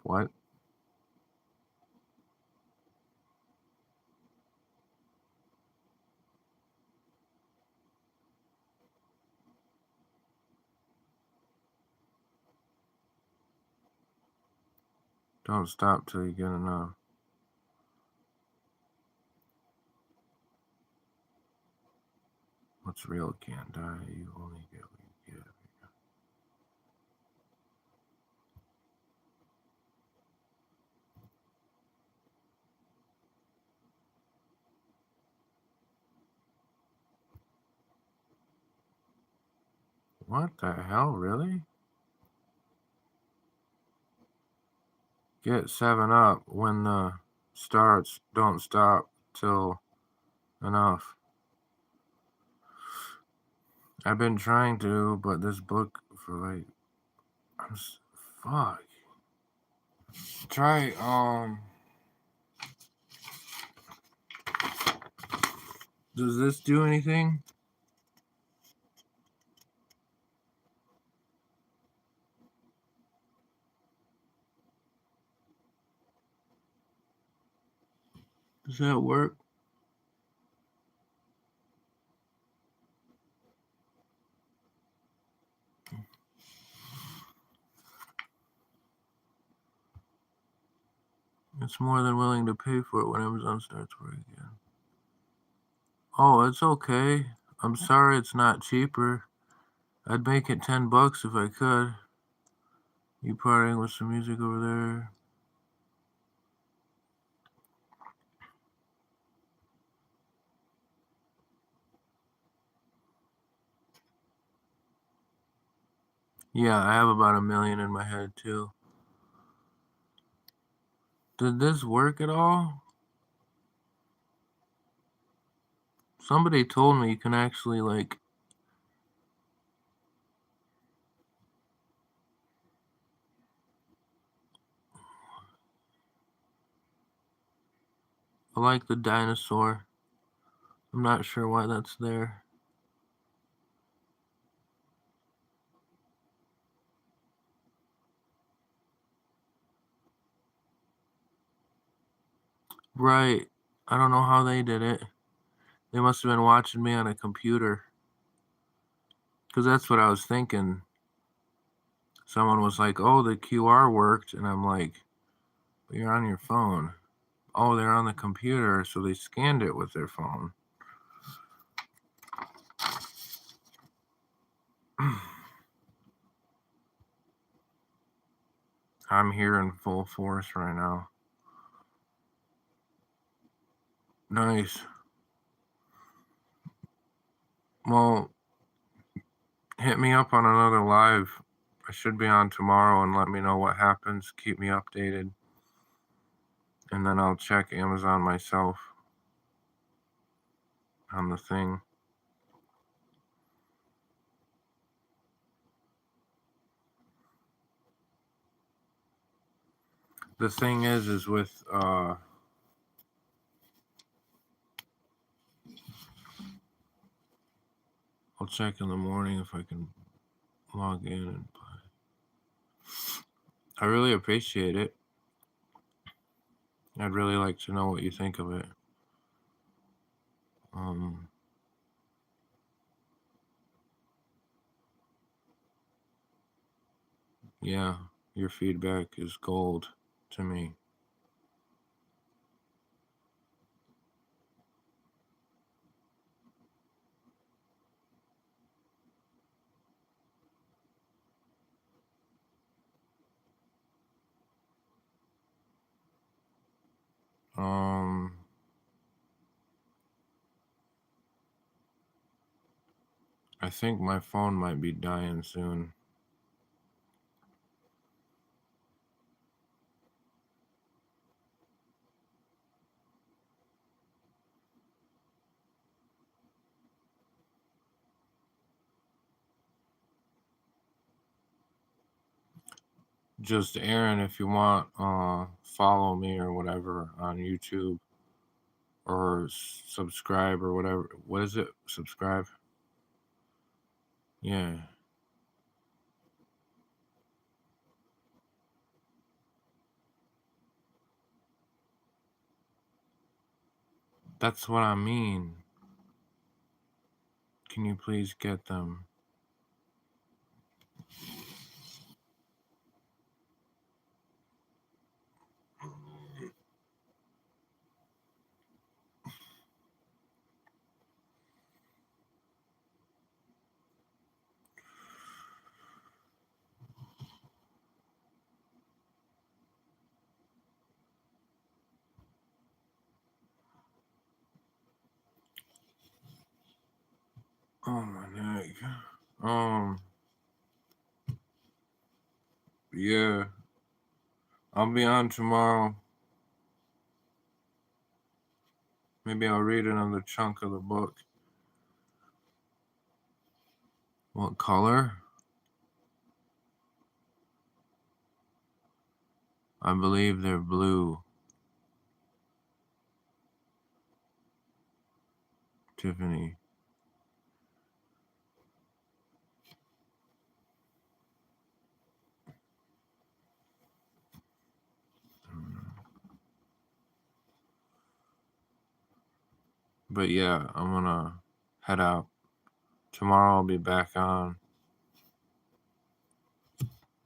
What? Don't stop till you get enough. What's real can't die. You only get what you give. What the hell, really? Get 7-Up when the starts. Don't stop till enough. I've been trying to, but this book for like, fuck. Try, does this do anything? Does that work? It's more than willing to pay for it when Amazon starts working again. Oh, it's okay. I'm sorry it's not cheaper. I'd make it $10 if I could. You partying with some music over there? Yeah, I have about 1 million in my head too. Did this work at all? Somebody told me you can actually like I like the dinosaur. I'm not sure why that's there. Right. I don't know how they did it. They must have been watching me on a computer. Because that's what I was thinking. Someone was like, oh, the QR worked. And I'm like, but you're on your phone. Oh, they're on the computer. So they scanned it with their phone. I'm here in full force right now. Nice. Well, hit me up on another live. I should be on tomorrow, and let me know what happens. Keep me updated. And then I'll check Amazon myself on the thing. The thing is with I'll check in the morning if I can log in and buy. I really appreciate it. I'd really like to know what you think of it. Yeah, your feedback is gold to me. I think my phone might be dying soon. Just Aaron, if you want, follow me or whatever on YouTube or subscribe or whatever. What is it? Subscribe? Yeah. That's what I mean. Can you please get them? Oh my neck. Yeah. I'll be on tomorrow. Maybe I'll read another chunk of the book. What color? I believe they're blue. Tiffany. But yeah, I'm gonna head out. Tomorrow I'll be back on.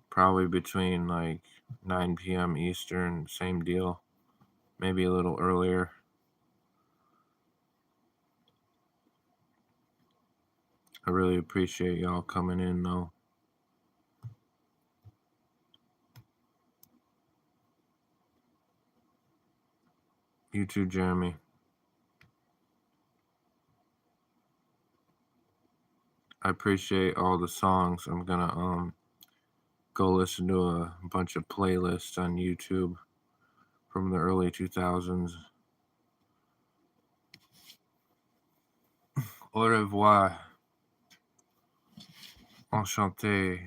Probably between like 9 p.m. Eastern, same deal. Maybe a little earlier. I really appreciate y'all coming in though. You too, Jeremy. I appreciate all the songs. I'm gonna go listen to a bunch of playlists on YouTube from the early 2000s. Au revoir. Enchanté.